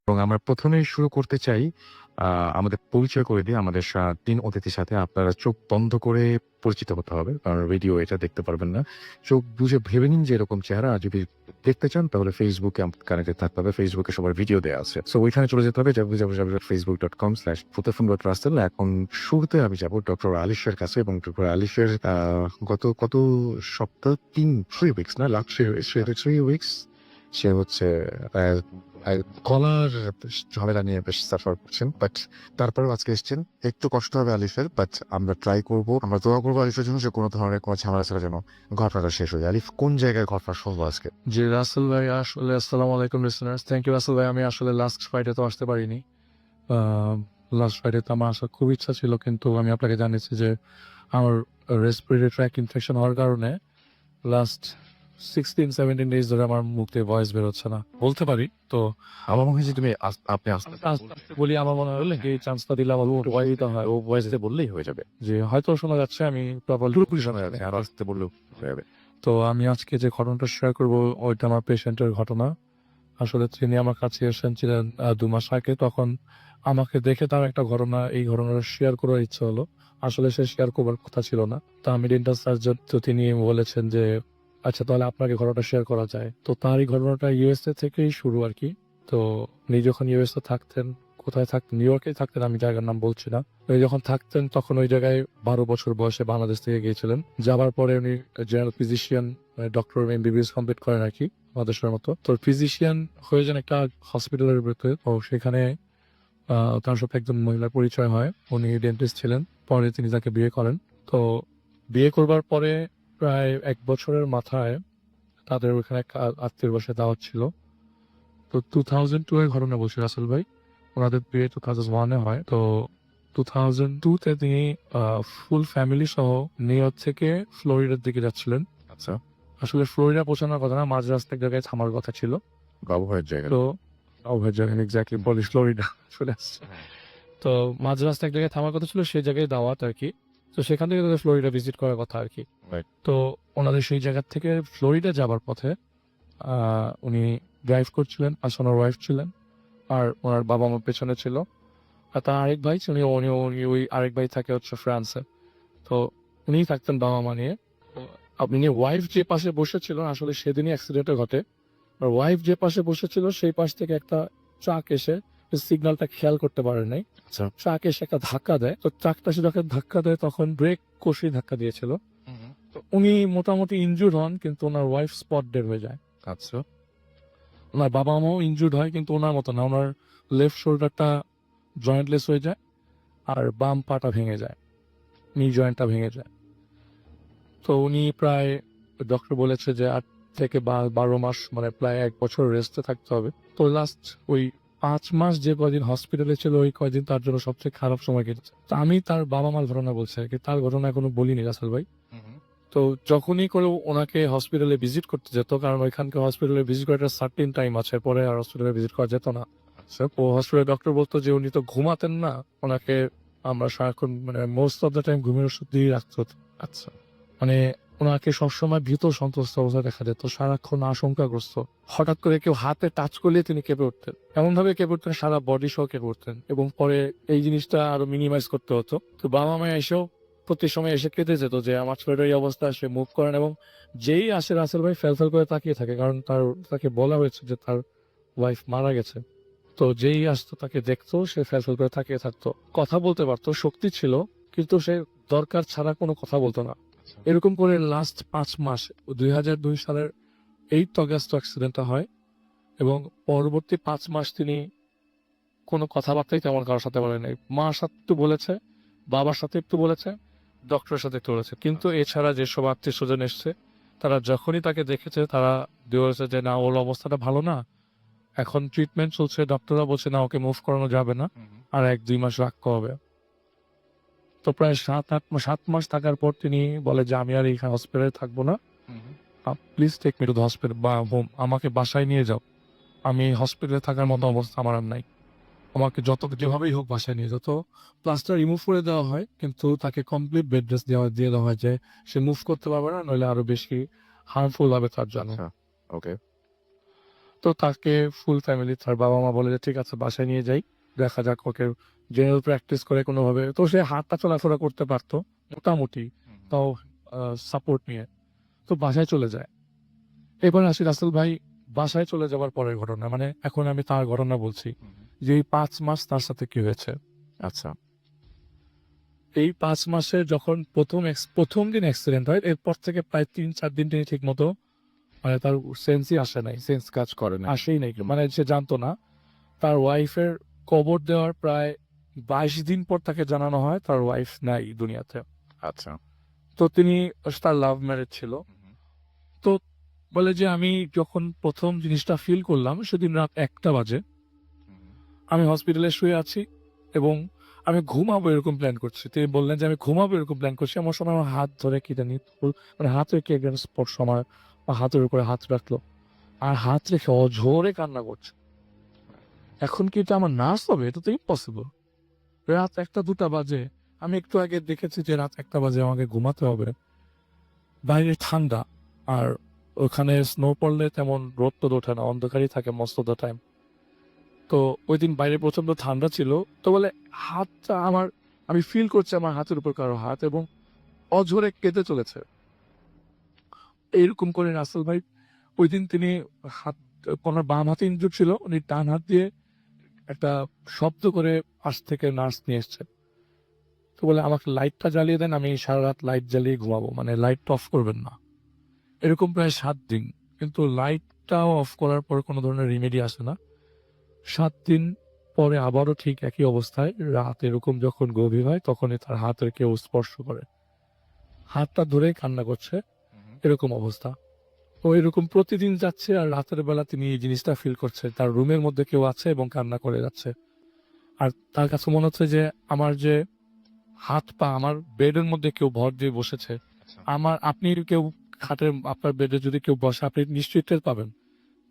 এবং আমরা ১ম এই শুরু করতে চাই আমাদের পরিচয় করে দিয়ে আমাদের ৩ অতিথির সাথে আপনারা চোখ বন্ধ করে পরিচিত হতে হবে। কারণ ভিডিও এটা দেখতে পারবেন না। চোখ বুজে ভেবে নিন যে এরকম চেহারা। আর যদি দেখতে চান তাহলে Facebook এ কানেক্টেড থাকতে হবে। Facebook এ সবার ভিডিও দেয়া আছে। সো ওইখানে চলে যেতে হবে www.facebook.com/futuhfilm.russell। এখন শুরুতে আমি যাব ডক্টর আলিশের কাছে এবং ডক্টর আলিশের গত কত সপ্তাহ 3 উইকস না? লাস্ট 3 উইকস সে হচ্ছে গলার ঝামেলা নিয়ে বেশ সাফার করছেন। বাট তারপরেও আজকে এসছেন। একটু কষ্ট হবে আলিফের, বাট আমরা ট্রাই করবো। আমরা দোয়া করবো আলিফের জন্য যে কোনো ধরনের কোনো ঝামেলা ছাড়া যেন ঘটনাটা শেষ হয়ে যায়। আলিফ কোন জায়গায় ঘটনা শুনবো আজকে? জি, রাসেল ভাই আসলে আসসালামু আলাইকুম লিসেনার্স। থ্যাংক ইউ রাসেল ভাই। আমি আসলে লাস্ট ফ্রাইডে তো আসতে পারিনি। লাস্ট ফ্রাইডে তো আমার আসার খুব ইচ্ছা ছিল, কিন্তু আমি আপনাকে জানিয়েছি যে আমার রেসপিরেটরি ট্র্যাক ইনফেকশন হওয়ার কারণে লাস্ট 16-17 ডেজ ধরে আমার মুখ থেকে ভয়েস বের হচ্ছে না। বলতে পারি তো আমার মনে হয় যে তুমি আপনি আসতে আস্তে আস্তে বলি, আমার মনে হলো কি এই চান্সটা দিলে আমার ভয় দিতে হয়। ও ভয়েস বললেই হয়ে যাবে। যে হয়তো শোনা যাচ্ছে, আমি প্রপারলি পুরোপুরি শোনা যাবে। আর আসতে বললেও হয়ে যাবে। তো আমি আজকে যে ঘটনাটা শেয়ার করবো ওইটা আমার পেশেন্টের ঘটনা। আসলে তিনি আমার কাছে এসেছিলেন ২ মাস আগে। তখন আমাকে দেখে তার একটা ঘটনা, এই ঘটনাটা শেয়ার করার ইচ্ছা হলো। আসলে সে শেয়ার করবার কথা ছিল না। তো আমি ডেন্টাল সার্জন, তো তিনি বলেছেন যে আচ্ছা তাহলে আপনাকে ঘটনাটা শেয়ার করা যায়। তো তার এই ঘটনাটা ইউএসএ থেকেই শুরু আরকি। তো উনি যখন ইউএসএ থাকতেন, কোথায় থাকতেন? নিউ ইয়র্কেই থাকতেন, আমি জায়গার নাম বলছি না। উনি যখন থাকতেন তখন ওই জায়গায় ১২ বছর বয়সে বাংলাদেশ থেকে গিয়েছিলেন। যাবার পরে উনি general physician doctor MBBS complete করেন আরকি আমাদের মতো। তো ফিজিশিয়ান হয়ে যান একটা হসপিটালের ভেতরে। তো সেখানে তার সাথে একজন মহিলার পরিচয় হয়। উনি ডেন্টিস্ট ছিলেন। পরে তিনি তাকে বিয়ে করেন। তো বিয়ে করবার পরে প্রায় ১ বছরের মাথায় তাদের ওখানে এক আত্মীয়ের বাসায় দাওয়াত ছিল। তো 2002 এর ঘটনা বলছি রাসেল ভাই। ওনাদের বিয়ে 2001 এ হয়। তো 2002 তে তিনি ফুল ফ্যামিলি সহ নিউ ইয়র্ক থেকে ফ্লোরিডার দিকে যাচ্ছিলেন। আচ্ছা, আসলে ফ্লোরিডা পৌঁছানোর কথা না, মাঝ রাস্তায় এক জায়গায় থামার কথা ছিল। বাবু ভাইয়ের জায়গা। তো এক্স্যাক্টলি বলিস ফ্লোরিডা চলে আসছে। তো মাঝ রাস্তায় এক জায়গায় থামার কথা ছিল, সেই জায়গায় দাওয়াত আরকি। তো সেখান থেকে তাদের ফ্লোরিডা ভিজিট করার কথা আরকি। রাইট। তো ওনাদের সেই জায়গা থেকে ফ্লোরিডা যাবার পথে উনি ড্রাইভ করছিলেন, পাশে ওনার ওয়াইফ ছিলেন। আর ওনার বাবা-মা পেছনে ছিল। আর তার আরেক ভাই ছিল, উনি ওই আরেক ভাই থাকে হচ্ছে ফ্রান্সে। তো উনিই থাকতেন বাবা-মা নিয়ে। তো আপনি ওয়াইফ যে পাশে বসেছিল, আসলে সেদিনই অ্যাক্সিডেন্টটা ঘটে। আর ওয়াইফ যে পাশে বসেছিল সেই পাশ থেকে একটা ট্রাক এসে সিগন্যালটা খেয়াল করতে পারে নাই। আচ্ছা। ট্রাক এসে একটা ধাক্কা দেয়। তো ট্রাকটা সে যখন ধাক্কা দেয় তখন ব্রেক কষিয়ে ধাক্কা দিয়েছিল। তো উনি মোটামুটি ইনজুর্ড হন, কিন্তু ওনার ওয়াইফ স্পট ডেড হয়ে যায়। আচ্ছা। ওনার বাবা-মাও ইনজুর্ড হয়, কিন্তু ওনার মতো না। ওনার লেফট শোল্ডারটা জয়েন্টলেস হয়ে যায় আর বাম পাটা ভেঙে যায়। নি জয়েন্টটা ভেঙে যায়। তো উনি প্রায়, ডক্টর বলেছে যে ৮ থেকে ১২ মাস, মানে প্রায় ১ বছর রেস্টে থাকতে হবে। তো লাস্ট ওই ৫ মাস যে কয়দিন হসপিটালে ছিল, ওই কয়দিন তার জন্য সবচেয়ে খারাপ সময় কেটেছে। তো আমি তার বাবা-মার ঘটনা বলছি আরকি। তার ঘটনা এখনো বলিনি রাসেল ভাই। তো যখনই করে ওনাকে হসপিটালে ভিজিট করতে যেত, কারণ ওইখানকার হসপিটালে ভিজিট করার একটা সার্টেন টাইম আছে, পরে আর হসপিটালে ভিজিট করা যেত না। আচ্ছা। ও হসপিটালে ডক্টর বলতো যে উনি তো ঘুমাতেন না, ওনাকে আমরা সারাক্ষণ, মানে মোস্ট অফ দ্য টাইম ঘুমের ওষুধ দিয়েই রাখতে হতো। আচ্ছা। মানে ওনাকে সবসময় ভীত সন্ত্রস্ত অবস্থায় দেখা যেত, সারাক্ষণ আশঙ্কাগ্রস্ত। হঠাৎ করে কেউ হাতে টাচ করলে তিনি কেঁপে উঠতেন, এমন ভাবে কেঁপে উঠতেন সারা বডি সহ কেঁপে উঠতেন। এবং পরে এই জিনিসটা আরো মিনিমাইজ করতে হতো। তো বাবা মা এসেও প্রতি সময় এসে কেঁদে যেত যে আমার ছেলের এই অবস্থা, সে মুভ করেন। এবং যেই আসে রাসেল ভাই ফেল করে তাকিয়ে থাকে, কারণ তাকে বলা হয়েছে যে তার ওয়াইফ মারা গেছে। তো যেই আসতো তাকে দেখতো, সে ফেল করে তাকিয়ে থাকতো। কথা বলতে পারতো, শক্তি ছিল, কিন্তু সে দরকার ছাড়া কোনো কথা বলতো না। এরকম করে লাস্ট ৫ মাস, ২০০২ সালের 8 অগাস্ট অ্যাক্সিডেন্টটা হয়। এবং পরবর্তী ৫ মাস তিনি কোনো কথাবার্তাই তেমন কারোর সাথে বলে নাই। মার সাথে একটু বলেছে, বাবার সাথে একটু বলেছে, ডক্টরের সাথে একটু বলেছে। কিন্তু এছাড়া যেসব আত্মীয়স্বজন এসছে, তারা যখনই তাকে দেখেছে তারা বলেছে যে না, ওর অবস্থাটা ভালো না, এখন ট্রিটমেন্ট চলছে, ডক্টররা বলছে না, ওকে মুভ করানো যাবে না, আর ১-২ মাস রাখতে হবে। তো প্রায় ৭ মাস থাকার পর তিনি বলে যে আমি আর এখানে হসপিটালে থাকবো না। Please take me to the hospital বা হোম। আমাকে বাসায় নিয়ে যাও। আমি হসপিটালে থাকার মতো অবস্থা আমার আর নাই। আমাকে যেভাবেই হোক বাসায় নিয়ে যেত। প্লাস্টার রিমুভ করে দেওয়া হয়, কিন্তু তাকে কমপ্লিট বেড রেস্ট দিয়ে দেওয়া হয় যে সে মুভ করতে পারবে না, নইলে আরো বেশি হার্মফুল হবে তার জন্য। আচ্ছা। ওকে। তো তাকে ফুল ফ্যামিলি তার বাবা মা বলে যে ঠিক আছে বাসায় নিয়ে যাই, দেখা যাক ওকে জেনারেল প্র্যাকটিস করে কোনোভাবে। তো সে হাঁটা চলাফেরা করতে পারতো মোটামুটি, তাও সাপোর্ট নিয়ে। তো বাসায় চলে যায়। এবার আসি রাসেল ভাই, বাসায় চলে যাবার পরের ঘটনা, মানে এখন আমি তার ঘটনা বলছি যে এই 5 মাস তার সাথে কি হয়েছে। আচ্ছা। এই 5 মাসে যখন প্রথম দিন অ্যাক্সিডেন্ট হয়, এরপর থেকে প্রায় 3-4 দিন তিনি ঠিক মতো মানে তার সেন্সই আসে নাই, সেন্স কাজ করে না। আসেই নাই, মানে সে জানতো না। তার ওয়াইফের কবর দেওয়ার প্রায় 22 দিন পর তাকে জানানো হয় তার ওয়াইফ নাই দুনিয়াতে। আচ্ছা। তো তিনি, তার লাভ ম্যারেজ ছিল। তো বলে যে আমি যখন প্রথম জিনিসটা ফিল করলাম সেদিন রাত 1টা বাজে, আমি হসপিটালে শুয়ে আছি এবং আমি ঘুমাবো এরকম প্ল্যান করছি। তিনি বললেন যে আমি ঘুমাবো এরকম প্ল্যান করছি, এমন সময় আমার হাত ধরে কি জানি মানে হাতে কে একজন স্পর্শ আমার বা হাতের উপরে হাত রাখলো আর হাত রেখে অঝোরে কান্না করছে। এখন কি এটা আমার নার্স হবে? এটা তো ইম্পসিবল। রাত 1টা 2টা বাজে। আমি একটু আগে দেখেছি যে রাত 1টা বাজে আমাকে ঘুমাতে হবে। বাইরে ঠান্ডা, আর ওখানে স্নো পড়লে তেমন রোদ টোদ ওঠে না, অন্ধকারই থাকে মোস্ট অফ দ্য টাইম। তো ওইদিন বাইরে প্রচন্ড ঠান্ডা ছিল। তো বলে হাতটা আমার, আমি ফিল করছি আমার হাতের উপর কারো হাত এবং অঝরে কেঁদে চলেছে। এইরকম করে রাসেল ভাই ওইদিন তিনি হাত, ওনার বাম হাতে ইনজুর ছিল, উনি ডান হাত দিয়ে একটা শব্দ করে পাশ থেকে নার্স নিয়ে এসছে। তো বলে আমাকে লাইটটা জ্বালিয়ে দেন, আমি সারা রাত লাইট জ্বালিয়ে ঘুমাবো, মানে লাইট অফ করবেন না। এরকম প্রায় 7 দিন, কিন্তু লাইটটাও অফ করার পর কোনো ধরনের রিমেডি আসে না। 7 দিন পরে আবারও ঠিক একই অবস্থায় রাত এরকম যখন গভীর হয় তখনই তার হাতের কেউ স্পর্শ করে, হাতটা ধরেই কান্না করছে, এরকম অবস্থা। ও এরকম প্রতিদিন যাচ্ছে আর রাতের বেলা তিনি এই জিনিসটা ফিল করছে তার রুমের মধ্যে কেউ আছে এবং কান্না করে যাচ্ছে। আর তার কাছে মনে হচ্ছে যে আমার যে হাত পা, আমার বেডের মধ্যে কেউ ভর দিয়ে বসেছে। আমার, আপনি কেউ খাটের আপনার বেডে যদি কেউ বসে আপনি নিশ্চয়ই টের পাবেন।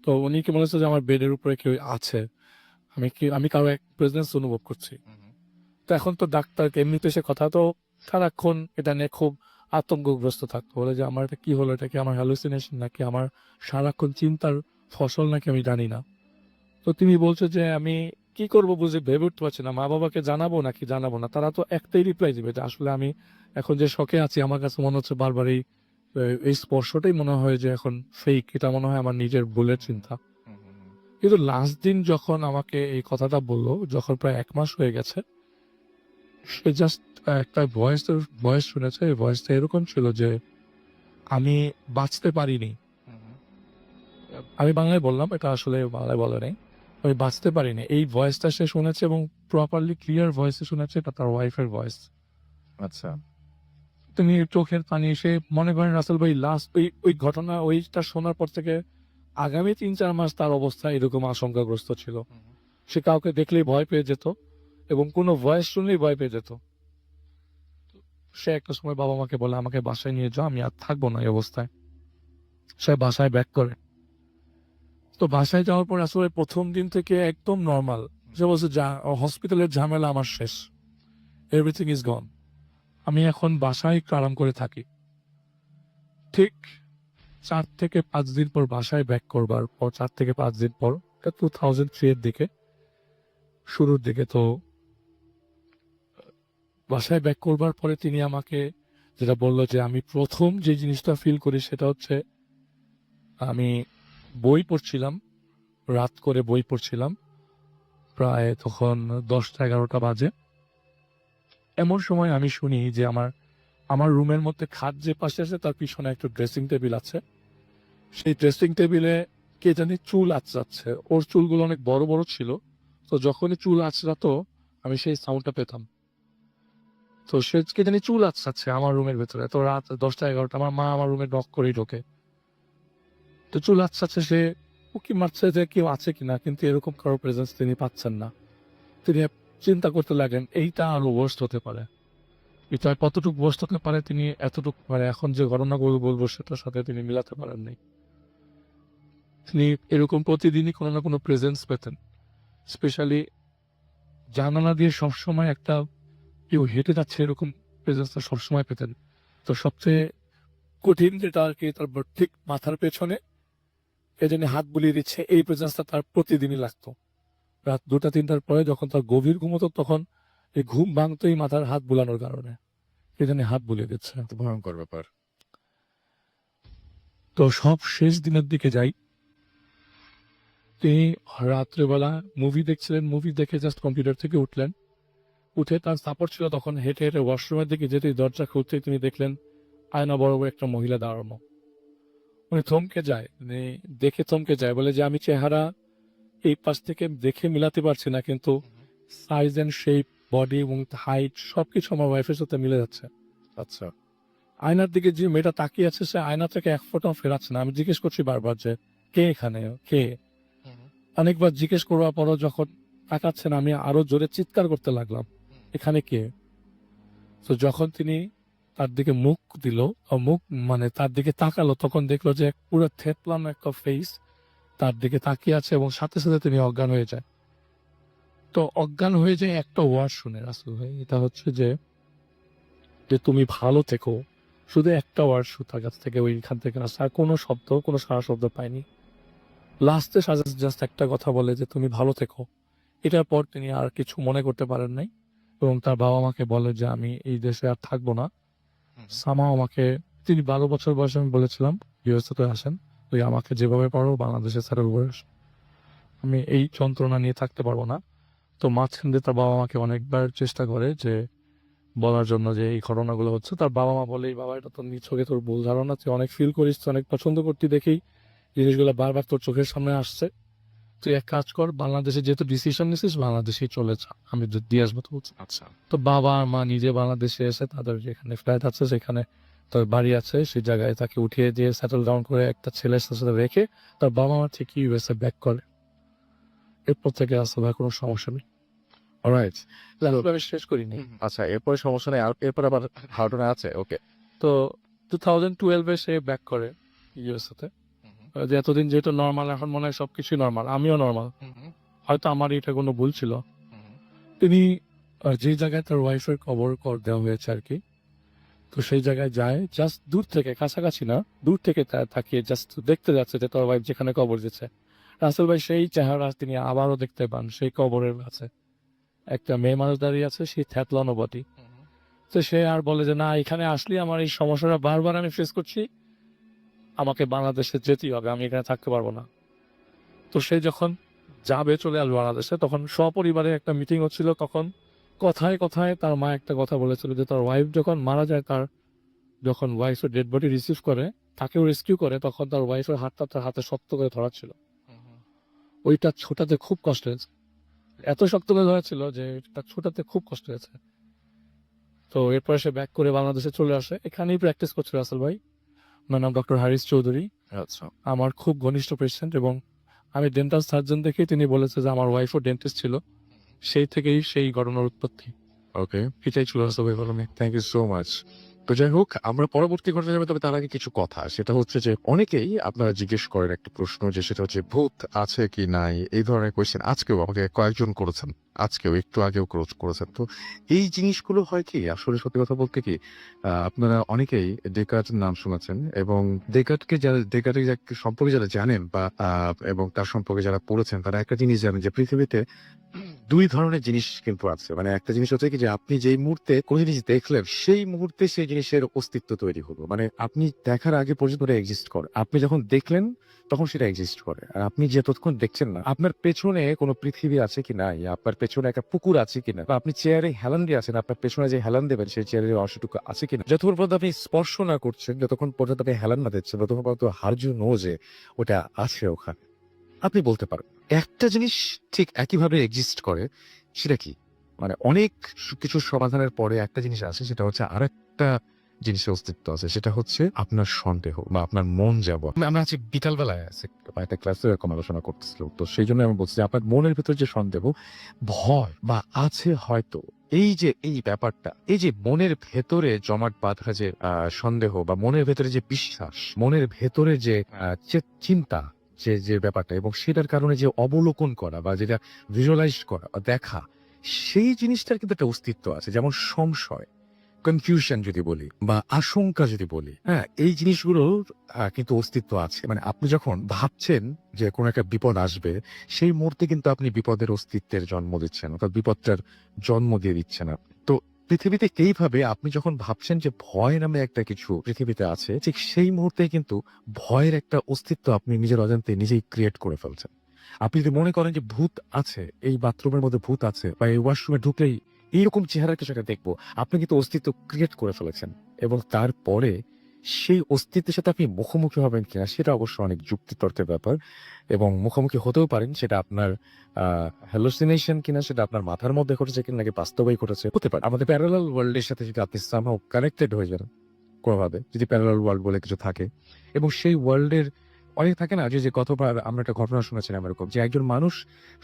তো উনি কি মনে হচ্ছে যে আমার বেডের উপরে কেউ আছে, আমি কারো এক প্রেজেন্স অনুভব করছি। তো এখন তো ডাক্তারকে এমনিতে সে কথা তো সারাক্ষণ এটা নিয়ে খুব আতঙ্কগ্রস্ত থাকতো, বলে যে আমার এটা কি হলো, এটা কি আমার হ্যালুসিনেশন নাকি আমার সারাক্ষণ চিন্তার ফসল নাকি আমি জানি না। তো তিনি বলছে যে আমি কি করব বুঝে ভেবে উঠতে পারছি না, মা বাবাকে জানাবো নাকি জানাবো না। তারা তো একটাই রিপ্লাই দিবে যে আসলে আমি এখন যে শখে আছি, আমার কাছে মনে হচ্ছে বারবার এই স্পর্শটাই মনে হয় যে এখন ফেক, এটা মনে হয় আমার নিজের ভুলের চিন্তা। কিন্তু লাস্ট দিন যখন আমাকে এই কথাটা বললো, যখন প্রায় 1 মাস হয়ে গেছে, সে জাস্ট একটা ভয়েস শুনেছে। এই ভয়েসটা এরকম ছিল যে আমি বাঁচতে পারিনি। আমি বাংলায় বললাম, এটা আসলে বাংলায় বলে নাই। আমি বাঁচতে পারিনি। এই ভয়েসটা সে শুনেছে এবং প্রপারলি ক্লিয়ার ভয়েসে শুনেছে, এটা তার ওয়াইফের ভয়েস। আচ্ছা। তিনি চোখের পানি এসে মনে করেন রাসেল ভাই লাস্ট ওই ঘটনা ওইটা শোনার পর থেকে আগামী 3-4 মাস তার অবস্থা এরকম আশঙ্কাগ্রস্ত ছিল। সে কাউকে দেখলেই ভয় পেয়ে যেত এবং কোনো ভয়েস শুনলেই ভয় পেয়ে যেত। সে একটা সময় বাবা মাকে বলে আমাকে বাসায় নিয়ে যাও, আমি আর থাকবো না এই অবস্থায়। সে বাসায় ব্যাক করে। তো বাসায় যাওয়ার পর আসলে প্রথম দিন থেকে একদম নর্মাল। সে বলছে হসপিটালের ঝামেলা আমার শেষ, এভরিথিং ইজ গন, আমি এখন বাসায় একটু আরাম করে থাকি। ঠিক 4 থেকে 5 দিন পর বাসায় ব্যাক করবার পর, 4 থেকে 5 দিন পর, 2003 এর দিকে, শুরুর দিকে, তো বাসায় ব্যাক করবার পরে তিনি আমাকে যেটা বললো যে আমি প্রথম যে জিনিসটা ফিল করি সেটা হচ্ছে আমি বই পড়ছিলাম, রাত করে বই পড়ছিলাম, প্রায় তখন 10টা 11টা বাজে। এমন সময় আমি শুনি যে আমার আমার রুমের মধ্যে খাট যে পাশে আছে তার পিছনে একটা ড্রেসিং টেবিল আছে, সেই ড্রেসিং টেবিলে কে জানি চুল আঁচড়াচ্ছে। ওর চুলগুলো অনেক বড় বড় ছিল, তো যখনই চুল আঁচড়াতো আমি সেই সাউন্ডটা পেতাম। তো সে কে জানি চুল আঁচড়াচ্ছে আমার রুমের ভেতরে। তো রাত 10টা 11টা, আমার মা আমার রুমে নক করেই ঢোকে। তো চুল আঁচড়াচ্ছে, সে উকি মারছে যে কেউ আছে কিনা, কিন্তু এরকম কারো প্রেজেন্স তিনি পাচ্ছেন না। তিনি চিন্তা করতে লাগেন এইটা আরো ওয়ার্স্ট হতে পারে, এটা কতটুকু ওয়ার্স্ট হতে পারে তিনি এতটুকু, মানে এখন যে ঘটনাগুলো বলবো সেটার সাথে তিনি মিলাতে পারেন নাই। তিনি এরকম প্রতিদিনই কোনো না কোনো প্রেজেন্স পেতেন, স্পেশালি জানালা দিয়ে সবসময় একটা কেউ হেঁটে যাচ্ছে এরকম প্রেজেন্সটা সবসময় পেতেন। তো সবচেয়ে কঠিন যেটা আর কি, তারপর ঠিক মাথার পেছনে এই জন্য হাত বুলিয়ে দিচ্ছে, এই প্রেজেন্সটা তার প্রতিদিনই লাগতো। রাত 2টা-3টার পরে যখন তার গভীর ঘুম হতো তখন এই ঘুম ভাঙতোই মাথার হাত বুলানোর কারণে। এই জন্য হাত বুলিয়ে দিচ্ছে। তো ভয়ঙ্কর ব্যাপার। তো সব শেষ দিনের দিকে যাই। তিনি রাত্রেবেলা মুভি দেখছিলেন, মুভি দেখে জাস্ট কম্পিউটার থেকে উঠলেন। উঠে তার সাপোর্ট ছিল তখন হেঁটে হেঁটে ওয়াশরুমের দিকে যেতেই দরজা খুলতেই তিনি দেখলেন আয়না বরাবর একটা মহিলা দাঁড়ানো। উনি থমকে যায়, মানে দেখে থমকে যায়, বলে যে আমি চেহারা এই পাশ থেকে দেখে মিলাতে পারছি না, কিন্তু সাইজ এন্ড শেপ, বডি এবং হাইট সবকিছু আমার ওয়াইফের সাথে মিলে যাচ্ছে। আচ্ছা। আয়নার দিকে যে মেয়েটা তাকিয়ে আছে সে আয়না থেকে এক ফোঁটাও ফেরাচ্ছে না। আমি জিজ্ঞেস করছি বারবার যে কে এখানে, কে? অনেকবার জিজ্ঞেস করবার পরও যখন তাকাচ্ছে না, আমি আরো জোরে চিৎকার করতে লাগলাম, এখানে কে? তো যখন তিনি তার দিকে মুখ দিল, মুখ মানে তার দিকে তাকালো, তখন দেখলো যে পুরো থেতলানো একটা ফেস তার দিকে তাকিয়ে আছে এবং সাথে সাথে তিনি অজ্ঞান হয়ে যায়। তো অজ্ঞান হয়ে যায় একটা ওয়ার্ড শুনে রাসেল ভাই, এটা হচ্ছে যে যে তুমি ভালো থেকো। শুধু একটা ওয়ার্ড তার কাছ থেকে ওইখান থেকে আসে, আর কোনো শব্দ, কোনো সারা শব্দ পাইনি। লাস্টে জাস্ট একটা কথা বলে যে তুমি ভালো থেকো। এটার পর তিনি আর কিছু মনে করতে পারেন নাই এবং তার বাবা মাকে বলে যে আমি এই দেশে আর থাকবো না। সামাও আমাকে, তিনি 12 বছর বয়সে আমি বলেছিলাম ইউএসএ তে আসেন, তুই আমাকে যেভাবে পারো বাংলাদেশে সেটেল করে আস। আমি এই যন্ত্রণা নিয়ে থাকতে পারবো না। তো মাঝখান দিয়ে তার বাবা মাকে অনেকবার চেষ্টা করে যে বলার জন্য যে এই ঘটনাগুলো হচ্ছে। তার বাবা মা বলে, বাবা এটা তো নিছকে তোর ভুল ধারণা, তুই অনেক ফিল করিস, তুই অনেক পছন্দ করতি দেখেই জিনিসগুলো বারবার তোর চোখের সামনে আসছে। তুই এক কাজ কর, বাংলাদেশে যেহেতু ডিসিশন নিছিস বাংলাদেশেই চলে যা, আমি দিয়ে আসবো তো। আচ্ছা। তো বাবা আর মা নিজে বাংলাদেশে এসে তাদের যেখানে ফ্ল্যাট আছে সেখানে তার বাড়ি আছে, সেই জায়গায় তাকে উঠিয়ে দিয়ে সেটেল ডাউন করে একটা ছেলের সাথে রেখে তার বাবা মা ঠিকই ইউএসএ ব্যাক করে। এরপর থেকে আসলে আর কোনো সমস্যা নেই। অলরাইট। আমি শেষ করিনি। আচ্ছা, এরপরে সমস্যা নেই। আর এরপর আবার ঘটনা আছে। ওকে। তো 2012 সে ব্যাক করে ইউএসএ তে। যে এতদিন যেহেতু নর্মাল, এখন মনে হয় সবকিছুই নর্মাল, আমিও নর্মাল। হয়তো আমার এটা কোনো ভুল ছিল। তিনি যে জায়গায় তার ওয়াইফের কবর দেওয়া হয়েছে আর কি, তো সেই জায়গায় যায়, জাস্ট দূর থেকে, কাছাকাছি না, দূর থেকে তাকিয়ে জাস্ট দেখতে যাচ্ছে যে তার ওয়াইফ যেখানে কবর দিচ্ছে। রাসেল ভাই সেই চেহারা তিনি আবারও দেখতে পান সেই কবরের কাছে। একটা মেয়ে মানুষ দাঁড়িয়ে আছে, সেই থ্যাতলানো বডি। তো সে আর বলে যে না, এখানে আসলে আমার এই সমস্যাটা বারবার আমি ফেস করছি, আমাকে বাংলাদেশে যেতেই হবে, আমি এখানে থাকতে পারবো না। তো সে যখন যাবে, চলে আসবে বাংলাদেশে, তখন সপরিবারে একটা মিটিং হচ্ছিল। তখন কথায় কথায় তার মা একটা কথা বলেছিল যে তার ওয়াইফ যখন মারা যায়, তার যখন ওয়াইফের ডেড বডি রিসিভ করে, তাকেও রেস্কিউ করে, তখন তার ওয়াইফের হাতটা তার হাতে শক্ত করে ধরা ছিল। ওইটা ছোটাতে খুব কষ্ট হয়েছে, এত শক্ত করে ধরা ছিল যে এটা ছোটাতে খুব কষ্ট হয়েছে। তো এরপরে সে ব্যাক করে বাংলাদেশে চলে আসে, এখানেই প্র্যাকটিস করছে রাসেল ভাই। ওনার নাম ডক্টর হারিস চৌধুরী, আচ্ছা। আমার খুব ঘনিষ্ঠ পেশেন্ট, এবং আমি ডেন্টাল সার্জন দেখেই তিনি বলেছে যে আমার ওয়াইফও ডেন্টিস্ট ছিল, সেই থেকেই সেই ঘটনার উৎপত্তি। ওকে। এটাই ছিল রাসেল ভাই ঘটনা। Thank you so much. তো যাই হোক, আমরা পরবর্তী ঘটনা যাবে, তবে তার আগে কিছু কথা। সেটা হচ্ছে যে অনেকেই আপনারা জিজ্ঞেস করেন একটা প্রশ্ন, যে সেটা হচ্ছে ভূত আছে কি নাই, এই ধরনের কোয়েশ্চেন আজকেও আমাকে কয়েকজন করেছেন, আজকেও একটু আগেও করেছেন। তো এই জিনিসগুলো হয় কি, আসলে সত্যি কথা বলতে কি, আপনারা অনেকেই ডেকার্টের নাম শুনেছেন, এবং ডেকার্টের সম্পর্কে যারা জানেন বা এবং তার সম্পর্কে যারা পড়েছেন, তারা একটা জিনিস জানেন যে পৃথিবীতে দুই ধরনের জিনিস কিন্তু আছে। মানে একটা জিনিস হচ্ছে কি, যে আপনি যেই মুহূর্তে কোনো জিনিস দেখলেন সেই মুহূর্তে সেই জিনিসের অস্তিত্ব তৈরি হলো। মানে আপনি দেখার আগে পর্যন্ত এটা এক্সিস্ট করে, আপনি যখন দেখলেন তখন সেটা এক্সিস্ট করে। আর আপনি যতক্ষণ দেখছেন না, আপনার পেছনে কোনো পৃথিবী আছে কি নাই, আপনার পেছনে একটা পুকুর আছে কিনা, বা আপনি চেয়ারে হেলান দিয়ে আছেন, আপনার পেছনে যে হেলান দেবেন সেই চেয়ারের অংশটুকু আছে কিনা, যতক্ষণ পর্যন্ত আপনি স্পর্শ না করছেন, যতক্ষণ পর্যন্ত আপনি হেলান না দিচ্ছেন, ততক্ষণ পর্যন্ত হার্ড ইউ নো যে ওটা আছে ওখানে, আপনি বলতে পারেন। একটা জিনিস ঠিক একইভাবে এক্সিস্ট করে, সেটা কি, মানে অনেক কিছু সমাধানের পরে একটা জিনিস আছে, সেটা হচ্ছে আরেকটা জিনিসের অস্তিত্ব আছে, সেটা হচ্ছে আপনার সন্দেহ বা আপনার মন যাব। আমরা আজকে বিকালবেলায় আছে একটা ক্লাসে এরকম আলোচনা করতেছিল, তো সেই জন্য আমি বলছি যে আপনার মনের ভিতর যে সন্দেহ, ভয় বা আছে হয়তো, এই যে এই ব্যাপারটা, এই যে মনের ভেতরে জমাট বাঁধা যে সন্দেহ, বা মনের ভেতরে যে বিশ্বাস, মনের ভেতরে যে চিন্তা, যে যে ব্যাপারটা, এবং সেটার কারণে যে অবলোকন করা বা যেটা ভিজুয়ালাইজ করা বা দেখা, সেই জিনিসটার কিন্তু একটা অস্তিত্ব আছে। যেমন সংশয়, কনফিউশন যদি বলি বা আশঙ্কা যদি বলি, হ্যাঁ, এই জিনিসগুলোর কিন্তু অস্তিত্ব আছে। মানে আপনি যখন ভাবছেন যে কোনো একটা বিপদ আসবে, সেই মুহূর্তে কিন্তু আপনি বিপদের অস্তিত্বের জন্ম দিচ্ছেন, অর্থাৎ বিপদটার জন্ম দিয়ে দিচ্ছেন আপনি। তো পৃথিবীতে এইভাবে আপনি যখন ভাবছেন যে ভয় নামে একটা কিছু পৃথিবীতে আছে, ঠিক সেই মুহূর্তে কিন্তু ভয়ের একটা অস্তিত্ব আপনি নিজের অজান্তে নিজেই ক্রিয়েট করে ফেলছেন। আপনি যদি মনে করেন যে ভূত আছে, এই বাথরুমের মধ্যে ভূত আছে বা এই ওয়াশরুমে ঢুকলেই এইরকম চেহারার কিছু একটা দেখবো, আপনি কিন্তু অস্তিত্ব ক্রিয়েট করে ফেলেছেন। এবং তারপরে সেই অস্তিত্বের সাথে আপনি মুখোমুখি হবেন কিনা সেটা অবশ্য অনেক যুক্তিতর্কের ব্যাপার, এবং মুখোমুখি হতেও পারেন সেটা আপনার হ্যালুসিনেশন কিনা, সেটা আপনার মাথার মধ্যে ঘটেছে কিনা, নাকি বাস্তবেই ঘটেছে, হতে পারে। আমাদের প্যারালাল ওয়ার্ল্ডের সাথে যদি আপনি সামহাউ কানেক্টেড হয়ে যান কোনোভাবে, যদি প্যারালাল ওয়ার্ল্ড বলে কিছু থাকে, এবং সেই ওয়ার্ল্ডের অনেক থাকে না, যে গতবার আমরা একটা ঘটনা শুনেছিলাম এরকম, যে একজন মানুষ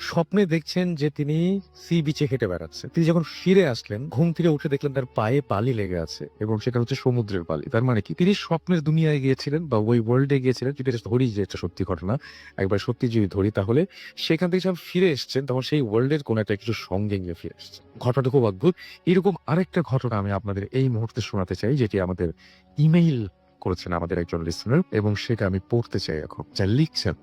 স্বপ্নে দেখছেন যে তিনি সি বিচে হেঁটে বেড়াচ্ছে। তিনি যখন ফিরে আসলেন, ঘুম থেকে উঠে দেখলেন তার পায়ে বালি লেগে আছে এবং সেটা হচ্ছে সমুদ্রের বালি। তার মানে কি, তিনি স্বপ্নের দুনিয়ায় গিয়েছিলেন বা ওই ওয়ার্ল্ডে গিয়েছিলেন। যদি এটা ধরি যে এটা সত্যি ঘটনা, একবার সত্যি যদি ধরি, তাহলে সেখান থেকে যখন ফিরে এসছেন তখন সেই ওয়ার্ল্ডের কোনো একটা কিছু সঙ্গে নিয়ে ফিরে এসছেন। ঘটনাটা খুব অদ্ভুত। এরকম আরেকটা ঘটনা আমি আপনাদের এই মুহূর্তে শোনাতে চাই, যেটি আমাদের ইমেইল করেছেন আমাদের একজন লিসনার, এবং সেটা আমি পড়তে চাই এখন। যা লিখছেন: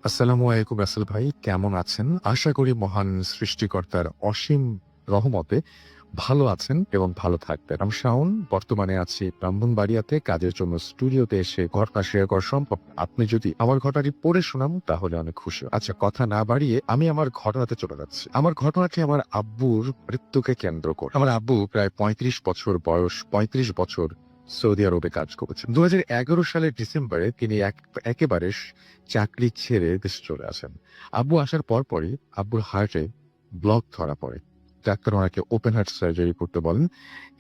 আসসালামু আলাইকুম রাসেল ভাই, কেমন আছেন? আশা করি মহান সৃষ্টিকর্তার অসীম রহমতে ভালো আছেন এবং ভালো থাকবেন। আমি শাওন, বর্তমানে আছি ব্রাহ্মণবাড়িয়াতে কাজের জন্য। স্টুডিওতে এসে ঘটনা শেয়ার করা সম্ভব? আপনি যদি আমার ঘটনাটি পড়ে শোনান তাহলে অনেক খুশি হব। আচ্ছা, কথা না বাড়িয়ে আমি আমার ঘটনাতে চলে যাচ্ছি। আমার ঘটনাটি আমার আব্বুর মৃত্যুকে কেন্দ্র করে। আমার আব্বু প্রায় ৩৫ বছর বয়স, ৩৫ বছর সৌদি আরবে কাজ করেছেন। ২০১১ সালের ডিসেম্বরে তিনি একেবারে চাকরি ছেড়ে দেশে চলে আসেন। আব্বু আসার পরপরই আব্বুর হার্টে ব্লক ধরা পড়ে। ডাক্তার ওনাকে ওপেন হার্ট সার্জারি করতে বলেন,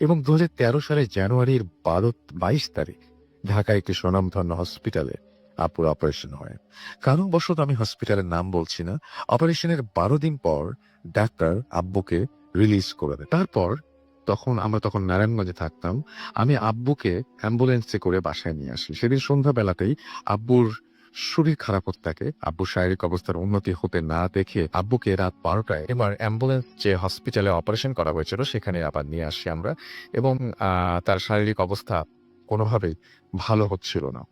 এবং ২০১৩ সালের জানুয়ারির ২২ তারিখ ঢাকায় একটি স্বনামধন্য হসপিটালে আব্বুর অপারেশন হয়। কারণবশত আমি হসপিটালের নাম বলছি না। অপারেশনের ১২ দিন পর ডাক্তার আব্বুকে রিলিজ করে দেয়। তারপর আমরা তখন নারায়ণগঞ্জে থাকতাম। আমি আব্বুকে অ্যাম্বুলেন্সে করে বাসায় নিয়ে আসি। সেদিন সন্ধ্যাবেলাতেই আব্বুর শরীর খারাপ হতে থাকে। আব্বুর শারীরিক অবস্থার উন্নতি হতে না দেখে আব্বুকে রাত ১২টায় এবার অ্যাম্বুলেন্স যে হসপিটালে অপারেশন করা হয়েছিল সেখানে আবার নিয়ে আসি আমরা, এবং তার শারীরিক অবস্থা কোনোভাবেই ভালো হচ্ছিল না।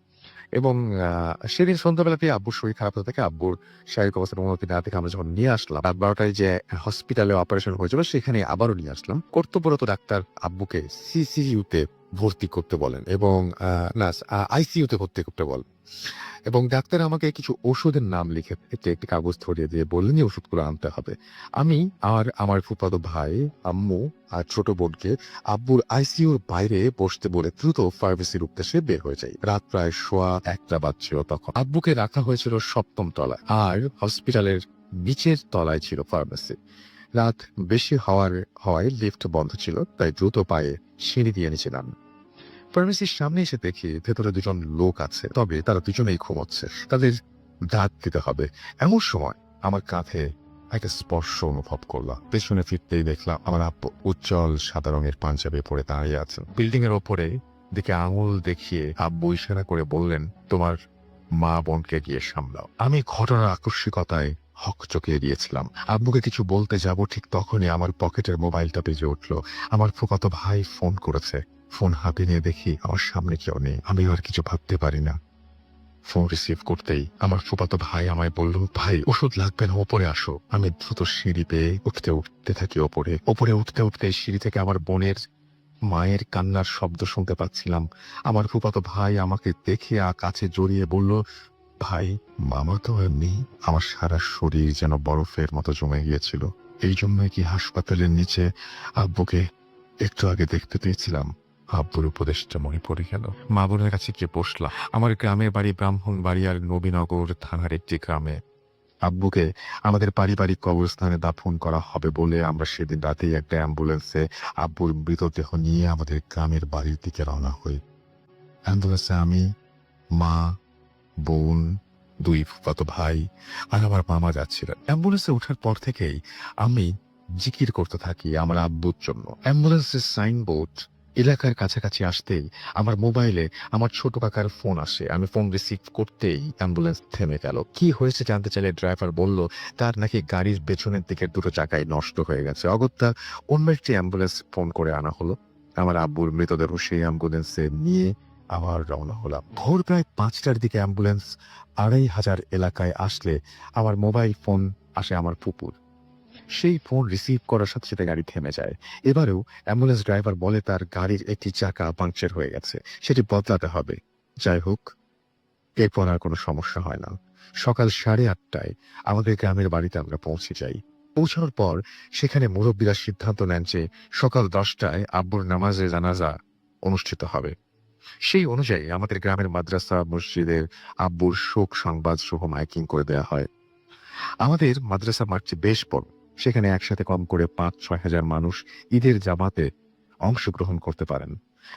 এবং সেদিন সন্ধ্যাবেলাতেই আব্বুর শরীর খারাপ হতে থাকে। আব্বুর শারীরিক অবস্থার উন্নতি না দেখে আমরা যখন নিয়ে আসলাম, রাত ১২টায় যে হসপিটালে অপারেশন হয়েছিল সেখানে আবারও নিয়ে আসলাম। কর্তব্যরত ডাক্তার আব্বুকে সিসিইউতে ভর্তি করতে বলেন, এবং আইসিইউতে ভর্তি করতে বলেন। এবং ডাক্তার আমাকে কিছু ওষুধের নাম লিখে একটি কাগজ ধরিয়ে দিয়ে বললেন যে ওষুধগুলো আনতে হবে। আমি আর আমার ফুফাতো ভাই, আম্মু আর ছোট বোনকে আব্বুর আইসিইউর বাইরে বসতে বলে দ্রুত ফার্মেসির উদ্দেশ্যে বের হয়ে যাই। রাত প্রায় ১:১ বাজছিল তখন। আব্বুকে রাখা হয়েছিল ৭ম তলায়, আর হসপিটালের নিচের তলায় ছিল ফার্মেসি। রাত বেশি হওয়ায় লিফট বন্ধ ছিল, তাই দ্রুত পায়ে সিঁড়ি দিয়ে নিচে নাম। ফার্মেসির সামনে এসে দেখি ভেতরে দুজন লোক আছে, তবে তারা দুজনেই ঘুমোচ্ছে। তাদের দাঁত দিতে হবে। এমন সময় আমার কাঁধে একটা স্পর্শ অনুভব করলাম। পেছনে ফিরতেই দেখলাম আমার আব্বু উজ্জ্বল সাদা রঙের পাঞ্জাবি পরে দাঁড়িয়ে আছেন। বিল্ডিং এর ওপরে দিকে আঙুল দেখিয়ে আব্বু ইশারা করে বললেন, তোমার মা বোনকে গিয়ে সামলাও। আমি ঘটনার আকস্মিকতায় হকচকিয়ে দিয়েছিলাম। আব্বুকে কিছু বলতে যাব, ঠিক তখনই আমার পকেটের মোবাইলটা বেজে উঠলো। আমার ফুফাতো ভাই ফোন করেছে। ফোন হাতে নিয়ে দেখি আমার সামনে কেউ নেই। আমি আর কিছু ভাবতে পারি না। ফোন রিসিভ করতেই আমার ফুফাতো ভাই আমায় বলল, ভাই ওষুধ লাগবে না, ওপরে আসো। আমি দ্রুত সিঁড়ি পেয়ে উঠতে থাকি ওপরে উঠতে সিঁড়ি থেকে আমার বোনের মায়ের কান্নার শব্দ শুনতে পাচ্ছিলাম। আমার ফুফাতো ভাই আমাকে দেখে কাছে জড়িয়ে বলল, ভাই মামা তো এমনি। আমার সারা শরীর যেন বরফের মতো জমে গিয়েছিল। এই জন্যই কি হাসপাতালের নিচে আব্বুকে একটু আগে দেখতে পেয়েছিলাম। আব্বুর উপদেশটা মনে পড়ে গেল। মা বোনের কাছে গিয়ে বসলাম। আমার গ্রামের বাড়ি ব্রাহ্মণবাড়িয়ার নবীনগর থানার একটি গ্রামে। আব্বুকে আমাদের পারিবারিক কবরস্থানে দাফন করা হবে বলে আমরা সেদিন রাতেই একটা অ্যাম্বুলেন্সে আব্বুর মৃতদেহ নিয়ে আমাদের গ্রামের বাড়ির দিকে রওনা হই। অ্যাম্বুলেন্সে আমি, মা, বোন, ২ ফুফাতো ভাই আর আমার মামা যাচ্ছিলেন। অ্যাম্বুলেন্সে ওঠার পর থেকেই আমি জিকির করতে থাকি আমার আব্বুর জন্য। অ্যাম্বুলেন্সের সাইনবোর্ড এলাকার কাছাকাছি আসতেই আমার মোবাইলে আমার ছোট কাকার ফোন আসে। আমি ফোন রিসিভ করতেই অ্যাম্বুলেন্স থেমে গেল। কি হয়েছে জানতে চাইলে ড্রাইভার বলল, তার নাকি গাড়ির পেছনের দিকের দুটো চাকাই নষ্ট হয়ে গেছে। অগত্যা অন্য একটি অ্যাম্বুলেন্স ফোন করে আনা হলো। আমার আব্বুর মৃতদেহ সেই অ্যাম্বুলেন্সে নিয়ে আবার রওনা হলাম। ভোর প্রায় 5টার দিকে অ্যাম্বুলেন্স 2500 এলাকায় আসলে আমার মোবাইল ফোন আসে আমার ফুপুর। সেই ফোন রিসিভ করার সাথে সাথে গাড়ি থেমে যায়। এবারেও অ্যাম্বুলেন্স ড্রাইভার বলে তার গাড়ির একটি চাকা পাংচার হয়ে গেছে, সেটি বদলাতে হবে। যাই হোক, এরপর আর কোনো সমস্যা হয় না। সকাল 8:30টায় আমাদের গ্রামের বাড়িতে আমরা পৌঁছে যাই। পৌঁছানোর পর সেখানে মুরব্বীরা সিদ্ধান্ত নেন যে সকাল 10টায় আব্বুর নামাজে জানাজা অনুষ্ঠিত হবে। সেই অনুযায়ী আমাদের গ্রামের মাদ্রাসা মসজিদের আব্বুর শোক সংবাদ সহ মাইকিং করে দেওয়া হয়। আমাদের মাদ্রাসা মাঠটি বেশ বড়। সেখানে একসাথে কম করে 5-6 হাজার মানুষ ঈদের জামাতে অংশগ্রহণ করতে পারেন।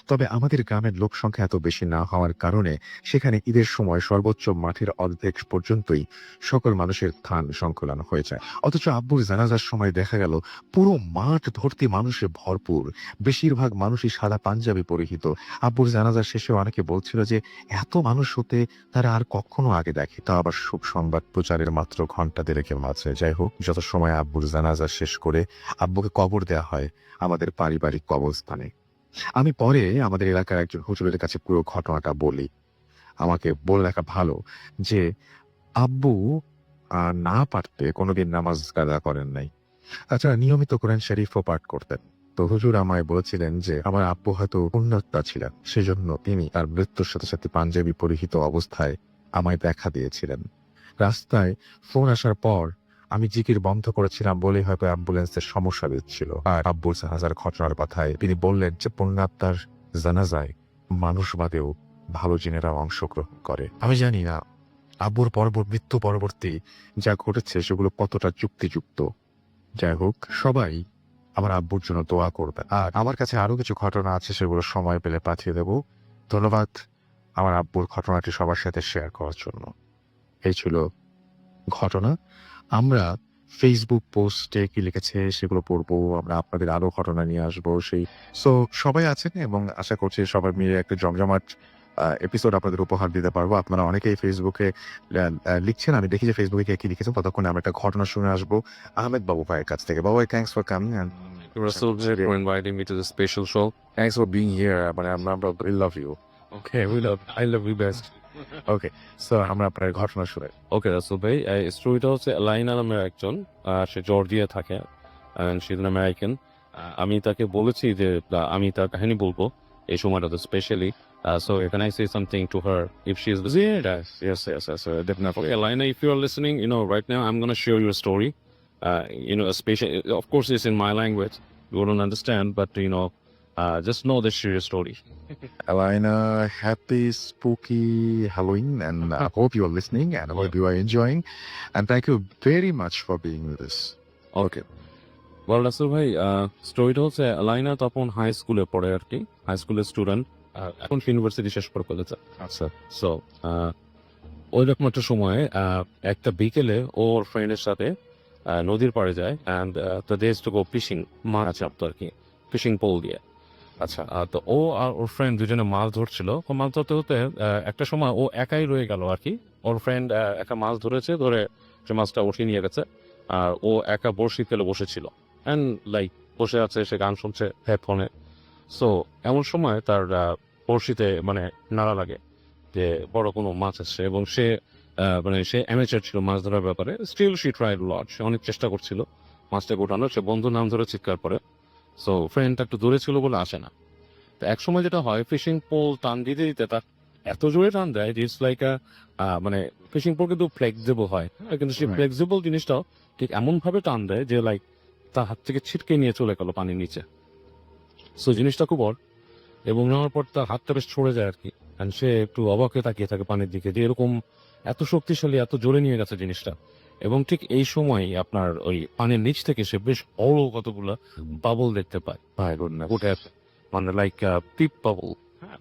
তবে আমাদের গ্রামের লোক সংখ্যা এত বেশি না হওয়ার কারণে সেখানে ঈদের সময় সর্বোচ্চ মাঠের অর্ধেক পর্যন্তই সকল মানুষের স্থান সংকুলান হয়ে যায়। অথচ আব্বুর জানাজার সময় দেখা গেল পুরো মাঠ ভর্তি মানুষে ভরপুর। বেশিরভাগ মানুষই সাদা পাঞ্জাবি পরিহিত। আব্বুর জানাজার শেষে অনেকে বলছিল যে এত মানুষ হতে তারা আর কখনো আগে দেখে। তা আবার শোক সংবাদ প্রচারের মাত্র ঘন্টা দেড়েকের মাঝে। যাই হোক, যত সময় আব্বুর জানাজা শেষ করে আব্বুকে কবর দেওয়া হয় আমাদের পারিবারিক কবরস্থানে। আমি পরে আমাদের এলাকার একজন হুজুরের কাছে পুরো ঘটনাটা বলি। আমাকে বলে রাখা ভালো যে আব্বু না পারতে কোনোদিন নামাজ কাজা করেন নাই। আচ্ছা, নিয়মিত কোরআন শরীফও পাঠ করতেন। তো হুজুর আমায় বলেছিলেন যে আমার আব্বু হয়তো পুণ্যাত্মা ছিলেন, সেজন্য তিনি তার মৃত্যুর সাথে সাথে পাঞ্জাবি পরিহিত অবস্থায় আমায় দেখা দিয়েছিলেন। রাস্তায় ফোন আসার পর আমি জিকির বন্ধ করেছিলাম বলেই হয়তো অ্যাম্বুলেন্সের সমস্যা দিচ্ছিল। আর আব্বুর জানাজার ঘটনার কথায় তিনি বললেন যে পুণ্যাত্মার জানাজায় মানুষ বাদেও ভালো জিনেরা অংশগ্রহণ করে। আমি জানি না আব্বুর মৃত্যু পরবর্তী যা ঘটেছে সেগুলো কতটা যুক্তিযুক্ত। যাই হোক, সবাই আমার আব্বুর জন্য দোয়া করবে। আর আমার কাছে আরো কিছু ঘটনা আছে, সেগুলো সময় পেলে পাঠিয়ে দেব। ধন্যবাদ আমার আব্বুর ঘটনাটি সবার সাথে শেয়ার করার জন্য। এই ছিল ঘটনা। আমরা ফেসবুক পোস্টে কি লিখেছে সেগুলো পড়বো। আমরা আপনাদের আরো ঘটনা নিয়ে আসবো। সবাই আছেন এবং আশা করছি সবাই মিলে একটা জমজমাট এপিসোড আপনাদের উপহার দিতে পারবো। আপনারা অনেকেই ফেসবুকে লিখছেন। আমি দেখি যে ফেসবুকে কে কি লিখেছেন। ততক্ষণে আমরা একটা ঘটনা শুনে আসবো আহমেদ বাবু ভাইয়ের কাছ থেকে। বাবু ভাই, thanks for coming and Russell, for inviting me to the special show. Thanks for being here. মানে আমরা we love you. Okay, I love you best. Okay, so আমরা আপনার ঘটনা শুনে। Okay, Russell ভাই, এই স্টোরিটা হচ্ছে লাইনা নামের একজন, সে জর্জিয়া থাকে, and she's an American. আমি তাকে বলেছি যে আমি তার কাহিনী বলবো এই সময়টাতে specially, so can I say something to her if she is busy? Yes, definitely. Okay, Laina, if you are listening, right now I'm gonna share your story. Especially, of course, it's in my language. You wouldn't understand, but just know this share your story. Alina, happy spooky Halloween, and I hope you are listening and I hope you are enjoying. And thank you very much for being with us. Okay. Well, Russell ভাই, স্টোরিটা হচ্ছে লাইনা তখন high স্কুলে পড়ে আর কি, high স্কুলের student, এখন university শেষ করে ফেলেছে। আচ্ছা, সো ওই রকম একটা সময় একটা বিকেলে ওর ফ্রেন্ডের সাথে নদীর পাড়ে যায়, and the days to go fishing, মাছ চাপতো আর কি, ফিশিং পোল দিয়ে। আচ্ছা, তো ও আর ওর ফ্রেন্ড দুজনে মাছ ধরছিল। ও মাছ ধরতে হতে একটা সময় ও একাই রয়ে গেল আর কি। ওর ফ্রেন্ড একটা মাছ ধরে সে মাছটা উঠিয়ে নিয়ে গেছে, আর ও একা বড়শি ফেলে বসেছিল, অ্যান্ড লাইক বসে আছে, সে গান শুনছে হেডফোনে। সো এমন সময় তার বড়শিতে মানে নাড়া লাগে যে বড় কোনো মাছ আসছে, এবং সে সে অ্যামেচার ছিল মাছ ধরার ব্যাপারে। স্টিল শি ট্রাইড লট, সে অনেক চেষ্টা করছিল মাছটা গোটানোর। সে বন্ধুর নাম ধরে চিৎকার করে। সো ফ্রেন্ডটা একটু দূরে ছিল বলে আসে না। তো এক সময় যেটা হয়, ফিশিং পোল টান দিতে দিতে তার এত জোরে টান দেয় যে ইটস লাইক ফিশিং পোল কিন্তু ফ্লেক্সিবল হয়, কিন্তু সেই Right. ফ্লেক্সিবল জিনিসটাও ঠিক এমন ভাবে টান দেয় যে লাইক তার হাত থেকে ছিটকে নিয়ে চলে গেল পানির নিচে। সো জিনিসটা খুব বড়, এবং নেওয়ার পর তার হাতটা বেশ ছড়ে যায় আর কি। অ্যান্ড সে একটু অবাক হয়ে তাকিয়ে থাকে পানির দিকে, যে এরকম এত শক্তিশালী, এত জোরে নিয়ে গেছে জিনিসটা। এবং ঠিক এই সময় আপনার ওই পানির নিচ থেকে সে বেশ বড় কতগুলো বাবল দেখতে পায়, my goodness. উঠে আসে, মানে লাইক পিপ বাবল,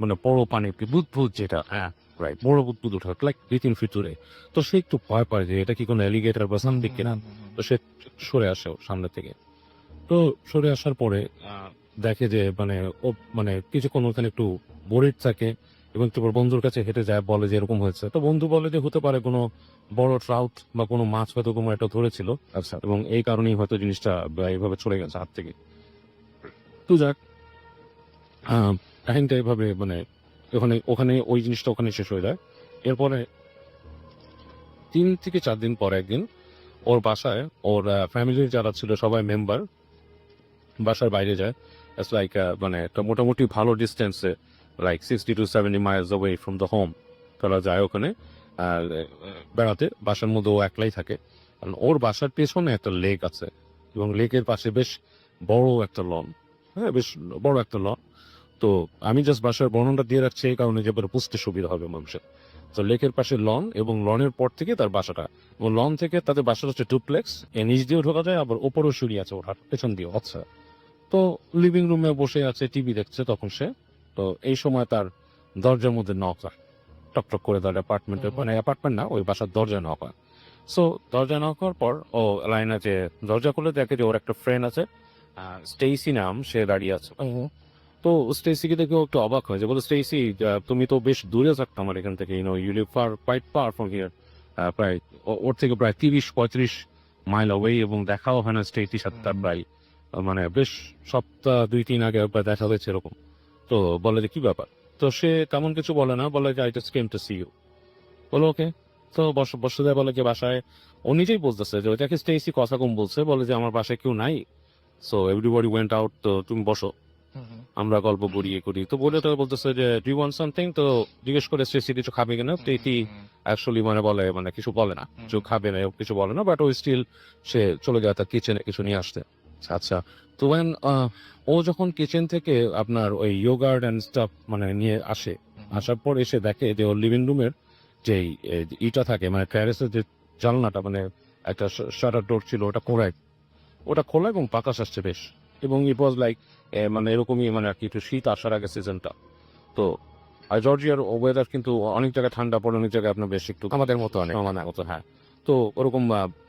মানে বড় পানি, বুদবুদ যেটা, হ্যাঁ রাইট, বড় বুদবুদ উঠে লাইক 2-3 ফিট দূরে। তো সে একটু ভয় পায় যে এটা কি কোনো অ্যালিগেটর বা সামথিং কিনা। তো সে সরে আসে ওর সামনে থেকে। তো সরে আসার পরে দেখে যে ও কিছুক্ষণ ওখানে একটু বোরিড থাকে, এবং একটু পর বন্ধুর কাছে হেঁটে যায়, বলে যে এরকম হয়েছে। তো বন্ধু বলে যে হতে পারে কোনো বড় ট্রাউট বা কোনো মাছ হয়তো কোনো একটা ধরেছিল, আচ্ছা, এবং এই কারণেই হয়তো জিনিসটা এইভাবে চলে গেছে হাত থেকে। তো যাক, কাহিনীটা এভাবে মানে ওখানে ওখানে ওই জিনিসটা ওখানে শেষ হয়ে যায়। এরপরে 3 থেকে 4 দিন পর একদিন ওর বাসায় ওর ফ্যামিলির যারা ছিল সবাই মেম্বার বাসার বাইরে যায়। ইটস লাইক মানে একটা মোটামুটি ভালো ডিস্টেন্সে, like 60 to 70 miles away from the home তারা যায় ওখানে বেড়াতে। বাসার মধ্যে ও একলাই থাকে, কারণ ওর বাসার পেছনে একটা লেক আছে এবং লেকের পাশে বেশ বড় একটা লন। হ্যাঁ, বেশ বড় একটা লন। তো আমি জাস্ট বাসার বর্ণনাটা দিয়ে রাখছি এই কারণে যে এবারে বুঝতে সুবিধা হবে মানুষের। তো লেকের পাশে লন এবং লনের পর থেকে তার বাসাটা, এবং লন থেকে তাদের বাসাটা হচ্ছে ডুপ্লেক্স, এর নিচ দিয়েও ঢোকা যায়, আবার ওপরও সিঁড়ি আছে ওঠার পেছন দিয়েও। আচ্ছা, তো লিভিং রুমে বসে আছে, টিভি দেখছে তখন সে। তো এই সময় তার দরজার মধ্যে নক হয়, টক টক করে তার অ্যাপার্টমেন্টের, মানে অ্যাপার্টমেন্ট না, ওই বাসার দরজা নক হয়। সো দরজা নক হওয়ার পর ও লাইন আছে, দরজা খুলে দেখে যে ওর একটা ফ্রেন্ড আছে, স্টেইসি নাম, সে দাঁড়িয়ে আছে। তো স্টেসিকে দেখে ও একটু অবাক হয়, যে বলে, স্টেসি তুমি তো বেশ দূরে থাকতো আমার এখান থেকে, you live far, quite far from here, প্রায় ওর থেকে প্রায় 30-35 মাইল অ্যাওয়ে, এবং দেখাও হয় না স্টেসির সাথে তার প্রায় মানে বেশ সপ্তাহ 2-3 আগে একবার দেখা হয়েছে এরকম। তো বলে যে কি ব্যাপার, তো সে তেমন কিছু বলে না, বলে যে I just came to see you. বলো ওকে। তো বসে দেয়, বলে যে বাসায়, ও নিজেই বলতেছে যে ওইটাকে স্টেসি কথা কম বলছে, বলে যে আমার বাসায় কেউ নাই, সো এভরিবডি ওয়েন্ট আউট, তো তুমি বসো, আমরা গল্প গড়িয়ে করি। তো বলে তো বলতেছে যে ডু ইউ ওয়ান্ট সামথিং, তো জিজ্ঞেস করে স্টেসি কিছু খাবে কিনা। তো এটি অ্যাকচুয়ালি মানে বলে, মানে কিছু বলে না, কিছু খাবে না, কিছু বলে না, বাট ও স্টিল সে চলে যায় তার কিচেনে কিছু নিয়ে আসতে। আচ্ছা, তো when, ও যখন কিচেন থেকে আপনার ওই ইয়োগার্ট অ্যান্ড স্টাফ মানে নিয়ে আসে, আসার পর এসে দেখে যে ওর লিভিং রুমের যেই ইটা থাকে, মানে ট্যারেসের যে জানলাটা, মানে একটা শাটার ডোর ছিল, ওটা খোলা এবং বাতাস আসছে বেশ, এবং ইট ওয়াজ লাইক মানে এরকমই, মানে আর কি একটু শীত আসার আগে সিজনটা। তো আর জর্জিয়ার ওয়েদার কিন্তু অনেক জায়গায় ঠান্ডা পড়ে, অনেক জায়গায় আপনার বেশ একটু আমাদের মতো, অনেক আমাদের মতো, হ্যাঁ। তো ওরকম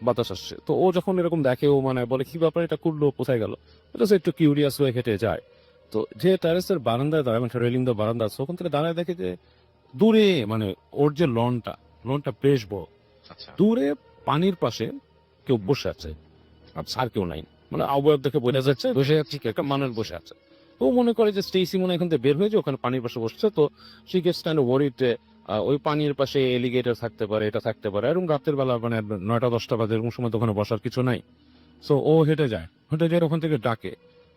বাতাস আসছে। তো ও যখন এরকম দেখে, ও মানে বলে কি ব্যাপার, এটা করলো, কোথায় গেল, এটা একটু কিউরিয়াস হয়ে হেঁটে যায়। তো যে টেরেসের বারান্দায় দাঁড়ায়, মানে রেলিং দা বারান্দা আছে, ওখান থেকে দাঁড়ায় দেখে যে দূরে, মানে ওর যে লনটা বেশ বড়, দূরে পানির পাশে কেউ বসে আছে, আর কেউ নাই, মানে আবহাওয়া দেখে বোঝা যাচ্ছে বসে আছে, কি একটা মানুষ বসে আছে। ও মনে করে যে স্টেসি মনে হয় এখান থেকে বের হয়ে যায়, ওখানে পানির পাশে বসছে। তো সে গেটস কাইন্ড অফ ওয়ারিড যে ওই পানির পাশে এলিগেটর থাকতে পারে, এটা থাকতে পারে, এরকম রাতের বেলা মানে 9টা-10টা বাজে, এরকম সময় তো ওখানে বসার কিছু নাই। সো ও হেঁটে যায় ওখান থেকে ডাকে।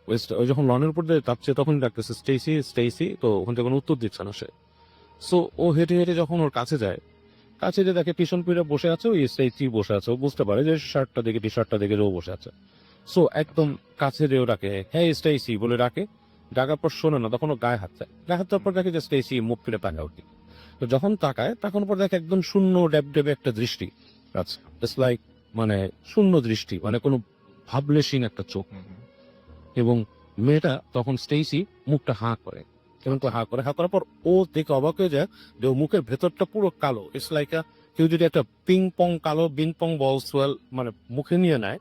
ওই যখন লনের উপর দিয়ে যাচ্ছে তখন ডাকতেছে স্টেসি স্টেসি, তো ওখান থেকে কোনো উত্তর দিচ্ছে না সে। সো ও হেঁটে হেঁটে যখন ওর কাছে যায়, কাছে যে দেখে পিছন ফিরে বসে আছে ওই স্টেসি বসে আছে, ও বুঝতে পারে যে শার্টটা দেখে, টি শার্টটা দেখে যে ও বসে আছে। সো একদম কাছে যেও ডাকে, হ্যাঁ স্টেসি বলে ডাকে। ডাকার পর শোনে না, তখন ও গায়ে হাত দেয়, গায়ে হাত দেওয়ার পর দেখে যে স্টেসি মুখ ফিরে তাকায় ওকে। তো যখন তাকায় তখন পর দেখে একদম শূন্য ড্যাব একটা দৃষ্টি। আচ্ছা, ইটস লাইক মানে শূন্য দৃষ্টি, মানে কোনো ভাবলেশীন একটা চোখ। এবং মেয়েটা তখন স্টেসি মুখটা হাঁ করে, কেমন করে হাঁ করার পর ও দেখে অবাক হয়ে যায় যে ওর মুখের ভেতরটা পুরো কালো। ইটস লাইক কেউ যদি একটা কালো বিং পং বল সোয়েল মানে মুখে নিয়ে নেয়,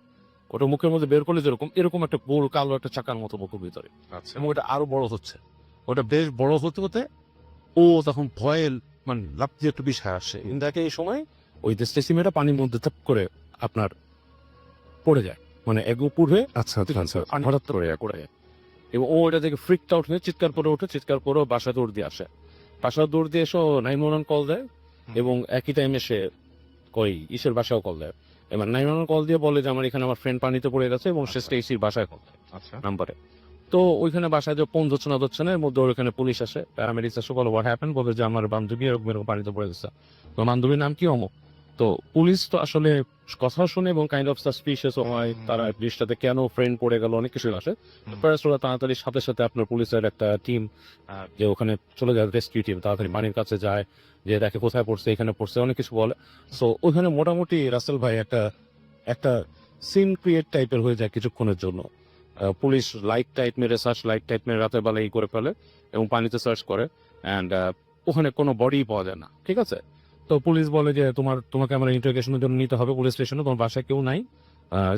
ওটা মুখের মধ্যে বের করলে যেরকম, এরকম একটা গোল কালো একটা চাকার মতো মুখের ভিতরে। আচ্ছা, এবং ওটা আরো বড় হচ্ছে, ওটা বেশ বড় হতে হতে ও তখন ভয়ে মানে লাফ দিয়ে একটু বিষয় আসে। দেখে এই সময় ওই স্টেসি মেয়েটা পানির মধ্যে থাপ করে আপনার পড়ে যায়, মানে এগোপুর হয়ে আচ্ছা, আচ্ছা, হঠাৎ করে পড়ে যায়। এবং ও এটা থেকে ফ্রিকড আউট হয়ে চিৎকার করে ওঠে, চিৎকার করে বাসা দৌড় দিয়ে আসে। বাসা দৌড় দিয়ে এসে 911 কল দেয়, এবং একই টাইমে সে ইসের বাসাও কল দেয়। এবার 911 কল দিয়ে বলে যে আমার এখানে আমার ফ্রেন্ড পানিতে পড়ে গেছে, এবং সে স্টেসির বাসায় কল দেয় আচ্ছা, নাম্বারে। তো ওইখানে বাসায় যে ফোন ধরছে না এর মধ্যে ওখানে পুলিশ আসে, প্যারামেডিক্স আসে, বলে হোয়াট হ্যাপেন, বলে যে আমার বান্ধবী এরকম এরকম পানিতে পড়ে গেছে। তো বান্ধবীর নাম কি, অমুক। তো পুলিশ তো আসলে কথা শুনে এবং কাইন্ড অফ সাসপিশিয়াস হয়, তারা জিনিসটাতে কেন ফ্রেন্ড পড়ে গেল অনেক কিছু আসে। ওরা তাড়াতাড়ি সাথে সাথে আপনার পুলিশের একটা টিম যে ওখানে চলে যায়, রেস্কিউ টিম তাড়াতাড়ি পানির কাছে যায়, যে দেখে কোথায় পড়ছে, এখানে পড়ছে, অনেক কিছু বলে। সো ওইখানে মোটামুটি রাসেল ভাই একটা সিন ক্রিয়েট টাইপের হয়ে যায় কিছুক্ষণের জন্য। পুলিশ লাইট টাইট মেরে রাতের বেলা করে ফেলে এবং পানিতে সার্চ করে, অ্যান্ড ওখানে কোনো বডি পাওয়া যায় না। ঠিক আছে, তো পুলিশ বলে যে তোমাকে আমরা ইন্টারোগেশনের জন্য নিতে হবে পুলিশ স্টেশনে, তোমার বাসায় কেউ নাই।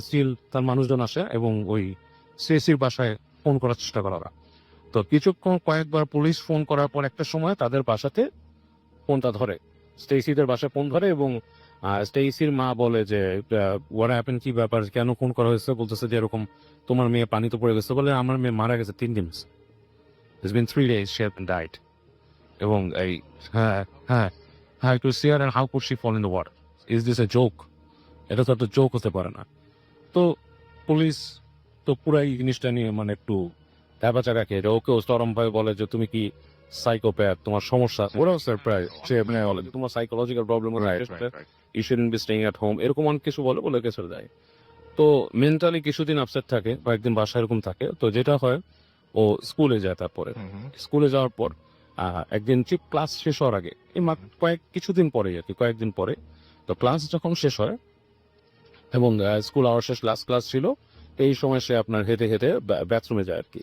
স্টিল তার মানুষজন আসে এবং ওই সিএসির বাসায় ফোন করার চেষ্টা করা হয়। তো কয়েকবার পুলিশ ফোন করার পর একটা সময় তাদের বাসাতে ফোনটা ধরে, স্টেসিদের বাসায় ফোন ধরে, এবং স্টেসির মা বলে যে হোয়াট হ্যাপেন, কি ব্যাপার, কেন ফোন করা হয়েছে। বলতেছে যে এরকম তোমার মেয়ে পানিতে পড়ে গেছে, বলে আমার মেয়ে মারা গেছে 3 দিন। It's been 3 days she hasn't died. এবং এই হ্যাঁ হ্যাঁ হ্যাঁ একটু সিয়ার and how could she fall in the water, is this a joke? এটা তো একটা জোক হতে পারে না। তো পুলিশ তো পুরাই এই জিনিসটা নিয়ে মানে একটু চাকা খেয়ে যায়। ওকেও চরম ভাবে বলে যে তুমি কি সাইকোপ্যাথ, তোমার সমস্যা। ওরাও সারপ্রাইজ, সে মানে বলে যে তোমার সাইকোলজিক্যাল প্রবলেম হচ্ছে, you shouldn't be staying at home, এরকম অনেক কিছু বলে বলে কে চলে যায়। তো মেন্টালি কিছুদিন আপসেট থাকে, কয়েকদিন বাসায় এরকম থাকে। তো যেটা হয় ও স্কুলে যায়, তারপরে স্কুলে যাওয়ার পর একদিন ঠিক ক্লাস শেষ হওয়ার আগে, এই কিছুদিন পরে আর কি, কয়েকদিন পরে, তো ক্লাস যখন শেষ হয় এবং স্কুল আওয়ার শেষ, লাস্ট ক্লাস ছিল, এই সময় সে আপনার হেঁটে হেঁটে বাথরুমে যায় আর কি।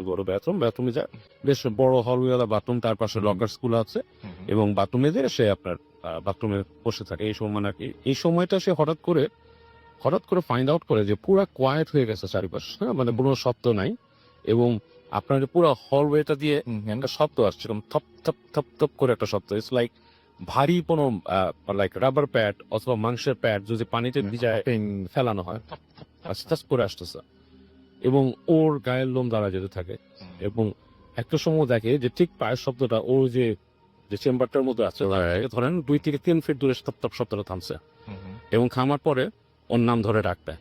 বড় বাথরুমে যায়, বেশ বড় হলওয়েলা বাথরুম, তার পাশে লকার স্কুল আছে, এবং বাথরুমে যেয়ে সে আপনার বাথরুমে বসে থাকে। এই সময় মানে আর কি, এই সময়টা সে হঠাৎ করে ফাইন্ড আউট করে যে পুরা কোয়াইট হয়ে গেছে চারিপাশ, হ্যাঁ, মানে কোনো শব্দ নাই, এবং আপনার যে পুরো হলওয়েটা দিয়ে একটা শব্দ আসছে, এরকম থপ থপ থপ থপ করে একটা শব্দ। ইটস লাইক ভারী কোনো লাইক রাবার প্যাড অথবা মাংসের প্যাড যদি পানিতে ভিজায় ফেলানো হয়, আস্তে আস্তে করে আসতেছে, এবং ওর গায়ের লোম দাঁড়া যেতে থাকে। এবং একটা সময় দেখে যে ঠিক পায়ের শব্দটা ওর যে চেম্বারটার মধ্যে আছে, ধরেন 2 থেকে 3 ফিট দূরে থপ থপ শব্দটা থামছে, এবং থামার পরে ওর নাম ধরে ডাকবে,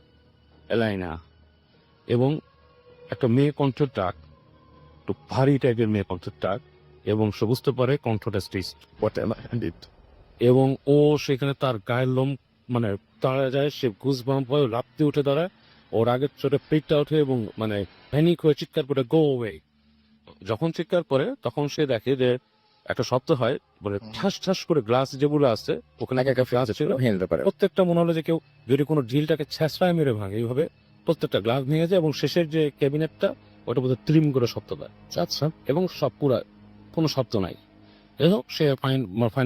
এলাইনা। এবং একটা মেয়ে কণ্ঠের ডাক, একটু ভারী টাইপের মেয়ে কণ্ঠের ডাক, এবং সে বুঝতে পারে কণ্ঠটা স্টিচড, এবং ও সেখানে তার গায়ের লোম মানে দাঁড়া যায়, সে গুজবাম্প হয়ে লাফতে উঠে দাঁড়ায়, ওর আগের চোটে পিকটা ওঠে এবং মানে প্যানিক হয়ে চিৎকার করে গো ওয়ে। যখন চিৎকার করে তখন সে দেখে যে একটা শব্দ হয়, মানে ঠাস ঠাস করে গ্লাস যেগুলো আছে ওখানে একটা গ্লাস ছিল, প্রত্যেকটা মনে হলো যে কেউ যদি কোনো ঢিলটাকে ছেঁচড়ায় মেরে ভাঙে, এইভাবে প্রত্যেকটা গ্লাস ভেঙে যায়, এবং শেষের যে ক্যাবিনেটটা ওটা বোধহয় ত্রিম করে শব্দ দেয়। আচ্ছা, এবং সব পুরা কোনো শব্দ নাই। এবং সে ফাইন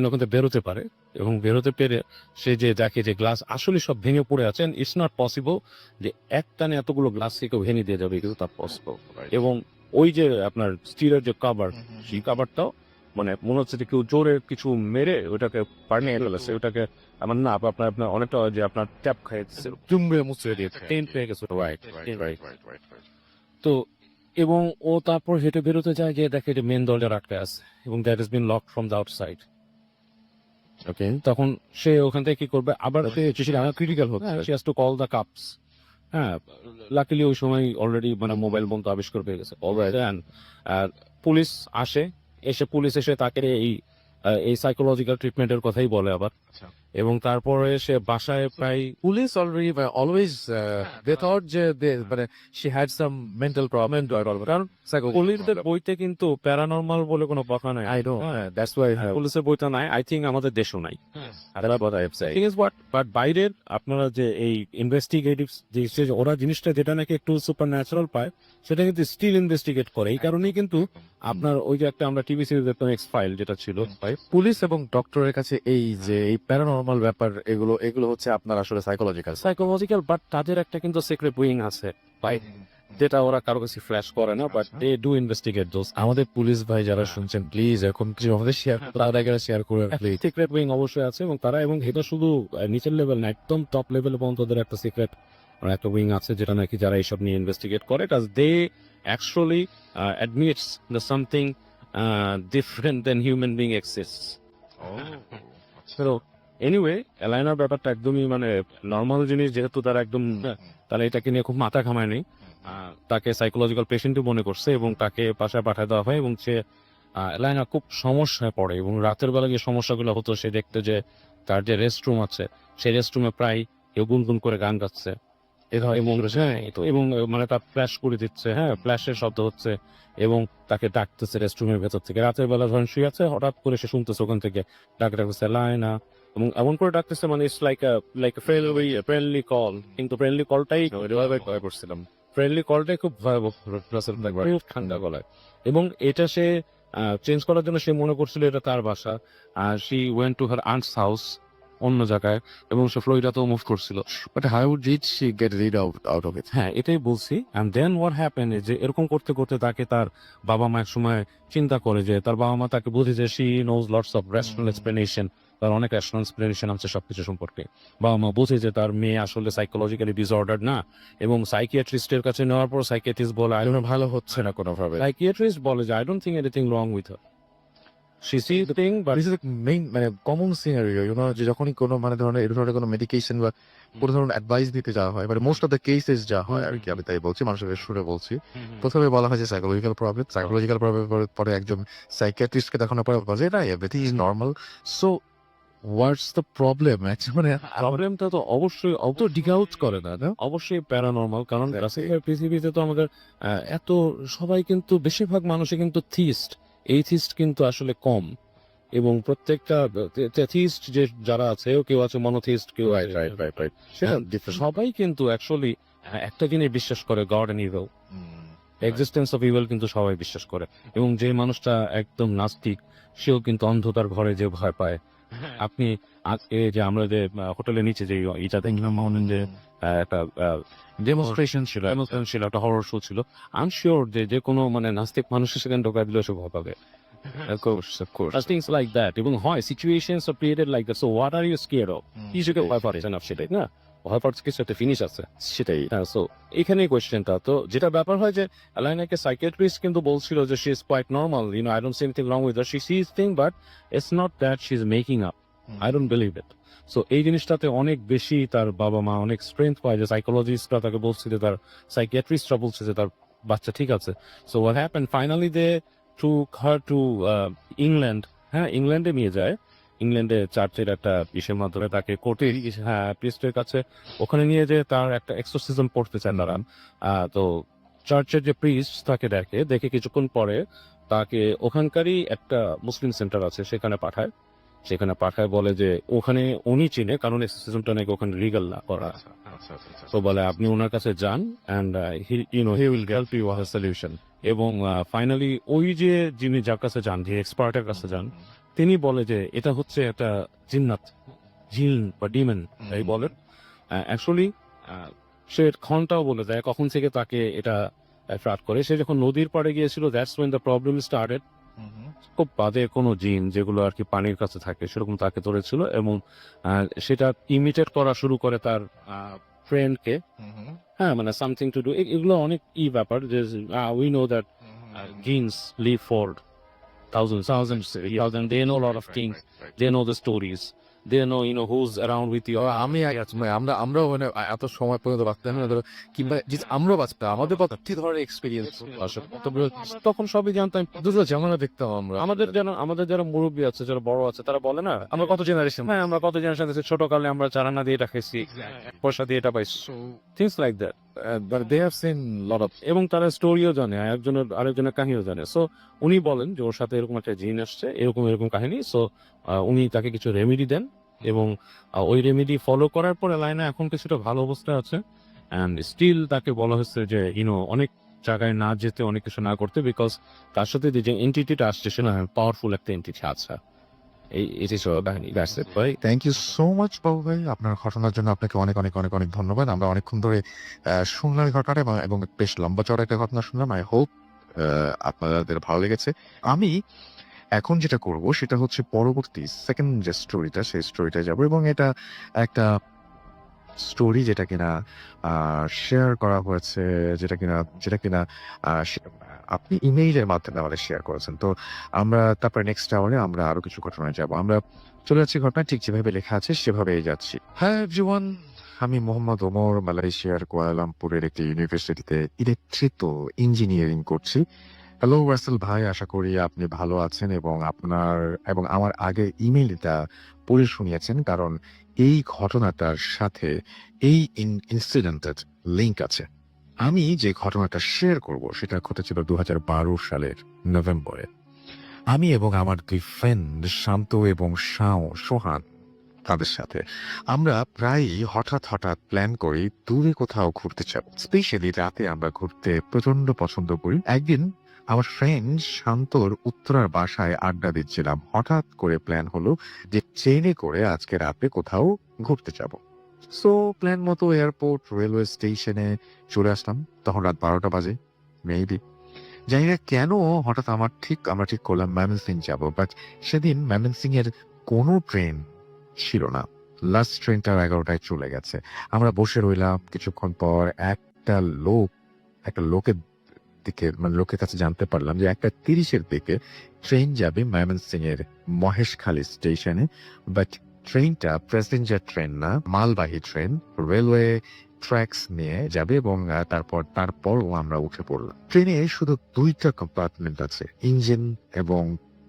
ওখান থেকে বেরোতে পারে, এবং বেরোতে পেরে সে যে দেখে যে গ্লাস আসলে সব ভেঙে পড়ে আছে, ইটস নট পসিবল যে এক টানে এতগুলো গ্লাস কেউ ভেঙে দিয়ে যাবে, কিন্তু তা পসিবল। এবং ওই যে আপনার স্টিলের যে কাভার, সেই কাভারটাও মানে মনে হচ্ছে যে কেউ জোরে কিছু মেরে ওটাকে পানি ফেলেছে, ওটাকে আমার না আপনার আপনার অনেকটা যে আপনার ট্যাপ খাইছে, চুমড়ে মুচড়ে দিয়েছে, টেন পেয়ে গেছে। তো এবং ও তারপর হেঁটে বেরোতে যায়, গিয়ে দেখে যে মেন দরজা আটকে আছে, এবং that is been lock from the outside. Okay, তখন সে ওখান থেকে কি করবে, আবার ক্রিটিক্যাল হচ্ছে, she has to call the cops. হ্যাঁ, লাকিলি ওই সময় অলরেডি মানে মোবাইল ফোন তো আবিষ্কার পেয়ে গেছে। আর পুলিশ আসে, পুলিশ এসে তাকে এই সাইকোলজিক্যাল ট্রিটমেন্টের কথাই বলে আবার, এবং তারপরে সে বাসায় প্রায় পুলিশ অলওয়েজ দে থট যে মানে she had some mental problem, কারণ পুলিশদের বইতে কিন্তু প্যারানর্মাল বলে কোনো কথা নাই। আই নো, দ্যাটস ওয়াই পুলিশের বইটা নাই, আই থিঙ্ক আমাদের দেশও নাই। বাট বাইরের আপনারা যে এই ইনভেস্টিগেটিভ যে ওরা জিনিসটা যেটা নাকি একটু সুপার ন্যাচারাল পায়, সেটা কিন্তু স্টিল ইনভেস্টিগেট করে। এই কারণেই কিন্তু আপনার ওই যে একটা আমরা টিভি সিরিজ দেখতাম এক্স ফাইল, যেটা ছিল পুলিশ এবং ডক্টরের কাছে এই যে এই প্যারানর্মাল ব্যাপার, এগুলো হচ্ছে আপনার আসলে সাইকোলজিক্যাল, বাট তাদের একটা কিন্তু সিক্রেট উইং আছে ভাই, যেটা ওরা কারো কাছে ফ্ল্যাশ করে না, but they do investigate those. আমাদের পুলিশ ভাই যারা শুনছেন, প্লিজ এরকম কিছু আমাদের শেয়ার করে প্লিজ। সিক্রেট উইং অবশ্যই আছে, এবং তারা, এবং এটা শুধু নিচের লেভেল না, একদম টপ লেভেল পর্যন্ত ওদের একটা সিক্রেট একটা উইং আছে, যেটা নাকি যারা এইসব নিয়ে ইনভেস্টিগেট করে, কাজ they actually admits the something different then human being exists. তো এনিওয়ে, এলাইনার ব্যাপারটা একদমই মানে নর্মাল জিনিস, যেহেতু তারা একদম তারা এটাকে নিয়ে খুব মাথা ঘামায়নি, তাকে সাইকোলজিক্যাল পেশেন্টও মনে করছে, এবং তাকে বাসায় পাঠিয়ে দেওয়া হয়, এবং সে এলাইনা খুব সমস্যায় পড়ে, এবং রাতের বেলা যে সমস্যাগুলো হতো, সে দেখতে যে তার যে রেস্টরুম আছে, সেই রেস্টরুমে প্রায় কেউ গুনগুন করে গান গাচ্ছে, এবং মানে তার ফ্ল্যাশ করে দিচ্ছে, হ্যাঁ, ফ্ল্যাশের শব্দ হচ্ছে, এবং তাকে ডাকতেছে রেস্টরুমের ভেতর থেকে। রাতের বেলা ধরেন শুয়ে আছে, হঠাৎ করে সে শুনতেছে ওখান থেকে ডাকতেছে এলাইনা, এবং এমন করে ডাকতেছে মানে ইটস লাইক ফ্রেন্ডলি কল, কিন্তু ফ্রেন্ডলি কলটাই করছিলাম, ফ্রেন্ডলি কলটাই খুব ভয়াবহ, খুব ঠান্ডা গলায়। এবং এটা সে চেঞ্জ করার জন্য সে মনে করছিল এটা তার বাসা, আর she went to her aunts house অন্য জায়গায়, এবং সে ফ্লোরিডাতেও মুভ করছিল। But how did she get rid out of it? হ্যাঁ, এটাই বলছি। এন্ড দেন হোয়াট হ্যাপেন, যে এরকম করতে করতে তাকে তার বাবা মা এক সময় চিন্তা করে যে তার বাবা মা তাকে বুঝে যে she knows lots of rational explanation তার অনেক রেশনাল এক্সপ্লেনেশন আছে সবকিছু সম্পর্কে। বাবা মা বোঝে যে তার মেয়ে আসলে সাইকোলজিক্যালি ডিসঅর্ডার না, এবং সাইকিয়াট্রিস্টের কাছে নেওয়ার পর সাইকিয়াট্রিস্ট বলে আই ডোন্ট ভালো হচ্ছে না কোনোভাবে। সাইকিয়াট্রিস্ট বলে যে I don't think anything wrong with her, she see thing but this is main মানে কমন সিনারিও যে যখনই কোনো মানে ধরনের এই ধরনের কোনো মেডিকেশন বা কোনো ধরনের অ্যাডভাইস দিতে যাওয়া হয়, মানে মোস্ট অফ দ্য কেসেস যা হয় আর কি, আমি তাই বলছি, মানুষের সুরে বলছি, প্রথমে বলা হয় যে সাইকোলজিক্যাল প্রবলেম পরে একজন সাইকিয়াট্রিস্টকে দেখানোর পরে বলে যে না everything is normal. So what's the problem মানে প্রবলেমটা তো অবশ্যই অত ডিগ আউট করে না না অবশ্যই প্যারানর্মাল, কারণ আজকের পৃথিবীতে তো আমাদের এত সবাই কিন্তু বেশিরভাগ মানুষই কিন্তু থিস্ট, এইথিস্ট কিন্তু আসলে কম, এবং প্রত্যেকটা থিস্ট যে যারা আছে কেউ আছে মনোথিস্ট, কেউ সেটা সবাই কিন্তু অ্যাকচুয়ালি একটা জিনিস বিশ্বাস করে, God and evil, existence of evil কিন্তু সবাই বিশ্বাস করে, এবং যে মানুষটা একদম নাস্তিক সেও কিন্তু অন্ধতার ঘরে যে ভয় পায়। আপনি এই যে আমরা যে হোটেলের নিচে যে এটা দেখলাম যে একটা ডেমনস্ট্রেশন ছিল, একটা হরর শো ছিল, আই এম শিওর যে কোনো মানে নাস্তিক মানুষের সেখানে ঢোকা দিলে সে ভয় পাবে। Of course. Things like that. এবং হয় situations are created like that. So what are you scared of? কিছুকে ভয় পাচ্ছেন না সেটাই না, ভয় পাচ্ছে কিছু একটা ফিনিশ আছে সেটাই। হ্যাঁ, সো এখানেই কোয়েশ্চেনটা। তো যেটা ব্যাপার হয় যে অ্যালাইনাকে সাইকিয়াট্রিস্ট কিন্তু বলছিল যে she is quite normal, you know, I don't see anything wrong with her, she sees thing but it's not that she is making up, I don't believe it. So এই জিনিসটাতে অনেক বেশি তার বাবা মা অনেক স্ট্রেংথ পায় যে সাইকোলজিস্টরা তাকে বলছে যে তার সাইকিয়াট্রিস্টরা বলছে যে তার বাচ্চা ঠিক আছে। So what happened finally they took her to England, হ্যাঁ ইংল্যান্ডে নিয়ে যায়, ইংল্যান্ডে চার্চের একটা ইসের মাধ্যমে তাকে কোর্টে, হ্যাঁ প্রিস্টের কাছে, ওখানে নিয়ে যে তার একটা এক্সোরসিজম পড়তে চান তারা। তো চার্চের যে প্রিস্ট তাকে দেখে কিছুক্ষণ পরে তাকে ওখানকারই একটা মুসলিম সেন্টার আছে সেখানে পাঠায় বলে যে ওখানে উনি চিনে, কারণ এক্সোরসিজমটা নাকি ওখানে লিগাল না করা। তো বলে আপনি ওনার কাছে যান and he will help you a solution. এবং ফাইনালি ওই যে যিনি যার কাছে যান, যে এক্সপার্টের কাছে যান, তিনি বলে যে এটা হচ্ছে একটা জিন বা ডিমেন এই বলেন। অ্যাকচুয়ালি সে ক্ষণটাও বলে দেয় কখন থেকে তাকে এটা ফ্রাট করে। সে যখন নদীর পাড়ে গিয়েছিল, that's when the problem started. খুব বাদে কোনো জিন যেগুলো আর কি পানির কাছে থাকে সেরকম তাকে ধরেছিল, এবং সেটা ইমিটেট করা শুরু করে তার ফ্রেন্ডকে। হ্যাঁ, মানে সামথিং টু ডু, এগুলো অনেক ব্যাপার যে উই নো দ্যাট জিনস live for thousands, they know a lot of things, they know the stories, they know who's around with you. আমি আমরাও মানে এত সময় পর্যন্ত বাঁচতাম না, ধরো কিংবা আমরাও বাঁচতাম, আমাদের প্রতি ধরনের এক্সপিরিয়েন্স তখন সবই জানতাম। দুটো জামানা দেখতাম আমরা। আমাদের যারা মুরব্বী আছে, যারা বড় আছে, তারা বলে না আমরা কত জেনারেশন, হ্যাঁ আমরা কত জেনারেশন আছে, ছোট কালে আমরা চারানা দিয়ে এটা খাইছি, পয়সা দিয়ে এটা পাইছি, things like that. They have seen lot of, এবং তারা স্টোরিও জানে, আরেকজনের কাহিনীও জানে। সো উনি বলেন যে ওর সাথে এরকম একটা জিন আসছে, এরকম কাহিনী। সো উনি তাকে কিছু রেমেডি দেন, এবং ওই রেমেডি ফলো করার পরে লাইনা এখন কিছুটা ভালো অবস্থায় আছে। অ্যান্ড স্টিল তাকে বলা হচ্ছে যে অনেক জায়গায় না যেতে, অনেক কিছু না করতে, বিকজ তার সাথে যে এন্টিটিটা আসছে সেটা পাওয়ারফুল একটা এন্টিটি আছে। থ্যাংক ইউ সো মাচ বাবু ভাই, আপনার ঘটনার জন্য আপনাকে অনেক অনেক অনেক অনেক ধন্যবাদ। আমরা অনেকক্ষণ ধরে শুনলাম ঘটনাটা, এবং বেশ লম্বা চড়া একটা ঘটনা শুনলাম। আই হোপ আপনাদের ভালো লেগেছে। আমি এখন যেটা করব সেটা হচ্ছে পরবর্তী সেকেন্ড যে স্টোরিটা, সেই স্টোরিটা যাব, এবং এটা একটা স্টোরি যেটা কিনা শেয়ার করা হয়েছে, যেটা কিনা আপনি ইমেইলের মাধ্যমে আমাদের শেয়ার করেছেন। তো আমরা তারপরে নেক্সট আওয়ারে আমরা আরো কিছু ঘটনায় যাব। আমরা চলে যাচ্ছি ঘটনা ঠিক যেভাবে লেখা আছে সেভাবেই যাচ্ছি। হ্যাঁ এভরিওয়ান, আমি মোহাম্মদ ওমর মালয়েশিয়ার কুয়ালালামপুরের একটি ইউনিভার্সিটিতে ইলেকট্রিক্যাল ইঞ্জিনিয়ারিং করছি। হ্যালো রাসেল ভাই, আশা করি আপনি ভালো আছেন এবং আমার আগে ইমেইলটা পড়ে শুনিয়েছেন, কারণ এই ঘটনাটার সাথে এই ইনসিডেন্টের লিঙ্ক আছে। আমি যে ঘটনাটা শেয়ার করব সেটা ঘটেছিল 2012 সালের নভেম্বরে। আমি এবং আমার দুই ফ্রেন্ড শান্ত এবং সোহান, তাদের সাথে আমরা প্রায়ই হঠাৎ প্ল্যান করি দূরে কোথাও ঘুরতে যাব। স্পেশালি রাতে আমরা ঘুরতে প্রচন্ড পছন্দ করি। একদিন আমার ফ্রেন্ড শান্তর উত্তরার বাসায় আড্ডা দিচ্ছিলাম। হঠাৎ করে প্ল্যান হলো যে ট্রেনে করে আজকে রাতে কোথাও ঘুরতে যাব। সো প্ল্যান মতো এয়ারপোর্ট রেলওয়ে স্টেশনে চলে আসলাম। তখন রাত 12টা বাজে মেবি। জানি না কেন হঠাৎ আমরা ঠিক করলাম ময়মনসিং যাব। বাট সেদিন ময়মনসিং এর কোনো ট্রেন ছিল না। লাস্ট ট্রেনটাও 11টায় চলে গেছে। আমরা বসে রইলাম, কিছুক্ষণ পর একটা লোকের দিকে মানে লোকের কাছে জানতে পারলাম যে 1:30-এর দিকে ট্রেন যাবে ময়মনসিংহের মহেশখালী স্টেশনে। বাট ট্রেনটা প্যাসেঞ্জার ট্রেন না, মালবাহী ট্রেন। রেলওয়ে ট্র্যাকস নিয়ে যাবে এবং তারপরও আমরা উঠে পড়লাম। ট্রেনে শুধু 2টা কম্পার্টমেন্ট আছে, ইঞ্জিন এবং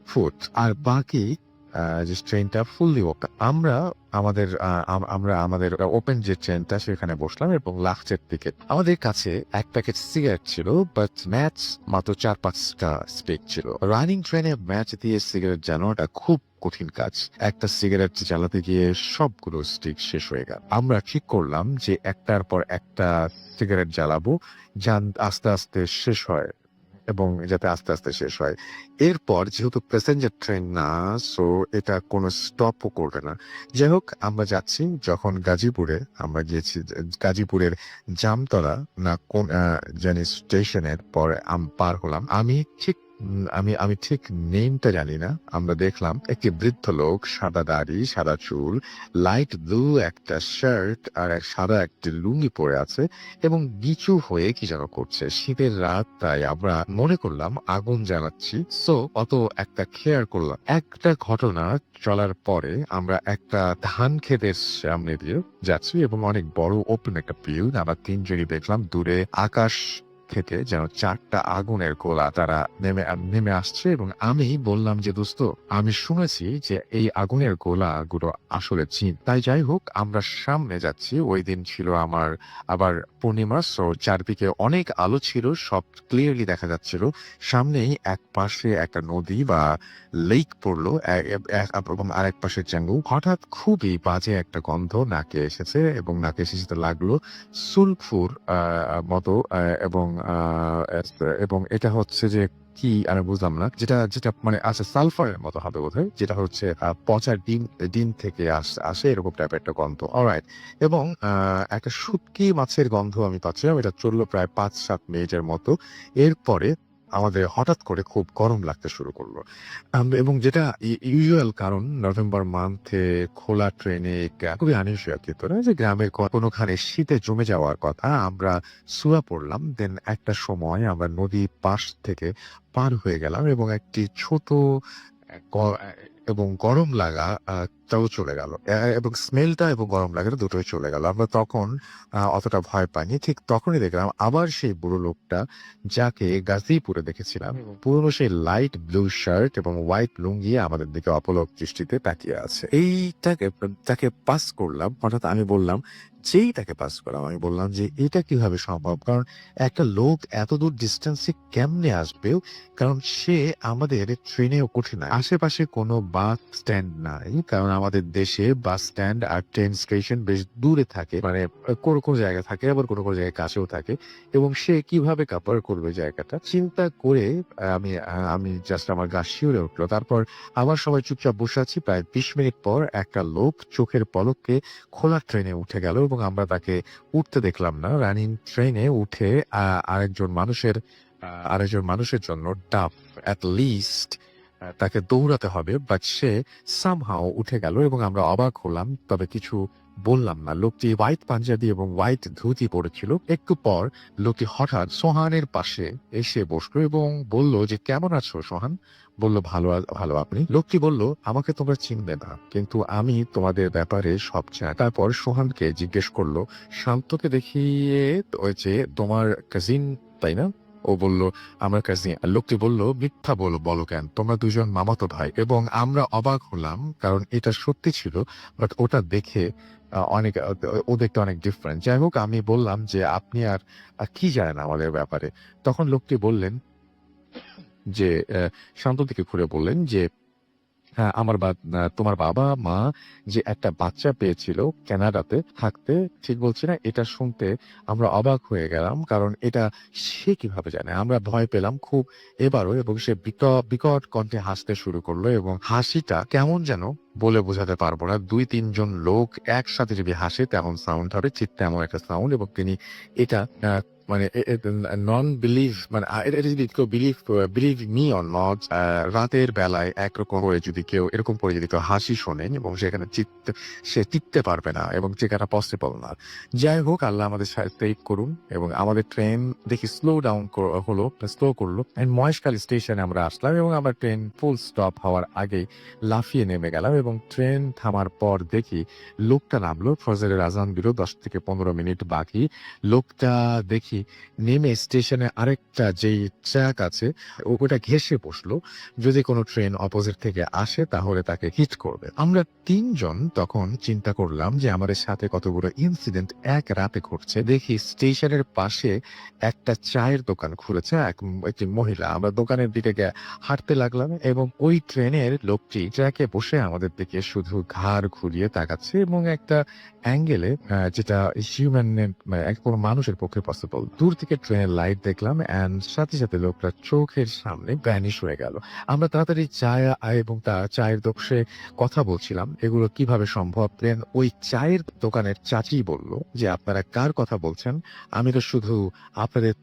ফুট, আর বাকি যে ট্রেনটা ফুললি ওপেন। আমরা আমাদের ওপেন যে ট্রেনটা সেখানে বসলাম এবং লাস্টের দিকে আমাদের কাছে এক প্যাকেট সিগারেট ছিল, বাট ম্যাচ মাত্র 4-5টা স্টিক ছিল। রানিং ট্রেনে ম্যাচ দিয়ে সিগারেট জ্বালানোটা খুব কঠিন কাজ। একটা সিগারেট জ্বালাতে গিয়ে সবগুলো স্টিক শেষ হয়ে গেল। আমরা ঠিক করলাম যে একটার পর একটা সিগারেট জ্বালাবো, আস্তে আস্তে শেষ হয় এবং যাতে আস্তে আস্তে শেষ হয়। এরপর যেহেতু প্যাসেঞ্জার ট্রেন না, সো এটা কোনো স্টপও করবে না। যাই হোক, আমরা যাচ্ছি। যখন আমরা গিয়েছি গাজীপুরের জামতলা না কোন জানি স্টেশনের পর পার হলাম। আমি ঠিক নেমটা জানি না। আমরা দেখলাম একটি বৃদ্ধ লোক, সাদা দাড়ি, সাদা চুল, লাইট ব্লু একটা শার্ট আর সাদা একটি লুঙ্গি পরে আছে এবং নিচু হয়ে কি যেন করছে। শীতের রাত, তাই আমরা মনে করলাম আগুন জ্বালাচ্ছি, সো অত একটা খেয়াল করলাম। একটা ঘটনা চলার পরে আমরা একটা ধান ক্ষেতের সামনে দিয়ে যাচ্ছি এবং অনেক বড় ওপেন একটা ফিল্ড। আমরা তিনজনই দেখলাম দূরে আকাশ থেকে যেন 4টা আগুনের গোলা তারা নেমে আসছে এবং আমি বললাম যে দোস্ত, আমি শুনেছি যে এই আগুনের গোলাগুলো আসলে জিন। তাই যাই হোক, আমরা সামনে যাচ্ছি। ওই দিন ছিল আবার পূর্ণিমা, সো চারদিকে অনেক আলো ছিল, সব ক্লিয়ারলি দেখা যাচ্ছিল। সামনেই এক পাশে একটা নদী বা লেক পড়লো এবং আরেক পাশে জঙ্গল। হঠাৎ খুবই বাজে একটা গন্ধ নাকে এসেছে এবং নাকে এসে লাগলো সুলফুর মতো এবং এটা হচ্ছে যে কি আমি বুঝলাম না, যেটা যেটা মানে আচ্ছা সালফারের মতো হবে বোধহয়, যেটা হচ্ছে পচা ডিম থেকে আসে এরকম টাইপের একটা গন্ধ। অলরাইট, এবং একটা শুটকি মাছের গন্ধ আমি পাচ্ছিলাম। এটা চললো প্রায় 5-7 মিনিটের মতো। এরপরে আমাদের হঠাৎ করে খুব গরম লাগতে শুরু করলো এবং যেটা ইউজুয়াল কারণ নভেম্বর মান্থে খোলা ট্রেনে খুবই আনইউজুয়াল কিন্তু না, যে গ্রামের কোনোখানে শীতে জমে যাওয়ার কথা। আমরা শুয়ে পড়লাম। দেন একটা সময় আমরা নদী পাশ থেকে পার হয়ে গেলাম এবং একটি ছোট এবং গরম লাগা তাও চলে গেল এবং স্মেলটা এবং গরম লাগাটা দুটোই চলে গেল। আমরা তখন অতটা ভয় পাইনি। ঠিক তখনই দেখলাম আবার সেই বুড়ো লোকটা যাকে গাজীপুরে দেখেছিলাম, পুরনো সেই লাইট ব্লু শার্ট এবং হোয়াইট লুঙ্গি আমাদের দিকে অপলক দৃষ্টিতে তাকিয়ে আছে। তাকে পাস করলাম। হঠাৎ আমি বললাম, যেই তাকে পাস করলাম আমি বললাম যে এটা কিভাবে সম্ভব, কারণ একটা লোক এত দূর ডিস্টেন্সে কেমনে আসবে, কারণ সে আমাদের ট্রেনেও ওঠে না। আশেপাশে কোনো বাস স্ট্যান্ড নাই, কারণ আমাদের দেশে বাস স্ট্যান্ড আর ট্রেন স্টেশন বেশ দূরে থাকে, মানে কোনো কোনো জায়গায় থাকে, আবার কোনো কোনো জায়গায় কাছেও থাকে। এবং সে কিভাবে কাভার করবে জায়গাটা চিন্তা করে আমি জাস্ট আমার গা শিউরে উঠলো। তারপর আবার সবাই চুপচাপ বসে আছি। প্রায় 20 মিনিট পর একটা লোক চোখের পলকে খোলা ট্রেনে উঠে গেল এবং আমরা তাকে উঠতে দেখলাম না। রানিং ট্রেনে উঠে আরেকজন মানুষের জন্য টাফ, অ্যাট লিস্ট তাকে দৌড়াতে হবে, বাট সে সামহাও উঠে গেল এবং আমরা অবাক হলাম, তবে কিছু বললাম না। লোকটি হোয়াইট পাঞ্জাবি এবং হোয়াইট ধুতি পরেছিল। একটু পর লোকটি হঠাৎ সোহানের পাশে এসে বসলো এবং বলল যে কেমন আছো সোহান? বলল ভালো, আপনি? লোকটি বলল, আমাকে তোমরা চিনবে না, কিন্তু আমি তোমাদের ব্যাপারে সব জানি। তারপর সোহানকে জিজ্ঞেস করলো, শান্তকে দেখিয়ে ওই যে তোমার কাজিন তাই না? ও বলল, আমার কাজিন। লোকটি বলল, মিথ্যা বলো কেন, তোমরা দুজন মামাতো ভাই। এবং আমরা অবাক হলাম, কারণ এটা সত্যি ছিল, বাট ওটা দেখে ও দেখতে অনেক ডিফারেন্ট। যাই হোক, আমি বললাম যে আপনি আর কি জানেন আমাদের ব্যাপারে? তখন লোকটি বললেন যে শান্ত দিকে ঘুরে বললেন যে হ্যাঁ, তোমার বাবা মা যে একটা বাচ্চা পেয়েছিল কানাডাতে থাকতে, ঠিক বলছি না? এটা শুনতে আমরা অবাক হয়ে গেলাম, কারণ এটা সে কিভাবে জানে? আমরা ভয় পেলাম খুব এবারও এবং সে বিকট কণ্ঠে হাসতে শুরু করলো এবং হাসিটা কেমন যেন বলে বোঝাতে পারবো না। 2-3 জন লোক একসাথে যদি হাসে তেমন সাউন্ড হবে, ঠিক তেমন একটা সাউন্ড। এবং তিনি এটা মানে নন বিলিভ মানে এটা যদি কেউ বিলিভ মি অর নট, রাতের বেলায় একরকম করে যদি কেউ এরকম করে যদি কেউ হাসি শোনেন এবং সেখানে সে টিকতে পারবে না এবং যেখানে পসিবল না। যাই হোক, আল্লাহ আমাদের সাথে করুন এবং আমাদের ট্রেন দেখি স্লো করলো অ্যান্ড মহেশখালী স্টেশনে আমরা আসলাম এবং আমার ট্রেন ফুল স্টপ হওয়ার আগেই লাফিয়ে নেমে গেলাম এবং ট্রেন থামার পর দেখি লোকটা নামলো। ফজরের আজান দিল 10 থেকে 15 মিনিট বাকি। লোকটা দেখি নেমে স্টেশনে আরেকটা যেই ট্র্যাক আছে ওটা ঘেঁষে বসলো, যদি কোনো ট্রেন অপোজিট থেকে আসে তাহলে তাকে হিট করবে। আমরা 3 জন তখন চিন্তা করলাম যে আমাদের সাথে কতগুলো ইনসিডেন্ট এক রাতে ঘটছে। দেখি স্টেশনের পাশে একটা চায়ের দোকান খুলেছে একটি মহিলা। আমরা দোকানের দিকে হাঁটতে লাগলাম এবং ওই ট্রেনের লোকটি ট্র্যাকে বসে আমাদের দিকে শুধু ঘাড় ঘুরিয়ে তাকাচ্ছে এবং একটা অ্যাঙ্গেলে যেটা হিউম্যান কোনো মানুষের পক্ষে পসিবল। দূর থেকে ট্রেনের লাইট দেখলাম অ্যান্ড সাথে সাথে লোকটা চোখের সামনে ভ্যানিশ হয়ে গেল। আমরা তাড়াতাড়ি এবং তার চায়ের দোকানে কথা বলছিলাম এগুলো কিভাবে সম্ভব। দেন ওই চায়ের দোকানের চাচি বলল যে আপনারা কার কথা বলছেন, আমি তো শুধু আপনাদের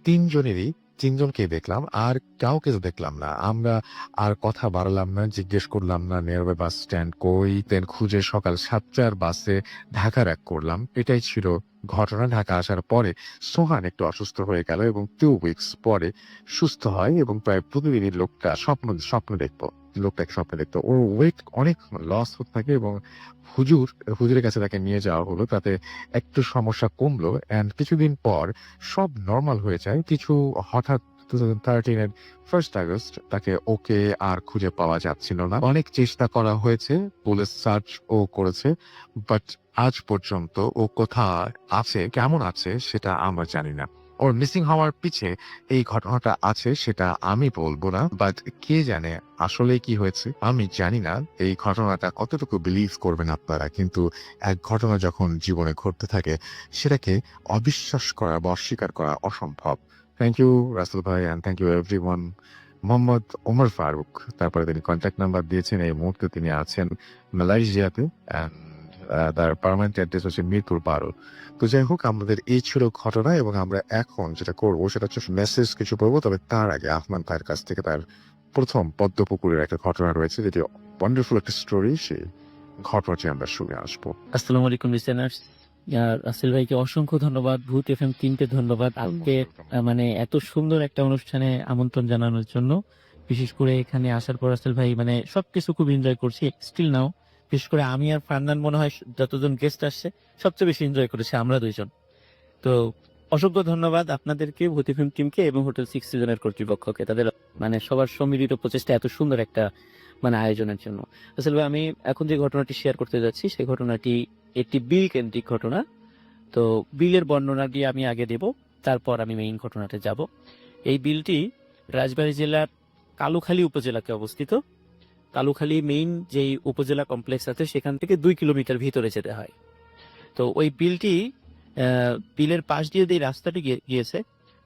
তিনজনকে দেখলাম, আর কাউকে তো দেখলাম না। আমরা আর কথা বাড়ালাম না, জিজ্ঞেস করলাম না নিয়ারবাই বাস স্ট্যান্ড কই। দেন খুঁজে সকাল 7টার বাসে ঢাকা র্যাক করলাম। এটাই ছিল ঘটনা। ঢাকা আসার পরে সোহান একটু অসুস্থ হয়ে গেল এবং 2 উইকস পরে সুস্থ হয় এবং প্রায় প্রতিদিনই লোকটাকে স্বপ্ন দেখতো। ওর ওয়েট অনেক লস হতে থাকে এবং হুজুরের কাছে তাকে নিয়ে যাওয়া হলো, তাতে একটু সমস্যা কমলো অ্যান্ড কিছুদিন পর সব নর্মাল হয়ে যায়। হঠাৎ 2013 1 আগস্ট তাকে আর খুঁজে পাওয়া যাচ্ছিল না। অনেক চেষ্টা করা হয়েছে, পুলিশ সার্চ ও করেছে, বাট আজ পর্যন্ত ও কোথায় আছে, কেমন আছে সেটা আমরা জানি না। ওর মিসিং হওয়ার পিছে এই ঘটনাটা আছে সেটা আমি বলবো না, বাট কে জানে আসলে কি হয়েছে। আমি জানি না এই ঘটনাটা কতটুকু বিলিভ করবেন আপনারা, কিন্তু এক ঘটনা যখন জীবনে ঘটতে থাকে সেটাকে অবিশ্বাস করা বা অস্বীকার করা অসম্ভব। থ্যাংক ইউ রাসেল ভাই and thank you everyone. Mohammad Omar Faruk, তারপরে তিনি কন্ট্যাক্ট নাম্বার দিয়েছেন। এই মুহূর্তে তিনি আছেন মালয়েশিয়াতে অ্যান্ড তার পার্মানেন্ট অ্যাড্রেস হচ্ছে মিরপুর 12। তো যাই হোক, আমাদের এই ছিল ঘটনা এবং আমরা এখন যেটা করবো সেটা হচ্ছে মেসেজ কিছু পড়বো। তবে তার আগে আহমান ভাইয়ের কাছ থেকে তার প্রথম পদ্মপুকুরের একটা ঘটনা রয়েছে, যেটি ওয়ান্ডারফুল একটা স্টোরি। সেই ঘটনাটি আমরা শুনে আসবো। আসসালামু আলাইকুম লিসেনার্স। রাসেল ভাইকে অসংখ্য ধন্যবাদ, ভূত এফএম টিমকে ধন্যবাদ আজকে মানে এত সুন্দর একটা অনুষ্ঠানে আমন্ত্রণ জানানোর জন্য। বিশেষ করে এখানে আসার পর রাসেল ভাই মানে সবকিছু খুব এনজয় করছি স্টিল নাও। বিশেষ করে আমি আর ফারনান মনে হয় যতজন গেস্ট আসছে সবচেয়ে বেশি এনজয় করেছি আমরা দুইজন। তো অসংখ্য ধন্যবাদ আপনাদেরকে, ভূত এফএম টিমকে এবং হোটেল 6 সিজনের কর্তৃপক্ষকে, তাদের মানে সবার সম্মিলিত প্রচেষ্টা এত সুন্দর একটা মানে আয়োজনের জন্য। আসলে আমি এখন যে ঘটনাটি শেয়ার করতে যাচ্ছি সেই ঘটনাটি একটি বিল কেন্দ্রিক ঘটনা। তো বিলের বর্ণনা দিয়ে আমি আগে দেব, তারপর আমি মেইন ঘটনাতে যাব। এই বিলটি রাজবাড়ী জেলার কালুখালী উপজেলাতে অবস্থিত। কালুখালী মেইন যেই উপজেলা কমপ্লেক্স আছে সেখান থেকে 2 কিলোমিটার ভিতরে যেতে হয়। তো ওই বিলের পাশ দিয়ে যে রাস্তাটি গিয়েছে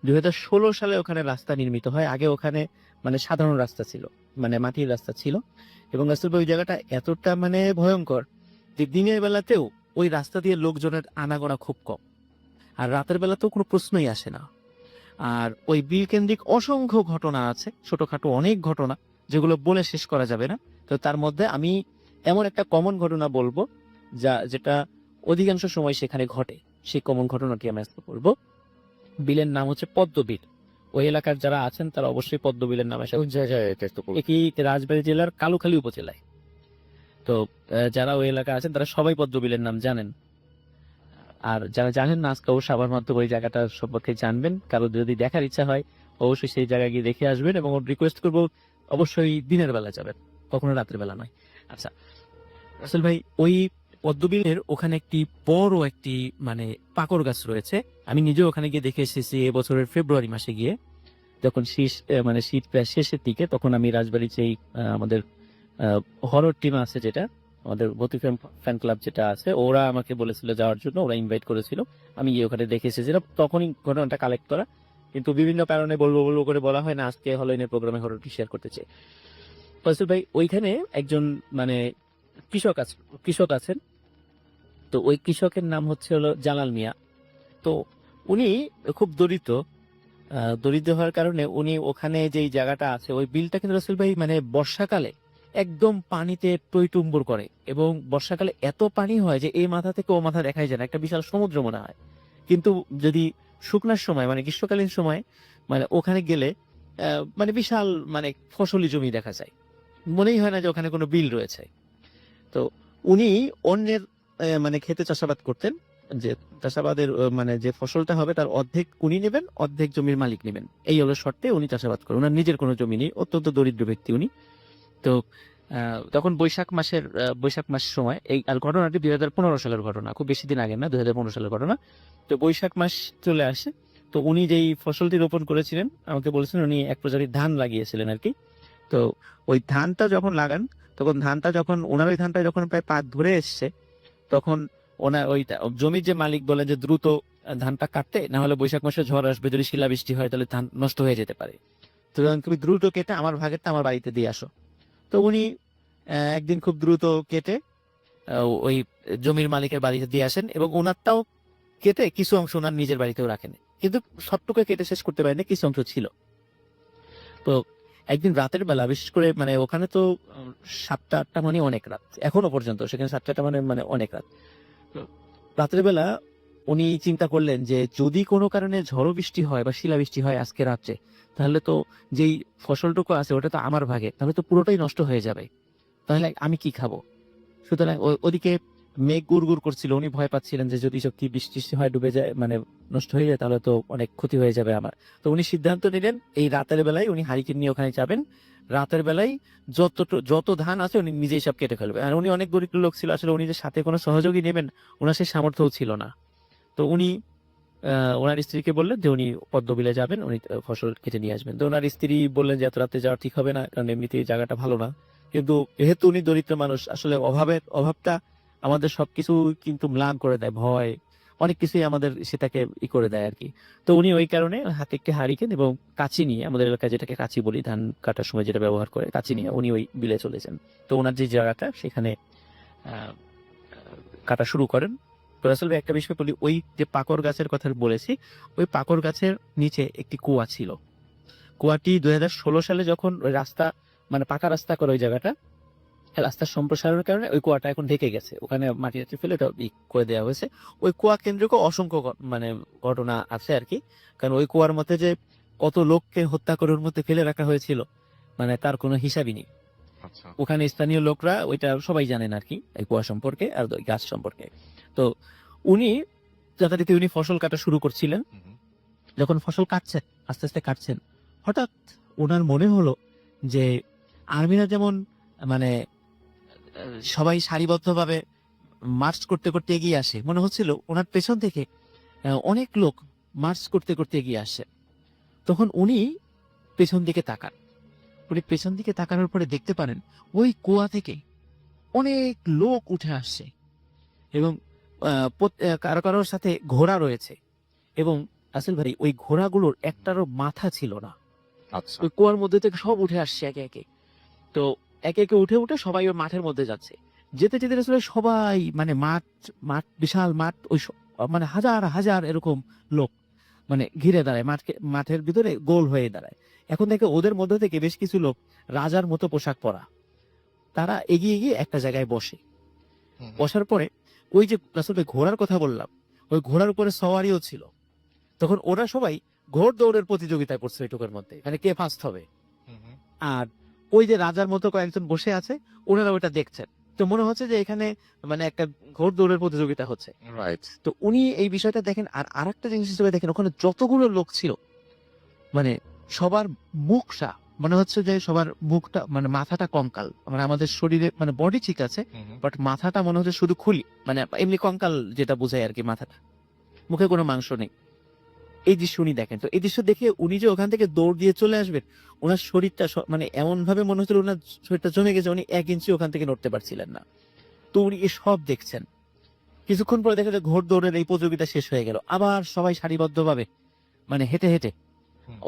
2016 সালে ওখানে রাস্তা নির্মিত হয়। আগে ওখানে মানে সাধারণ রাস্তা ছিল, মানে মাটির রাস্তা ছিল এবং আসলে ওই জায়গাটা এতটা মানে ভয়ঙ্কর যে দিনের বেলাতেও ওই রাস্তা দিয়ে লোকজনের আনাগোনা খুব কম, আর রাতের বেলাতেও কোনো প্রশ্নই আসে না। আর ওই বিল কেন্দ্রিক অসংখ্য ঘটনা আছে, ছোটখাটো অনেক ঘটনা যেগুলো বলে শেষ করা যাবে না। তো তার মধ্যে আমি এমন একটা কমন ঘটনা বলবো যেটা অধিকাংশ সময় সেখানে ঘটে। সেই কমন ঘটনাটি আমি আজকে বলবো। বিলের নাম হচ্ছে পদ্মবিল। ওই এলাকার যারা আছেন তারা অবশ্যই পদ্মবিলের নামে একই রাজবাড়ী জেলার কালুখালী উপজেলায়। তো যারা ওই এলাকা আছেন তারা সবাই পদ্মবিলের নাম জানেন, আর যারা জানেন না আজকে অবশ্যই আমার মাধ্যমে ওই জায়গাটা সম্পর্কে জানবেন। কারো যদি দেখার ইচ্ছা হয় অবশ্যই সেই জায়গায় গিয়ে দেখে আসবেন এবং রিকোয়েস্ট করবো অবশ্যই দিনের বেলা যাবেন, কখনো রাতের বেলা নয়। আচ্ছা রাসেল ভাই, ওই পদ্মবিলের ওখানে একটি বড় একটি মানে পাকড় গাছ রয়েছে। আমি নিজেও ওখানে গিয়ে দেখে এসেছি এবছরের ফেব্রুয়ারি মাসে গিয়ে, যখন শীত প্রায় শেষের দিকে। তখন আমি রাজবাড়ির যেই আমাদের হরর টিম আছে, যেটা আমাদের ভূতি ফ্যান ক্লাব যেটা আছে, ওরা আমাকে বলেছিল যাওয়ার জন্য, ওরা ইনভাইট করেছিল। আমি গিয়ে ওখানে দেখে এসেছিলাম, তখনই ঘটনাটা কালেক্ট করা। কিন্তু বিভিন্ন কারণে বলবো করে বলা হয় না, আজকে হলোইনের প্রোগ্রামে হররটি শেয়ার করতে চাই। ফয়সল ভাই, ওইখানে একজন মানে কৃষক আছেন। তো ওই কৃষকের নাম হচ্ছে হলো জালাল মিয়া। তো উনি খুব দরিদ্র। দরিদ্র হওয়ার কারণে উনি ওখানে যেই জায়গাটা আছে ওই বিলটা কিন্তু রাসেল ভাই মানে বর্ষাকালে একদম পানিতে টইটুম্বুর করে, এবং বর্ষাকালে এত পানি হয় যে এই মাথা থেকে ও মাথা দেখাই যায় না, একটা বিশাল সমুদ্র মনে হয়। কিন্তু যদি শুকনার সময় মানে গ্রীষ্মকালীন সময় মানে ওখানে গেলে মানে বিশাল মানে ফসলি জমি দেখা যায়, মনেই হয় না যে ওখানে কোনো বিল রয়েছে। তো উনি অন্যের মানে ক্ষেতে চাষাবাদ করতেন, যে চাষাবাদের মানে যে ফসলটা হবে তার অর্ধেক উনি নেবেন, অর্ধেক জমির মালিক নেবেন, এই হলো শর্তে উনি চাষাবাদ করেন। ওনার নিজের কোনো জমি নেই, অত্যন্ত দরিদ্র ব্যক্তি উনি। তো তখন বৈশাখ মাস সময় এই আর ঘটনাটি 2015 সালের ঘটনা, খুব বেশি দিন আগে না, 2015 সালের ঘটনা। তো বৈশাখ মাস চলে আসে। তো উনি যেই ফসলটি রোপণ করেছিলেন আমাকে বলেছেন উনি এক প্রজাতির ধান লাগিয়েছিলেন আর কি। তো ওই ধানটা যখন লাগান তখন ওনার ওই ধানটা যখন প্রায় পাত ধরে এসছে, তখন ওনার ওই জমির যে মালিক বলে যে দ্রুত ধানটা কাটতে, না হলে বৈশাখ মাসে ঝড় আসবে, যদি শিলাবৃষ্টি হয় তাহলে ধান নষ্ট হয়ে যেতে পারে, তো তুমি দ্রুত কেটে আমার ভাগেরটা আমার বাড়িতে দিয়ে আসো। তো উনি একদিন খুব দ্রুত কেটে ওই জমির মালিকের বাড়িতে দিয়ে আসেন, এবং ওনারটাও কেটে কিছু অংশ ওনার নিজের বাড়িতেও রাখেন, কিন্তু সবটুকু কেটে শেষ করতে পারেনি, কিছু অংশ ছিল। তো একদিন রাতের বেলা, বিশেষ করে মানে ওখানে তো 7টা-8টা মানে অনেক রাত, এখনো পর্যন্ত সেখানে 7টা মানে মানে অনেক রাত। তো রাতের বেলা উনি চিন্তা করলেন যে যদি কোনো কারণে ঝড়ো বৃষ্টি হয় বা শিলাবৃষ্টি হয় আজকে রাত্রে, তাহলে তো যেই ফসলটুকু আছে ওটা তো আমার ভাগে, তাহলে তো পুরোটাই নষ্ট হয়ে যাবে, তাহলে আমি কি খাবো? সুতরাং ওদিকে মেঘ গুড় করছিল, উনি ভয় পাচ্ছিলেন যে যদি সত্যি বৃষ্টি হয় ডুবে যায় মানে নষ্ট হয়ে যায় তাহলে তো অনেক ক্ষতি হয়ে যাবে আমার। তো উনি সিদ্ধান্ত নিলেন এই রাতের বেলায় উনি হারিকেন নিয়ে ওখানে যাবেন, রাতের বেলায় যত ধান আছে উনি নিজেই সব কেটে ফেলবে। আর উনি অনেক দরিদ্র লোক ছিল, আসলে উনি যে সাথে কোনো সহযোগী নেবেন ওনার সেই সামর্থ্যও ছিল না। তো উনি ওনার স্ত্রীকে বললেন যে উনি পদ্মবিলে যাবেন, উনি ফসল কেটে নিয়ে আসবেন। তো ওনার স্ত্রী বললেন যে এত রাতে যাওয়া ঠিক হবে না, কারণ এমনিতেই জায়গাটা ভালো না। কিন্তু যেহেতু উনি দরিদ্র মানুষ, আসলে অভাবটা আমাদের সবকিছু কিন্তু ম্লান করে দেয়, ভয় অনেক কিছুই আমাদের সেটাকে করে দেয় আর কি। তো উনি ওই কারণে হাতে একটি হারিকেন এবং কাঁচি নিয়ে, আমাদের এলাকায় যেটাকে কাঁচি বলি, ধান কাটার সময় যেটা ব্যবহার করে, কাঁচি নিয়ে উনি ওই বিলে চলেছেন। তো ওনার যে জায়গাটা সেখানে আহ, কাটা শুরু করেন। তো আসলে একটা বিষয় বলি, ওই যে পাকড় গাছের কথা বলেছি, ওই পাকড় গাছের নিচে একটি কুয়া ছিল। কুয়াটি 2016 সালে যখন ওই রাস্তা মানে পাকা রাস্তা করে ওই জায়গাটা, রাস্তার সম্প্রসারণের কারণে ওই কুয়াটা এখন ঢেকে গেছে, ওখানে মাটি টাটি ফেলে ওটা করে দেওয়া হয়েছে। ওই কুয়া কেন্দ্রিক অসংখ্য মানে ঘটনা আছে আর কি, কারণ ওই কুয়ার মধ্যে যে কত লোককে হত্যা করে ওর মধ্যে ফেলে রাখা হয়েছিল মানে তার কোনো হিসাবই নেই। আচ্ছা। ওখানে স্থানীয় লোকরা ওইটা সবাই জানেন আর কি, এই কুয়া সম্পর্কে আর ওই গাছ সম্পর্কে। তো উনি যথারীতি উনি ফসল কাটা শুরু করছিলেন, যখন ফসল কাটছেন আস্তে আস্তে কাটছেন, হঠাৎ ওনার মনে হলো যে আর্মিরা যেমন মানে সবাই সারিবদ্ধভাবে মার্চ করতে করতে এগিয়ে আসে, মনে হচ্ছিল ওনার পেছন থেকে অনেক লোক মার্চ করতে করতে এগিয়ে আসে। তখন উনি পেছন দিকে তাকান, উনি পেছন দিকে তাকানোর পরে দেখতে পারেন ওই কুয়া থেকে অনেক লোক উঠে আসছে, এবং কারো কারোর সাথে ঘোড়া রয়েছে, এবং আসল ভাই ওই ঘোড়াগুলোর একটারও মাথা ছিল না। আচ্ছা। ওই কুয়ার মধ্যে থেকে সব উঠে আসছে একে একে। তো একে একে উঠে উঠে সবাই ওই মাঠের মধ্যে যাচ্ছে, যেতে যেতে আসলে সবাই মানে মাঠ বিশাল মাঠ, ওই মানে হাজার হাজার এরকম লোক মানে ঘিরে দাঁড়ায়, মাঠের ভিতরে গোল হয়ে দাঁড়ায়। এখন থেকে ওদের মধ্যে থেকে বেশ কিছু লোক রাজার মতো পোশাক পরা, তারা এগিয়ে গিয়ে একটা জায়গায় বসে। বসার পরে ওই যে আসলে ঘোড়ার কথা বললাম, ওই ঘোড়ার উপরে সওয়ারিও ছিল। তখন ওরা সবাই ঘোড় দৌড়ের প্রতিযোগিতা করছে ওইটুকুর মধ্যে, মানে কে ফার্স্ট হবে। আর ওই যে রাজার মতো কয়েকজন বসে আছে, ওনারা ওটা দেখছেন। তো মনে হচ্ছে যে এখানে মানে একটা ঘোড় দৌড়ের প্রতিযোগিতা হচ্ছে। রাইট। তো উনি এই বিষয়টা দেখেন, আর আরেকটা জিনিস হিসেবে দেখেন ওখানে যতগুলো লোক ছিল মানে সবার মুখটা মনে হচ্ছে যে সবার মুখটা মানে মাথাটা কঙ্কাল, মানে আমাদের শরীরে মানে বডি ঠিক আছে বাট মাথাটা মনে হচ্ছে শুধু খুলি, মানে এমনি কঙ্কাল যেটা বোঝায় আর কি, মাথাটা, মুখে কোনো মাংস নেই। এই দৃশ্য উনি দেখেন। তো এই দৃশ্য দেখে উনি যে ওখান থেকে দৌড় দিয়ে চলে আসবেন, ওনার শরীরটা মানে এমন ভাবে মনে হচ্ছিল ওনার শরীরটা জমে গেছে, উনি 1 ইঞ্চি ওখান থেকে নড়তে পারছিলেন না। তো উনি সব দেখছেন। কিছুক্ষণ পরে দেখা যায় ঘোড় দৌড়ের এই প্রতিযোগিতা শেষ হয়ে গেল, আবার সবাই সারিবদ্ধভাবে মানে হেঁটে হেঁটে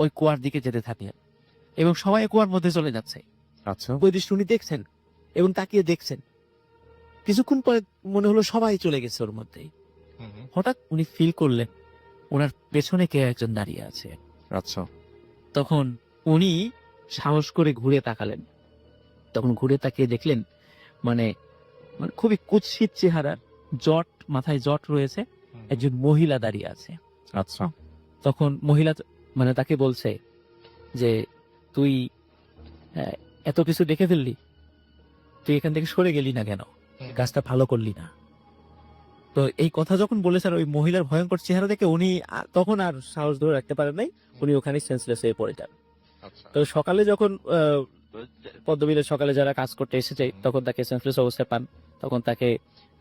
ওই কুয়ার দিকে যেতে থাকলেন, এবং সবাই কুয়ার মধ্যে চলে যাচ্ছে। আচ্ছা। ওই দৃশ্য উনি দেখছেন এবং তাকিয়ে দেখছেন। কিছুক্ষণ পরে মনে হলো সবাই চলে গেছে ওর মধ্যেই। হঠাৎ উনি ফিল করলেন ওনার পেছনে কে একজন দাঁড়িয়ে আছে। আচ্ছা তখন উনি সাহস করে ঘুরে তাকালেন। তখন ঘুরে তাকিয়ে দেখলেন মানে মানে খুবই কুৎসিত চেহারার, মাথায় জট রয়েছে, একজন মহিলা দাঁড়িয়ে আছে। আচ্ছা তখন মহিলা মানে তাকে বলছে যে তুই আহ, এত কিছু দেখে ফেললি, তুই এখান থেকে সরে গেলি না কেন, কাজটা ভালো করলি না। তো এই কথা যখন বলেছেন ওই মহিলার ভয়ঙ্কর চেহারা দেখে উনি তখন আর সাহস ধরে রাখতে পারেন নাই, উনি ওখানে সেন্সলেস হয়ে পড়ে যান। তো সকালে যখন পদ্মবিলের সকালে যারা কাজ করতে এসেছে তখন তাকে সেন্সলেস অবস্থায় পান, তখন তাকে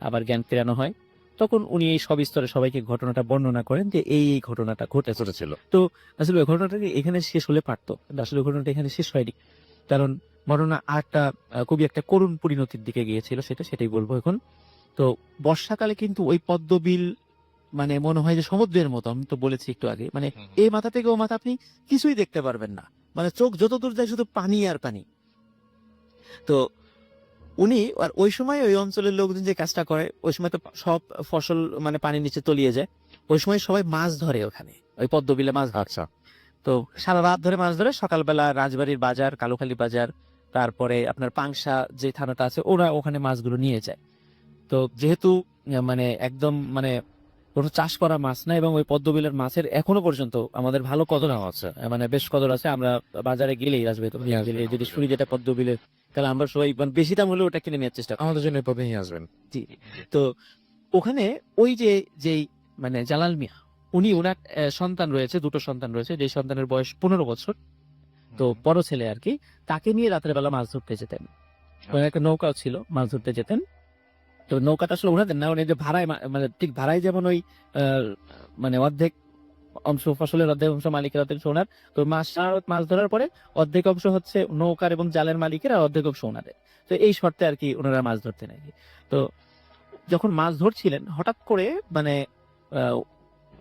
আবার জ্ঞান ফেরানো হয়। তখন উনি এই সব স্তরে সবাইকে ঘটনাটা বর্ণনা করেন যে এই ঘটনাটা ঘটেছিল। তো আসলে ওই ঘটনাটা এখানে শেষ হলে পারতো, কিন্তু আসলে ওই ঘটনাটা এখানে শেষ হয়নি, কারণ ঘটনা আরেকটা খুবই একটা করুণ পরিণতির দিকে গিয়েছিল, সেটাই বলবো এখন। তো বর্ষাকালে কিন্তু ওই পদ্মবিল মানে মনে হয় যে সমুদ্রের মতো, আমি তো বলেছি একটু আগে, মানে এই মাথা থেকে ও মাথা আপনি কিছুই দেখতে পারবেন না, মানে চোখ যত দূর যায় শুধু পানি আর পানি। তো উনি আর ওই সময় ওই অঞ্চলের লোকজন যে কাজটা করে, ওই সময় তো সব ফসল মানে পানির নিচে তলিয়ে যায়, ওই সময় সবাই মাছ ধরে ওখানে ওই পদ্মবিলে মাছ ধরে। আচ্ছা তো সারা রাত ধরে মাছ ধরে, সকালবেলা রাজবাড়ির বাজার, কালুখালী বাজার, তারপরে আপনার পাংশা যে থানাটা আছে, ওরা ওখানে মাছগুলো নিয়ে যায়। তো যেহেতু মানে একদম মানে কোনো চাষ করা মাছ না, এবং ওই পদ্মবিলের মাছের এখনো পর্যন্ত আমাদের ভালো কদর আছে, মানে বেশ কদর আছে। আমরা বাজারে গেলেই রাজবাড়ি গেলে যদি শুনি যেটা পদ্মবিলের, তাহলে আমরা সবাই মানে বেশি দাম হলে ওটা কিনে নেওয়ার চেষ্টা করি। আমাদের জন্য এভাবে নিয়ে আসবেন। জি। তো ওখানে ওই যেই মানে জালাল মিয়া, উনি ওনার সন্তান রয়েছে, দুটো সন্তান রয়েছে, যে সন্তানের বয়স 15 বছর, তো বড় ছেলে আর কি, তাকে নিয়ে রাতের বেলা মাছ ধরতে যেতেন। ওনার একটা নৌকাও ছিল, মাছ ধরতে যেতেন। তো নৌকাটা আসলে ওনাদের না, উনি যে ভাড়ায় মানে ঠিক ভাড়ায়, যেমন ওই মানে অর্ধেক অংশ ফসলের, অর্ধেক অংশ মালিকের, অর্ধেক অংশ ওনার। তো মাছ ধরার পরে অর্ধেক অংশ হচ্ছে নৌকার এবং জালের মালিকের, আর অর্ধেক অংশ ওনাদের। তো এই শর্তে আর কি ওনারা মাছ ধরতে নাকি। তো যখন মাছ ধরছিলেন হঠাৎ করে মানে আহ,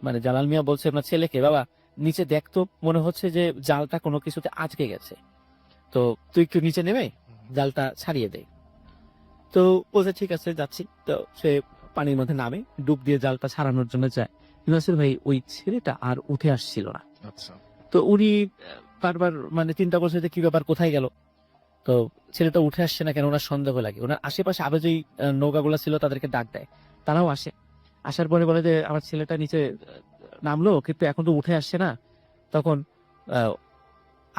মানে জালাল মিয়া বলছে আপনার ছেলেকে, বাবা নিচে দেখতো, মনে হচ্ছে যে জালটা কোনো কিছুতে আটকে গেছে, তো তুই একটু নিচে নেমে জালটা ছাড়িয়ে দে। তো বলছে ঠিক আছে যাচ্ছি। তো সে পানির মধ্যে নামে, ডুব দিয়ে জালটা ছাড়ানোর জন্য যায়। নাসির ভাই ওই ছেলেটা আর উঠে আসছিল না। আচ্ছা তো উনি বারবার মানে চিন্তা করছে যে কি ব্যাপার, কোথায় গেল। তো ছেলেটা উঠে আসছে না কেন, ওনার সন্দেহ লাগে। ওনার আশেপাশে আরো যেই নৌকাগুলো ছিল তাদেরকে ডাক দেয়, তারাও আসে। আসার পরে বলে যে আমার ছেলেটা নিচে নামলো, কিন্তু এখন তো উঠে আসছে না। তখন আহ,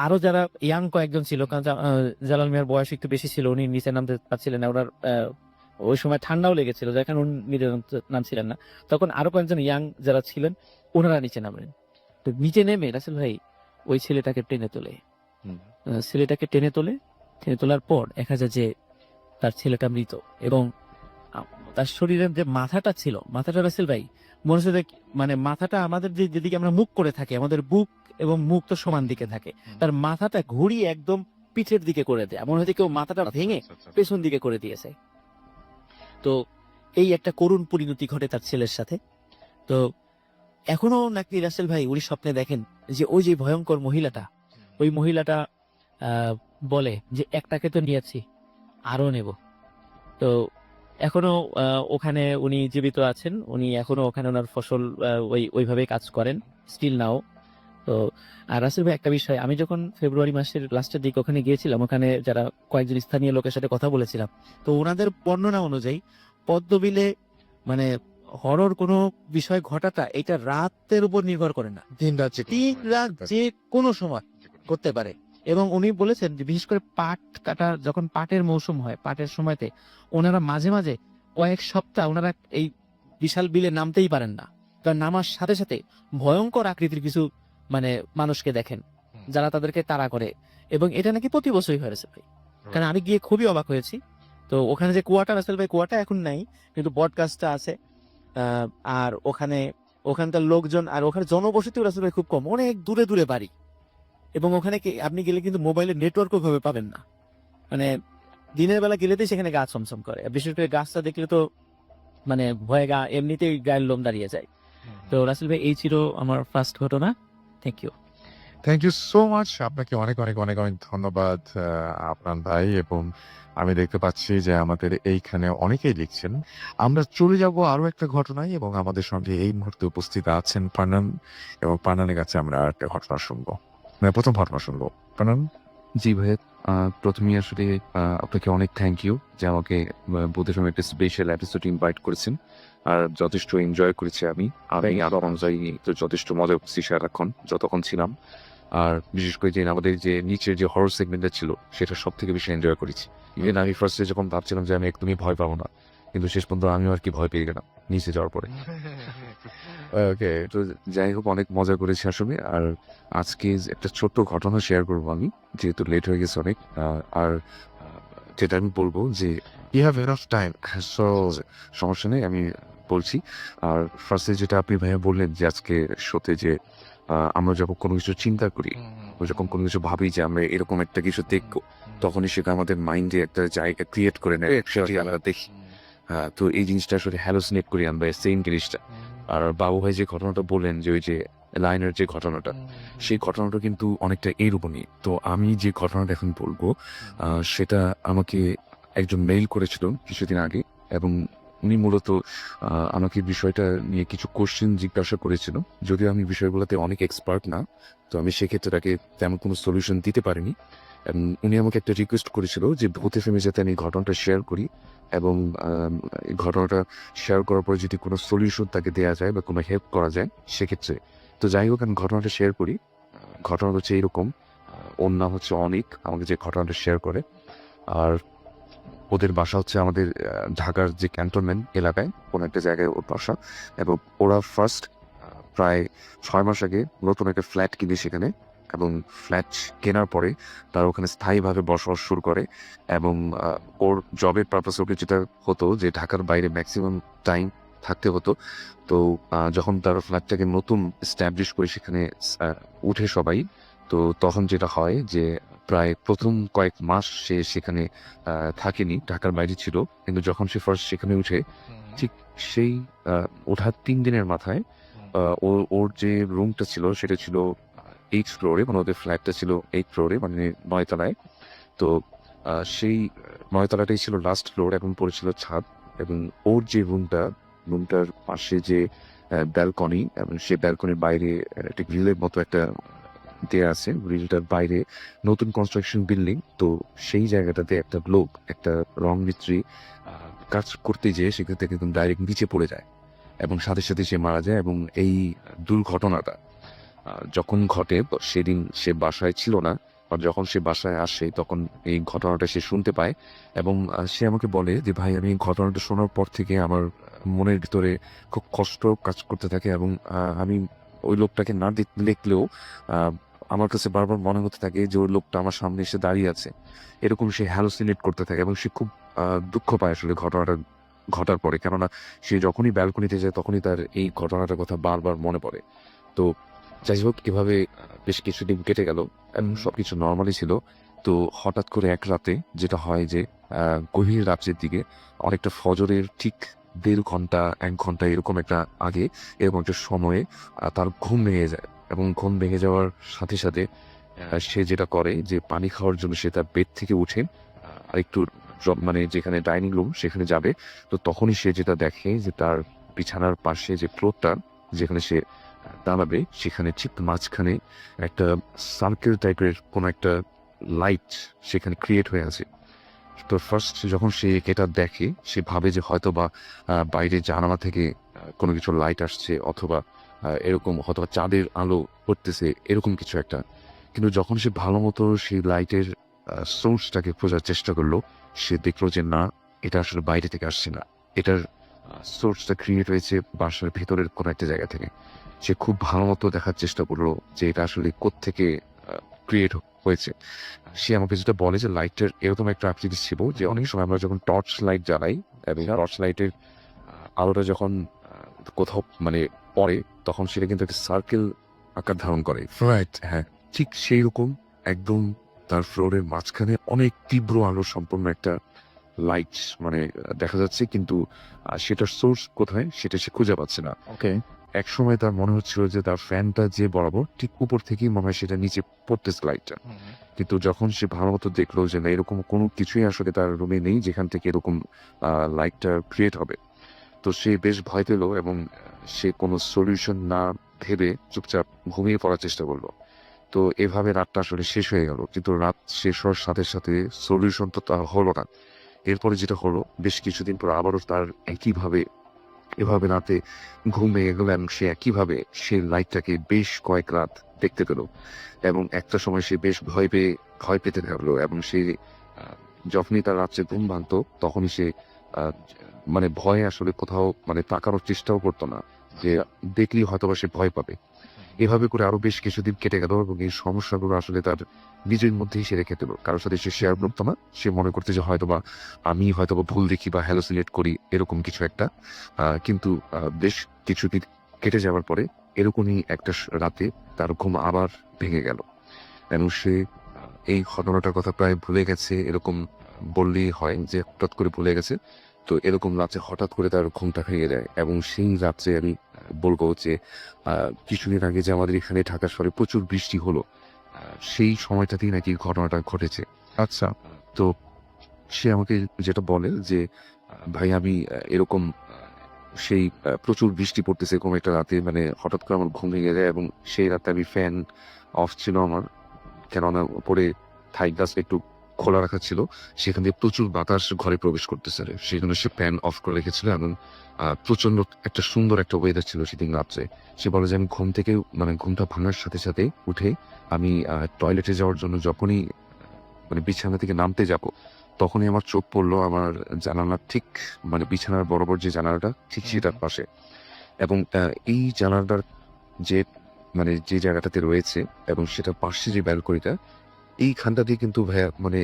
আরো যারা ইয়াং কয়েকজন ছিল, কারণ জালাল মিয়ার বয়স একটু বেশি ছিল, উনি নিচে নামতে পারছিলেন না। ওনার ওই সময় ঠান্ডাও লেগেছিল, যার কারণে উনি নিজে নামছিলেন না। তখন আরো কয়েকজন ইয়াং যারা ছিলেন, ওনারা নিচে নামলেন। তো নিচে নেমে রাসেল ভাই ওই ছেলেটাকে টেনে তোলে। ছেলেটাকে টেনে তোলার পর দেখা যায় যে তার ছেলেটা মৃত, এবং তার শরীরের যে মাথাটা ছিল, মাথাটা রাসেল ভাই মনে হচ্ছে যে মানে মাথাটা আমাদের যেদিকে আমরা মুখ করে থাকি, আমাদের বুক এবং মুখ তো সমান দিকে থাকে, তার মাথাটা ঘুরিয়ে একদম পিঠের দিকে করে দেয়, মনে হচ্ছে কেউ মাথাটা ভেঙে পেছন দিকে করে দিয়েছে। তো এই একটা করুণ পরিণতি ঘটে তার ছেলের সাথে। তো এখনো নাকি রাসেল ভাই উনি স্বপ্নে দেখেন যে ওই যে ভয়ঙ্কর মহিলাটা, ওই মহিলাটা বলে যে একটাকে তো নিয়েছি, আরো নেব। তো এখনো ওখানে উনি জীবিত আছেন, উনি এখনো ওখানে ওনার ফসল ওইভাবে কাজ করেন স্টিল নাও। তো আর রাসেল ভাই একটা বিষয়, আমি যখন ফেব্রুয়ারি মাসের লাস্টের দিকে ওখানে গিয়েছিলাম, ওখানে যারা কয়েকজন স্থানীয় লোকের সাথে কথা বলেছিলাম, তো ওনাদের বর্ণনা অনুযায়ী পদ্মবিলে মানে হরর কোনো বিষয় ঘটাটা এটা রাতের উপর নির্ভর করে না, দিন রাত যে কোনো সময় করতে পারে। এবং উনি বলেছেন যে বিশেষ করে পাট কাটা, যখন পাটের মৌসুম হয়, পাটের সময়তে ওনারা মাঝে মাঝে কয়েক সপ্তাহ ওনারা এই বিশাল বিলে নামতেই পারেন না, কারণ নামার সাথে সাথে ভয়ঙ্কর আকৃতির কিছু মানে মানুষকে দেখেন যারা তাদেরকে তাড়া করে। এবং এটা নাকি প্রতি বছরই হয়েছে ভাই, কারণ আমি গিয়ে খুবই অবাক হয়েছি। তো ওখানে যে কুয়াটা রাসেল ভাই, কুয়াটা এখন নাই, কিন্তু বট গাছটা আছে। আর ওখানকার লোকজন আর ওখানে জনবসতিও রাসেল ভাই খুব কম, অনেক দূরে দূরে বাড়ি। এবং ওখানে আপনি গেলে কিন্তু মোবাইলের নেটওয়ার্কও ভাবে পাবেন না, মানে দিনের বেলা গেলেতেই সেখানে গা ছমছম করে। বিশেষ করে গাছটা দেখলে তো মানে ভয়ে এমনিতেই গায়ের লোম দাঁড়িয়ে যায়। তো রাসেল ভাই এই ছিল আমার ফার্স্ট ঘটনা। Thank you. Thank you so much. আপনাকে অনেক, অনেক, অনেক, অনেক ধন্যবাদ আপনার ভাই, এবং আমি দেখতে পাচ্ছি যে আমাদের এইখানে অনেকেই লিখছেন। আমরা চলে যাব আরো একটা ঘটনায়, এবং আমাদের সঙ্গে এই মুহূর্তে উপস্থিত আছেন পানান, এবং পানানের কাছে আমরা আরেকটা ঘটনা শুনবো। মানে ১ম ঘটনা শুনবো। পানান? জি ভাইয়া, প্রথমেই আসলে আপনাকে অনেক থ্যাংক ইউ যে আমাকে বোধের সময় একটা স্পেশাল এপিসোড ইনভাইট করেছেন। আর যথেষ্ট এনজয় করেছি আমি। আমি আরো অনুযায়ী তো যথেষ্ট মজা করছি সারাক্ষণ যতক্ষণ ছিলাম। আর বিশেষ করে যে আমাদের যে নিচের যে হরর সেগমেন্টটা ছিল সেটা সবথেকে বেশি এনজয় করেছি। ইভেন আমি ফার্স্টে যখন ভাবছিলাম যে আমি একদমই ভয় পাবো না, কিন্তু শেষ পর্যন্ত আমিও আর কি ভয় পেয়ে গেলাম নিচে যাওয়ার পরে। ওকে, তো যাই হোক অনেক মজা করেছি আসলে। আর আজকে একটা ছোট্ট ঘটনা শেয়ার করবো আমি, যেহেতু লেট হয়ে গেছে অনেক। আর যেটা আমি বলবো যে you have enough time. So সমস্যা নেই, আমি বলছি। আর ফার্স্টে যেটা আপনি ভাইয়া বললেন যে আজকে শোতে যে আমরা যখন কোনো কিছু চিন্তা করি, যখন কোনো কিছু ভাবি যে আমরা এরকম একটা কিছু দেখবো, তখনই সেটা আমাদের মাইন্ডে একটা জায়গা ক্রিয়েট করে নেয়, সেটা আমরা দেখি। হ্যাঁ, তো এই জিনিসটা আসলে হ্যালোসিনেট করি আমরা, সেম জিনিসটা। আর বাবু ভাই যে ঘটনাটা বললেন যে ওই যে লাইনের যে ঘটনাটা, সেই ঘটনাটা কিন্তু অনেকটা এইরকমই। তো আমি যে ঘটনাটা এখন বলবো সেটা আমাকে একজন মেইল করেছিল কিছুদিন আগে, এবং উনি মূলত আমাকে বিষয়টা নিয়ে কিছু কোশ্চেন জিজ্ঞাসা করেছিল। যদিও আমি বিষয়গুলোতে অনেক এক্সপার্ট না, তো আমি সেক্ষেত্রে তাকে তেমন কোনো সলিউশন দিতে পারিনি। এবং উনি আমাকে একটা রিকোয়েস্ট করেছিল যে ভূত এফএমে যাতে আমি ঘটনাটা শেয়ার করি, এবং এই ঘটনাটা শেয়ার করার পরে যদি কোনো সলিউশন তাকে দেওয়া যায় বা কোনো হেল্প করা যায় সেক্ষেত্রে। তো যাই হোক, আমি ঘটনাটা শেয়ার করি। ঘটনাটা হচ্ছে এরকম, ওর নাম হচ্ছে অনিক, আমাকে যে ঘটনাটা শেয়ার করে। আর ওদের বাসা হচ্ছে আমাদের ঢাকার যে ক্যান্টনমেন্ট এলাকায় কোনো একটা জায়গায় ওর বাসা। এবং ওরা ফার্স্ট প্রায় ৬ মাস আগে নতুন একটা ফ্ল্যাট কিনে সেখানে, এবং ফ্ল্যাট কেনার পরে তারা ওখানে স্থায়ীভাবে বসবাস শুরু করে। এবং ওর জবের পারপাসে ওকে যেটা হতো যে ঢাকার বাইরে ম্যাক্সিমাম টাইম থাকতে হতো। তো যখন তারা ফ্ল্যাটটাকে নতুন এস্টাবলিশ করে সেখানে উঠে সবাই, তো তখন যেটা হয় যে প্রায় প্রথম কয়েক মাস সে সেখানে থাকেনি, ঢাকার বাইরে ছিল। কিন্তু যখন সে ফার্স্ট সেখানে উঠে, ঠিক সেই ওঠার ৩ দিনের মাথায় ওর যে রুমটা ছিল সেটা ছিল 8th ফ্লোরে, মানে ওদের ফ্ল্যাটটা ছিল 8th ফ্লোরে, মানে ৯ তলায়। তো সেই ৯ তলাটাই ছিল লাস্ট ফ্লোর, এবং পড়েছিল ছাদ। এবং ওর যে রুমটার পাশে যে ব্যালকনি, এবং সেই ব্যালকনির বাইরে একটা গ্রিলের মতো একটা দেয়া আছে। গ্রিলটার বাইরে নতুন কনস্ট্রাকশন বিল্ডিং। তো সেই জায়গাটাতে একটা লোক, একটা রং মিস্ত্রি কাজ করতে যেয়ে সেখান থেকে একদম ডাইরেক্ট নিচে পড়ে যায়, এবং সাথে সাথে সে মারা যায়। এবং এই দুর্ঘটনাটা যখন ঘটে সেদিন সে বাসায় ছিল না, আর যখন সে বাসায় আসে তখন এই ঘটনাটা সে শুনতে পায়। এবং সে আমাকে বলে যে ভাই, আমি এই ঘটনাটা শোনার পর থেকে আমার মনের ভিতরে খুব কষ্ট কাজ করতে থাকে, এবং আমি ওই লোকটাকে না দেখলেও আমার কাছে বারবার মনে হতে থাকে যে ওই লোকটা আমার সামনে এসে দাঁড়িয়ে আছে। এরকম সে হ্যালোসিনেট করতে থাকে, এবং সে খুব দুঃখ পায় আসলে ঘটনাটা ঘটার পরে। কেননা সে যখনই ব্যালকনিতে যায় তখনই তার এই ঘটনাটার কথা বারবার মনে পড়ে। তো যাই হোক, এভাবে বেশ কিছুদিন কেটে গেল এবং সবকিছু নর্মালি ছিল। তো হঠাৎ করে এক রাতে যেটা হয় যে গভীর রাত্রের দিকে, অনেকটা ফজরের ঠিক ১.৫ ঘন্টা ১ ঘন্টা এরকম একটা আগে, এরকম একটা সময়ে তার ঘুম ভেঙে যায়। এবং ঘুম ভেঙে যাওয়ার সাথে সাথে সে যেটা করে যে পানি খাওয়ার জন্য সে তার বেড থেকে উঠে আরেকটু মানে যেখানে ডাইনিং রুম সেখানে যাবে। তো তখনই সে যেটা দেখে যে তার বিছানার পাশে যে ফ্লোরটা যেখানে সে দাঁড়াবে, সেখানে ঠিক মাঝখানে একটা সার্কেল টাইপের কোনো একটা লাইট সেখানে ক্রিয়েট হয়ে আছে। তো ফার্স্ট যখন সে এটা দেখে, সে ভাবে যে হয়তো বা বাইরে জানালা থেকে কোনো কিছু লাইট আসছে, অথবা এরকম হয়তো চাঁদের আলো পড়তেছে, এরকম কিছু একটা। কিন্তু যখন সে ভালো মতো সেই লাইটের সোর্সটাকে খোঁজার চেষ্টা করলো, সে দেখলো যে না, এটা আসলে বাইরে থেকে আসছে না, এটার সোর্সটা ক্রিয়েট হয়েছে বাসার ভেতরের কোনো একটা জায়গা থেকে। সে খুব ভালো মতো দেখার চেষ্টা করলো যে এটা আসলে কোত্থেকে ক্রিয়েট হয়েছে। সে আমাকে যেটা বলে যে লাইটের এরকম একটা আকৃতি ছিল যে অনেক সময় আমরা যখন টর্চ লাইট জ্বালাই, এবং টর্চ লাইটের আলোটা যখন কোথাও মানে পড়ে, তখন সেটা কিন্তু একটা সার্কেল আকার ধারণ করে। রাইট। হ্যাঁ, ঠিক সেই রকম একদম তার ফ্লোরের মাঝখানে অনেক তীব্র আলো সম্পন্ন একটা লাইট মানে দেখা যাচ্ছে, কিন্তু সেটার সোর্স কোথায় সেটা সে খুঁজে পাচ্ছে না। ওকে। একসময় তার মনে হচ্ছিল যে তার ফ্যানটা যে বরাবর ঠিক উপর থেকেই মনে হয় সেটা নিচে পড়তেছে লাইটটা। কিন্তু যখন সে ভালো মতো দেখলো যে না এরকম কোনো কিছুই আসলে তার রুমে নেই যেখান থেকে এরকম লাইটটা ক্রিয়েট হবে, তো সে বেশ ভয় পেল এবং সে কোনো সলিউশন না ভেবে চুপচাপ ঘুমিয়ে পড়ার চেষ্টা করলো। তো এভাবে রাতটা আসলে শেষ হয়ে গেল, কিন্তু রাত শেষ হওয়ার সাথে সাথে সলিউশন তো তার হলো না। এরপরে যেটা হলো, বেশ কিছুদিন পর আবারও তার একইভাবে এভাবে রাতে ঘুম ভেঙে গেল এবং সে একইভাবে সে লাইটটাকে বেশ কয়েক রাত দেখতে পেল এবং একটা সময় সে বেশ ভয় পেতে থাকলো এবং সে যখনই তার রাত্রে ঘুম ভাঙতো তখনই সে আহ, মানে ভয়ে আসলে কোথাও মানে তাকানোর চেষ্টাও করতো না, যে দেখলেই হয়তোবা সে ভয় পাবে। এভাবে করে আরো বেশ কিছুদিন কেটে গেল এবং এই সমস্যাগুলো আসলে তার নিজের মধ্যেই সে রেখে দিল, কারোর সাথে সে শেয়ার করতো না। সে মনে করতে যে হয়তোবা আমি হয়তোবা ভুল দেখি বা হ্যালোসিনেট করি এরকম কিছু একটা। কিন্তু বেশ কিছুদিন কেটে যাওয়ার পরে এরকমই একটা রাতে তার ঘুম আবার ভেঙে গেল এবং সে এই ঘটনাটার কথা প্রায় ভুলে গেছে এরকম বললেই হয়, যে হঠাৎ করে ভুলে গেছে। তো এরকম রাতে হঠাৎ করে তার ঘুমটা ভেঙে যায় এবং সেই রাত্রে আমি বলবো যে কিছুদিন আগে যে আমাদের এখানে ঢাকা শহরে প্রচুর বৃষ্টি হলো, সেই সময়টাতেই নাকি ঘটনাটা ঘটেছে। আচ্ছা। তো সে আমাকে যেটা বলে যে ভাই আমি এরকম সেই প্রচুর বৃষ্টি পড়তেছে কোনো একটা রাতে, মানে হঠাৎ করে আমার ঘুম ভেঙে যায় এবং সেই রাতে আমি ফ্যান অফ ছিল আমার, কেননা উপরে থাই গ্লাসটা একটু খোলা রাখা ছিল, সেখান দিয়ে প্রচুর বাতাস ঘরে প্রবেশ করতেছে, সেই জন্য সে ফ্যান অফ করে রেখেছিল এবং প্রচন্ড একটা সুন্দর একটা ওয়েদার ছিল সেদিন রাত্রে। সে বলে যে আমি ঘুম থেকে মানে ঘুমটা ভাঙার সাথে সাথে উঠে আমি টয়লেটে যাওয়ার জন্য যখনই মানে বিছানা থেকে নামতে যাব, তখনই আমার চোখ পড়লো আমার জানালার ঠিক মানে বিছানার বরাবর যে জানালাটা ঠিক সেটার পাশে। এবং এই জানালাটার যে মানে যে জায়গাটাতে রয়েছে এবং সেটার পাশে যে ব্যালকনিটা, এইখানটা দিয়ে কিন্তু ভাইয়া মানে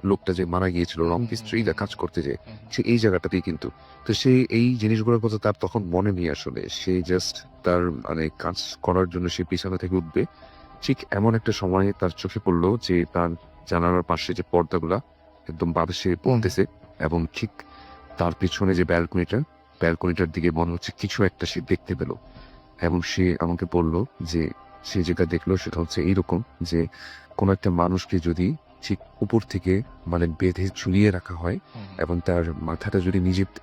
লোকটা যে মারা গিয়েছিল রং মিস্ত্রিরা কাজ করতে যে, সে এই জায়গাটাতেই কিন্তু। তো সে এই জিনিসগুলোর কথা তার তখন মনে নেই আসলে, সে জাস্ট তার মানে কাজ করার জন্য সে বিছানা থেকে উঠবে, ঠিক এমন একটা সময় তার চোখে পড়লো যে তার জানালার পাশে যে পর্দাগুলা একদম বাতাসে পড়তেছে এবং ঠিক তার পিছনে যে ব্যালকনিটার দিকে মনে হচ্ছে কিছু একটা সে দেখতে পেল। এবং সে আমাকে বলল যে সে যেটা দেখলো সেটা হচ্ছে এইরকম, যে কোনো একটা মানুষকে যদি ঠিক উপর থেকে মানে বেঁধে ঝুলিয়ে রাখা হয় এবং তার মাথাটা যদি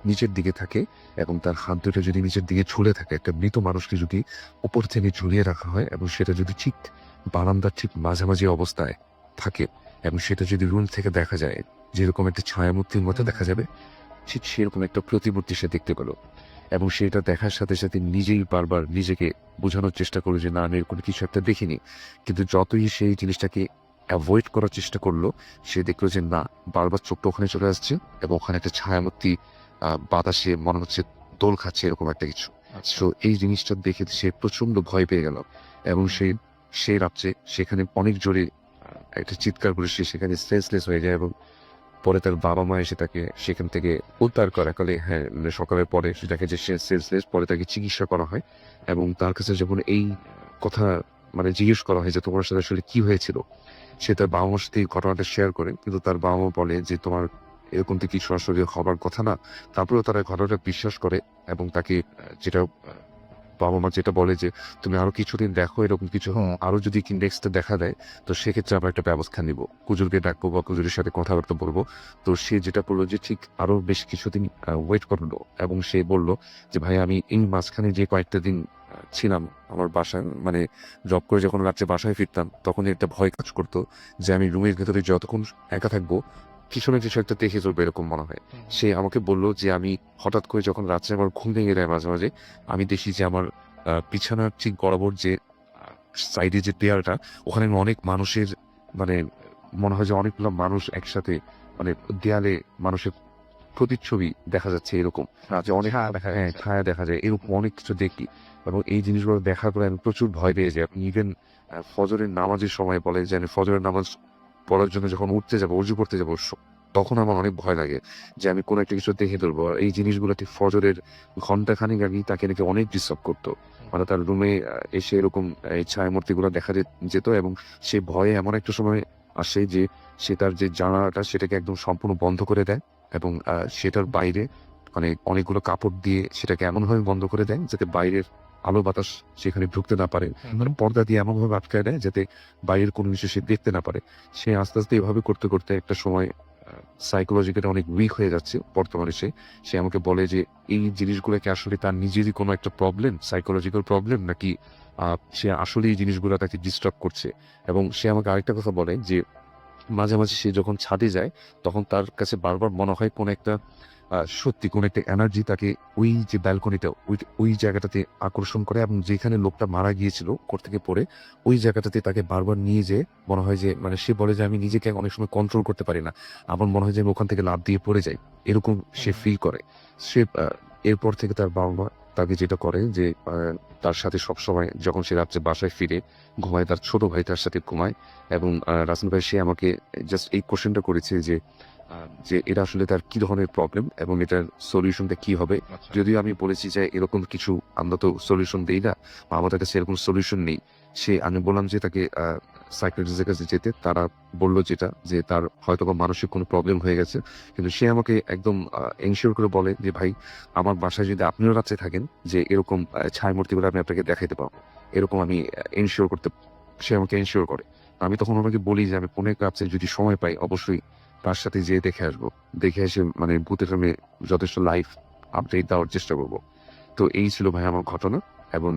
নিচের দিকে থাকে এবং তার হাত দুটো যদি নিচের দিকে ঝুলে থাকে, একটা মৃত মানুষকে যদি উপর থেকে ঝুলিয়ে রাখা হয় এবং সেটা যদি ঠিক বারান্দার ঠিক মাঝামাঝি অবস্থায় থাকে এবং সেটা যদি রুম থেকে দেখা যায় যেরকম একটা ছায়ামূর্তির মতো দেখা যাবে, ঠিক সেরকম একটা প্রতিমূর্তি সে দেখতে পেল। এবং সেটা দেখার সাথে সাথে নিজেই বারবার নিজেকে বোঝানোর চেষ্টা করলো যে না আমি এরকম কিছু একটা দেখিনি, কিন্তু যতই সেই জিনিসটাকে অ্যাভয়েড করার চেষ্টা করলো, সে দেখলো যে না, বারবার চোখটা ওখানে চলে আসছে এবং ওখানে একটা ছায়ামূর্তি বাতাসে মনে হচ্ছে দোল খাচ্ছে এরকম একটা কিছু। তো এই জিনিসটা দেখে সে প্রচন্ড ভয় পেয়ে গেল এবং সেই রাত্রে সেখানে অনেক জোরে একটা চিৎকার করে সে সেখানে সেন্সলেস হয়ে যায় এবং পরে তার বাবা মা এসে তাকে সেখান থেকে উদ্ধার করা কালে, হ্যাঁ মানে সকালের পরে সেটাকে যে সে সেন্সলেস, পরে তাকে চিকিৎসা করা হয় এবং তার কাছে যখন এই কথা মানে জিজ্ঞেস করা হয় যে তোমার সাথে আসলে কি হয়েছিল, সে তার বাবা মার সাথে এই ঘটনাটা শেয়ার করে, কিন্তু তার বাবা মা বলে যে তোমার এরকম তো কিছু আসলে হবার কথা না। তারপরেও তারা ঘটনাটা বিশ্বাস করে এবং তাকে যেটা বাবা মা যেটা বলে যে তুমি আরো কিছুদিন দেখো, এরকম কিছু আরো যদি নেক্সট দেখা দেয় তো সেক্ষেত্রে আমরা একটা ব্যবস্থা নিব, কুজুরকে ডাকবো বা কুজুরের সাথে কথাবার্তা বলবো। তো সে যেটা বললো যে ঠিক আরো বেশ কিছুদিন ওয়েট করলো এবং সে বলল যে ভাই আমি এই মাঝখানে যে কয়েকটা দিন ছিলাম আমার বাসায়, মানে জব করে যখন রাত্রে বাসায় ফিরতাম তখন একটা ভয় কাজ করতো যে আমি রুমের ভেতরে যতক্ষণ একা থাকবো কিছু না কিছু একটা দেখে চলবে এরকম মনে হয়। সে আমাকে বললো যে আমি হঠাৎ করে যখন রাত্রে আমার ঘুম ভেঙে যায় মাঝে মাঝে, আমি দেখি যে আমার বিছানার ঠিক বরাবর যে সাইডে যে দেয়ালটা, ওখানে অনেক মানুষের মানে মনে হয় যে অনেকগুলো মানুষ একসাথে মানে দেয়ালে মানুষের প্রতিচ্ছবি দেখা যাচ্ছে এরকম, যে অনেক ছায়া দেখা যায় এরকম অনেক কিছু দেখি। এবং এই জিনিসগুলো দেখার পরে আমি প্রচুর ভয় পেয়ে যাই। আপনি ইভেন ফজরের নামাজের সময় বলে যে আমি ফজরের নামাজ পড়ার জন্য যখন উঠতে যাবো, অজু করতে যাবো, তখন আমার অনেক ভয় লাগে যে আমি কোনো একটা কিছু দেখে ধরবো। আর এই জিনিসগুলো ঠিক ফজরের ঘন্টাখানিক আগেই তাকে নাকি অনেক ডিস্টার্ব করতো, মানে তার রুমে এসে এরকম এই ছায়ামূর্তিগুলো দেখা যেত এবং সে ভয়ে এমন একটা সময় আসে যে সে তার যে জানালাটা সেটাকে একদম সম্পূর্ণ বন্ধ করে দেয় এবং সেটার বাইরে মানে অনেকগুলো কাপড় দিয়ে সেটাকে এমনভাবে বন্ধ করে দেয় যাতে বাইরের আলো বাতাস সেখানে ঢুকতে না পারে, মানে পর্দা দিয়ে এমনভাবে আটকায় দেয় যাতে বাইরের কোনো কিছু সে দেখতে না পারে। সে আস্তে আস্তে এভাবে করতে করতে একটা সময় সাইকোলজিক্যালি অনেক উইক হয়ে যাচ্ছে বর্তমানে। সে আমাকে বলে যে এই জিনিসগুলোকে আসলে তার নিজেরই কোনো একটা প্রবলেম, সাইকোলজিক্যাল প্রবলেম, নাকি সে আসলে এই জিনিসগুলো তাকে ডিস্টার্ব করছে। এবং সে আমাকে আরেকটা কথা বলে যে মাঝে মাঝে সে যখন ছাদে যায় তখন তার কাছে বারবার মনে হয় কোন একটা সত্যি কোন একটা এনার্জি তাকে ওই যে ব্যালকনিটা ওই জায়গাটাতে আকর্ষণ করে, এবং যেখানে লোকটা মারা গিয়েছিল কোর থেকে পড়ে ওই জায়গাটাতে তাকে বারবার নিয়ে যেয়ে মনে হয় যে, মানে সে বলে যে আমি নিজেকে অনেক সময় কন্ট্রোল করতে পারি না, আমার মনে হয় যে আমি ওখান থেকে লাফ দিয়ে পড়ে যাই, এরকম সে ফিল করে। সে এরপর থেকে তার বাবা মা তাকে যেটা করে যে তার সাথে সবসময় যখন সে রাত্রে বাসায় ফিরে ঘুমায়, তার ছোট ভাই তার সাথে ঘুমায়। এবং রাসেল ভাই সে আমাকে জাস্ট এই কোশ্চেনটা করেছে যে এটা আসলে তার কি ধরনের প্রবলেম এবং এটার সলিউশনটা কি হবে। যদিও আমি বলেছি যে এরকম কিছু আমরা তো সলিউশন দেই না, বা আমাদের কাছে এরকম সলিউশন নেই। আমি বললাম যে তাকে সাইকিয়াট্রিস্টের কাছে যেতে, তারা বললো যেটা যে তার হয়তো বা মানসিক কোনো প্রবলেম হয়ে গেছে। কিন্তু সে আমাকে একদম এনশিওর করে বলে যে ভাই, আমার বাসায় যদি আপনিও রাত্রে থাকেন যে এরকম ছায়ামূর্তিগুলো আমি আপনাকে দেখাইতে পারবো, এরকম আমি এনশিওর করতে, সে আমাকে এনশিওর করে। আমি তখন ওনাকে বলি যে আমি পনেরো রাত্রে যদি সময় পাই অবশ্যই তার সাথে যেয়ে দেখে আসবো, দেখে এসে মানে ভূতের আমি যথেষ্ট লাইভ আপডেট দেওয়ার চেষ্টা করবো। তো এই ছিল ভাই আমার ঘটনা। এবং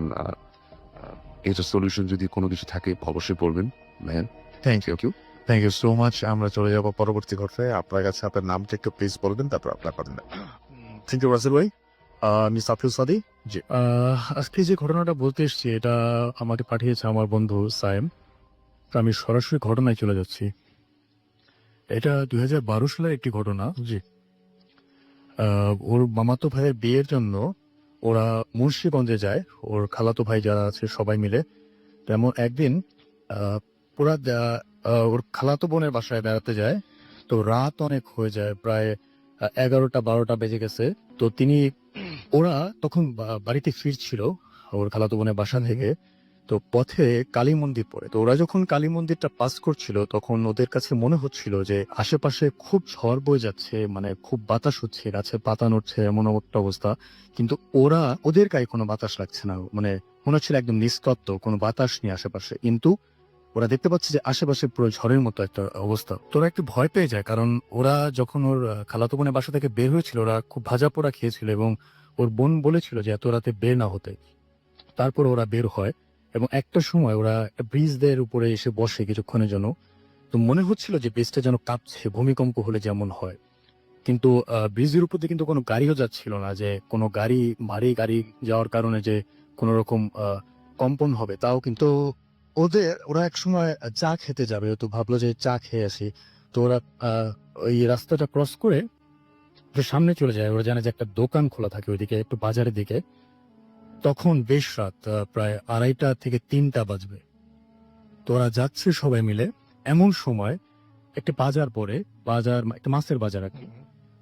এটার সলিউশন যদি কোনো কিছু থাকে অবশ্যই বলবেন ভাইয়া। Thank you, you. Thank you so much. আমরা চলে যাবো পরবর্তী ঘটনায়। আপনার কাছে আপনার নামটা একটু প্লিজ বলবেন, তারপর আপনার কথা। থ্যাংক ইউ রাসেল ভাই। মিস আফিল সাদি। জি, আজকে যে ঘটনাটা বলতে এসেছি এটা আমাকে পাঠিয়েছে আমার বন্ধু সায়েম। তো আমি সরাসরি ঘটনায় চলে যাচ্ছি। এটা 2012 সালের একটি ঘটনা। জি। ওর মামাতো ভাইয়ের বিয়ের জন্য ওরা মুন্সিগঞ্জে যায়, ওর খালাতো ভাই যারা আছে সবাই মিলে। তেমন একদিন ওরা ওর খালাতো বোনের বাসায় বেড়াতে যায়। তো রাত অনেক হয়ে যায়, প্রায় 11টা-12টা বেজে গেছে। তো ওরা তখন বাড়িতে ফিরছিল ওর খালাতো বোনের বাসা থেকে। তো পথে কালী মন্দির পড়ে। তো ওরা যখন কালী মন্দিরটা পাস করছিল তখন ওদের কাছে মনে হচ্ছিল যে আশেপাশে খুব ঝড় বয়ে যাচ্ছে, মানে খুব বাতাস হচ্ছে, গাছে পাতা নড়ছে, এমন একটা অবস্থা। কিন্তু ওদের গায়ে কোনো বাতাস লাগছে না, মানে মনে হচ্ছিল একদম নিস্তব্ধ, কোনো বাতাস নেই আশেপাশে। কিন্তু ওরা দেখতে পাচ্ছে যে আশেপাশে পুরো ঝড়ের মতো একটা অবস্থা। তোরা একটু ভয় পেয়ে যায়, কারণ ওরা যখন ওর খালাতো বোনের বাসা থেকে বের হয়েছিল ওরা খুব ভাজা পোড়া খেয়েছিল এবং ওর বোন বলেছিল যে এত রাতে বের না হতে। তারপর ওরা বের হয় এবং একটা সময় ওরা ব্রিজদের উপরে এসে বসে কিছুক্ষণের জন্য। তো মনে হচ্ছিল যে ব্রিজটা যেন কাঁপছে, ভূমিকম্প হলে যেমন হয়। কিন্তু ব্রিজের উপর দিয়ে কিন্তু কোনো গাড়িও যাচ্ছিল না, যে কোনো ভারী গাড়ি যাওয়ার কারণে যে কোনো রকম কম্পন হবে তাও কিন্তু। ওরা এক সময় চা খেতে যাবে, তো ভাবলো যে চা খেয়ে আসি। তো ওরা ওই রাস্তাটা ক্রস করে সামনে চলে যায়। ওরা জানে যে একটা দোকান খোলা থাকে ওইদিকে, একটু বাজারের দিকে। তখন বেশ রাত, প্রায় 2:30 থেকে 3টা বাজবে। তো ওরা যাচ্ছে সবাই মিলে। এমন সময় একটা বাজার পড়ে, একটা মাছের বাজার আর কি।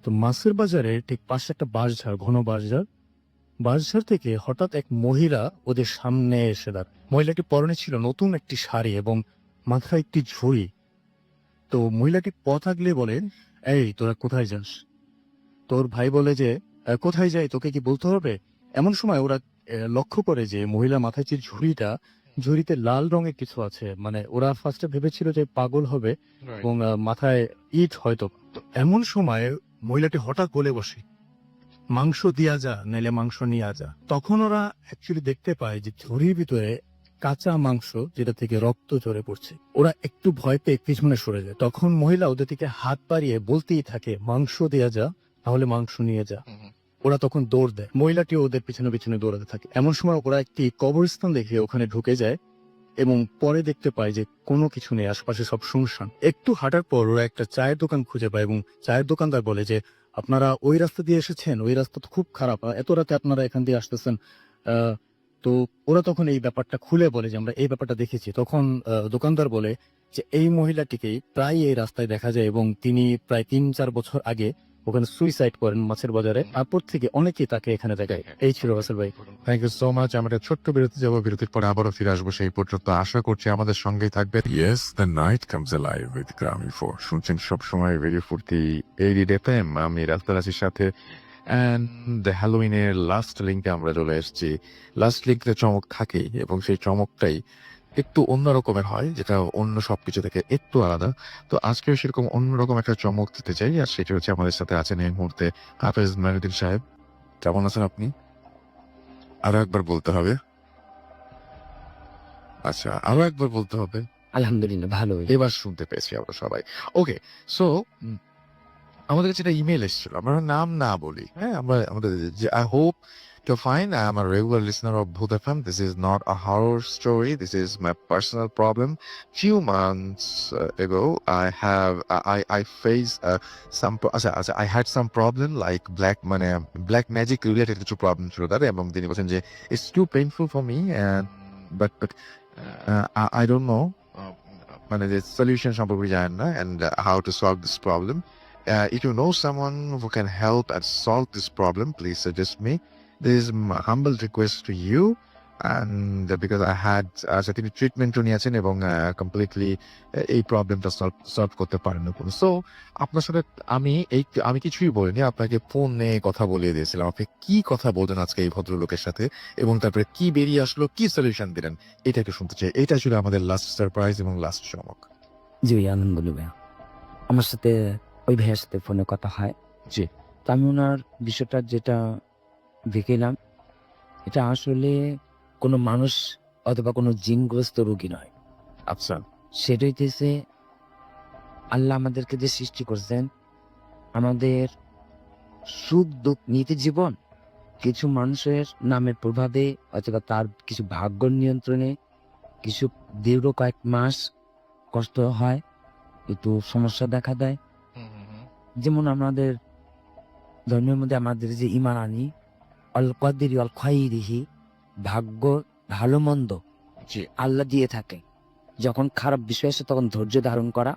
তো মাছের বাজারে ঠিক পাশে একটা বাঁশঝাড়, ঘন বাঁশঝাড় থেকে হঠাৎ এক মহিলা ওদের সামনে এসে দাঁড়ায়। মহিলাটি পরনে ছিল নতুন একটি শাড়ি এবং মাথায় একটি ঝুড়ি। তো মহিলাটি পথ আগলে বলে, এই তোরা কোথায় যাস? তোর ভাই বলে যে কোথায় যাই তোকে কি বলতে হবে? এমন সময় ওরা লক্ষ্য করে যে মহিলা মাথায় যে ঝুড়িতে লাল রঙের কিছু আছে। মানে ওরা ফার্স্টে ভেবেছিল যে পাগল হবে এবং মাথায় ইট হয়তো। তো এমন সময় মহিলাটি হঠাৎ বলে বসে, মাংস দিয়া যা, নাইলে মাংস নিয়ে যা। তখন ওরা অ্যাকচুয়ালি দেখতে পায় যে ঝুড়ির ভিতরে কাঁচা মাংস, যেটা থেকে রক্ত ঝরে পড়ছে। ওরা একটু ভয় পেয়ে পিছনে সরে যায়। তখন মহিলা ওদের দিকে হাত বাড়িয়ে বলতেই থাকে, মাংস দেয়া যা, তাহলে মাংস নিয়ে যা। ওরা তখন দৌড় দেয়, মহিলাটিও ওদের পিছনে পিছনে দৌড়াতে থাকে। এমন সময় ওরা একটি কবরস্থান দেখে ওখানে ঢুকে যায় এবং পরে দেখতে পায় যে কোনো কিছু নেই, আশপাশে সব শুনশান। একটু হাঁটার পর ওরা একটা চায়ের দোকান খুঁজে পায় এবং চায়ের দোকানদার বলে যে আপনারা ওই রাস্তা দিয়ে এসেছেন, ওই রাস্তা তো খুব খারাপ, এত রাতে আপনারা এখান দিয়ে আসতেছেন। তো ওরা তখন এই ব্যাপারটা খুলে বলে যে আমরা এই ব্যাপারটা দেখেছি। তখন দোকানদার বলে যে এই মহিলাটিকেই প্রায় এই রাস্তায় দেখা যায় এবং তিনি প্রায় 3-4 বছর আগে ওখানে সুইসাইড করেন মাছের বাজারে। তারপর থেকে অনেকেই তাকে এখানে দেখায়। এই ছিল রাসেল ভাই। Thank you so much. আমরা একটা ছোট্ট বিরতি যাবো, বিরতির পরে আবারও ফিরে আসবো। সেই পর্যন্ত আশা করছি আমাদের সঙ্গেই থাকবে। Yes, the night comes alive with Grammy 4 শুনছেন সবসময় রেডিও ফুর্তি 80 FM। আমি রাস্তারাসির সাথে অ্যান্ড হ্যালোইনের লাস্ট লিঙ্কে আমরা চলে এসেছি। লাস্ট লিঙ্কে চমক থাকেই এবং সেই চমকটাই একটু অন্য রকমের হয়, যেটা অন্য সবকিছু থেকে একটু আলাদা। তো আজকেও সেরকম অন্যরকম একটা চমক দিতে চাই, আর সেটা হচ্ছে আমাদের সাথে আছেন এই মুহূর্তে হাফেজ মাইনুদ্দিন সাহেব। কেমন আছেন আপনি? আরো একবার বলতে হবে। আচ্ছা, আরো একবার বলতে হবে। আলহামদুলিল্লাহ ভালোই। এবার শুনতে পেয়েছি আমরা সবাই। ওকে, সো আমাদের কাছে একটা ইমেল এসেছিল, আমরা নাম না বলি, হ্যাঁ, আমরা আমাদের যে I hope to find I am a regular listener of Bhoot FM. This is not a horror story. This is my personal problem. Few months ago, I faced I had some problem like black magic related to problem ছিল তার, এবং তিনি বলেছেন যে it's too painful for me and but I don't know মানে যে solution সম্পর্কে জানেন না and how to solve this problem. If you know someone who can help and solve this problem, please suggest me. This is my humble request to you, and because I had তিনি ট্রিটমেন্টও নিয়েছেন এবং completely এই প্রবলেমটা solve করতে পারেন না কোনো। So আপনার সাথে আমি কিছুই বলিনি, আপনাকে ফোনে কথা বলিয়ে দিয়েছিলাম। আপনি কি কথা বলতেন আজকে এই ভদ্রলোকের সাথে এবং তারপরে কি বেরিয়ে আসলো, কি সলিউশন দিলেন, এটা একটু শুনতে চাই। এটা ছিল আমাদের লাস্ট সারপ্রাইজ এবং লাস্ট চমক। জি আলহামদুলিল্লাহ। আমার সাথে ওই ভাইয়ের সাথে ফোনে কথা হয়। জি। তো আমি ওনার বিষয়টা যেটা দেখলাম, এটা আসলে কোনো মানুষ অথবা কোনো জিনগ্রস্ত রোগী নয়। আচ্ছা। সেটা হইতেছে আল্লাহ আমাদেরকে যে সৃষ্টি করছেন, আমাদের সুখ দুঃখ নিতে জীবন কিছু মানুষের নামের প্রভাবে অথবা তার কিছু ভাগ্য নিয়ন্ত্রণে কিছু দীর্ঘ কয়েক মাস কষ্ট হয়, একটু সমস্যা দেখা দেয়। যেমন আমাদের ধর্মের মধ্যে আমাদের যে ইমান আনি অল কদিরি অল খয়রিহি, ভাগ্য ভালো মন্দ জি। আল্লাহ দিয়ে থাকে। যখন খারাপ বিষয় আসে তখন ধৈর্য ধারণ করা,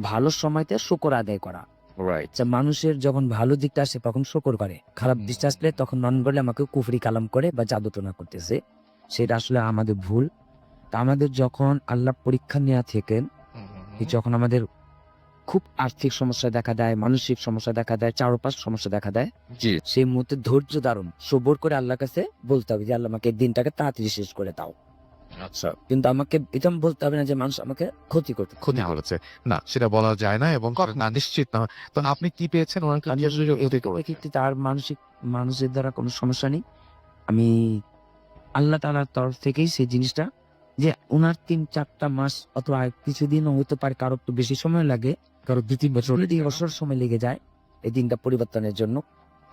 ভালো সময়তে শুকর আদায় করা। রাইট। আচ্ছা, মানুষের যখন ভালো দিকটা আসে তখন শুকর করে, খারাপ দিকটা আসলে তখন নন বলে আমাকে কুফরি কালাম করে বা জাদুটনা করতেছে, সেটা আসলে আমাদের ভুল। তা আমাদের যখন আল্লাহ পরীক্ষা নেওয়া থেকেন, যখন আমাদের খুব আর্থিক সমস্যা দেখা দেয়, মানসিক সমস্যা দেখা দেয়, চারপাশ সমস্যা দেখা দেয়, জি। সেই মুহূর্তে ধৈর্য ধারণ সবর করে আল্লাহর কাছে বলতে হবে যে আল্লাহ আমাকে এই দিনটাকে তাড়াতাড়ি শেষ করে দাও। আচ্ছা। কিন্তু আমাকে এটা বলতে হবে না যে মানুষ আমাকে ক্ষতি করতে ক্ষতি করেছে না, সেটা বলা যায় না এবং না নিশ্চিত না। তো আপনি কি পেয়েছেন ওনার কাছে? তার মানুষের দ্বারা কোনো সমস্যা নেই। আমি আল্লাহ তাআলার তরফ থেকেই সেই জিনিসটা যে ওনার 3-4টা মাস অথবা কিছুদিনও হতে পারে, কারো একটু বেশি সময় লাগে, কারো 2-3 বছর সময় লেগে যায় এই দিনটা পরিবর্তনের জন্য।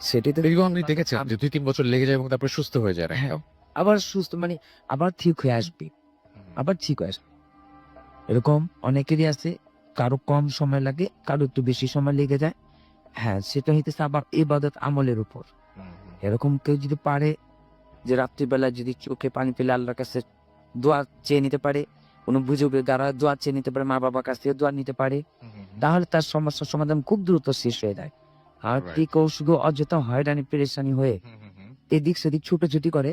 সেটাই তো এরকম আপনি দেখেছেন যে 2-3 বছর লেগে যায় এবং তারপরে সুস্থ হয়ে যায় না? হ্যাঁ, আবার সুস্থ মানে আবার ঠিক হয়ে আসবে, আবার ঠিক হয়ে আসবে। এরকম অনেকেরই আছে, কারো কম সময় লাগে, কারো একটু বেশি সময় লেগে যায়। হ্যাঁ, সেটা হইতেছে আবার ইবাদত আমলের উপর। এরকম কেউ যদি পারে যে রাত্রিবেলা যদি চোখে পানি ফেলে আল্লাহর কাছে দোয়া চেয়ে নিতে পারে, কোনো বুজুর্গের দ্বারা দোয়া চেয়ে নিতে পারে, মা বাবার কাছ থেকে দোয়া নিতে পারে, তাহলে তার সমস্যার সমাধান খুব দ্রুত শেষ হয়ে যায়। আর ঠিক অসুখ অযথা হয়রানি পেরেশানি হয়ে এদিক সেদিক ছুটোছুটি করে,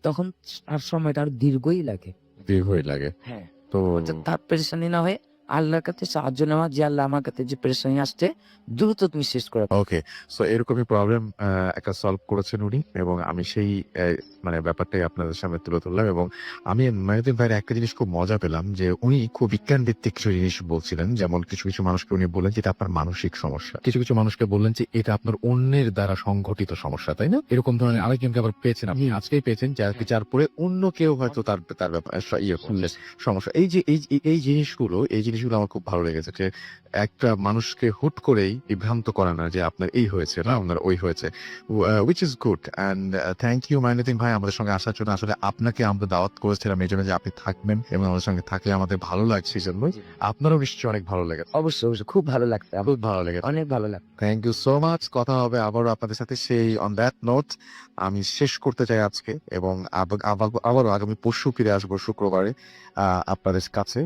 তখন আর সময়টা আরো দীর্ঘই লাগে। দীর্ঘই লাগে। হ্যাঁ, তো তার পেরেশানি না হয়ে আল্লাহর কাছে সাহায্য নেওয়া যে আল্লাহ আমার কাছে যে পেরেশানি আসছে দ্রুত তুমি শেষ করে দাও। ওকে, সো এরকমই প্রবলেম একটা সলভ করেছেন উনি এবং আমি সেই মানে ব্যাপারটাই আপনাদের সামনে তুলে ধরলাম। এবং আমি মাইনুদ্দিন ভাইয়ের একটা জিনিস খুব মজা পেলাম যে উনি খুব বিজ্ঞান ভিত্তিক কিছু জিনিস বলছিলেন। যেমন কিছু কিছু মানুষকে উনি বললেন যে এটা আপনার মানসিক সমস্যা, কিছু কিছু মানুষকে বললেন যে এটা আপনার অন্যের দ্বারা সংঘটিত সমস্যা, তাই না? এরকম ধরনের আরেকজনকে আবার পেয়েছেন, আপনি আজকেই পেয়েছেন যার পরে অন্য কেউ হয়তো তার ব্যাপার সমস্যা। এই জিনিসগুলো আমার খুব ভালো লেগেছে যে একটা মানুষকে হুট করেই বিভ্রান্ত করে না যে আপনার এই হয়েছে না আপনার ওই হয়েছে, which is good. And thank you Mainuddin ভাই আমাদের সঙ্গে আসার জন্য। আসলে আপনাকে আমরা দাওয়াত করেছিলাম এই জন্য যে আপনি থাকবেন এবং আমাদের সঙ্গে থাকলে আমাদের ভালো লাগছে, এই জন্যই আপনারও নিশ্চয়ই অনেক ভালো লেগেছে। অবশ্যই অবশ্যই খুব ভালো লাগছে, খুব ভালো লেগেছে, অনেক ভালো লাগছে। Thank you so much. কথা হবে আবারও আপনাদের সাথে। সেই অন দ্যাট নোট আমি শেষ করতে চাই আজকে এবং আবারও আগামী পরশু ফিরে আসবো শুক্রবারে আপনাদের কাছে।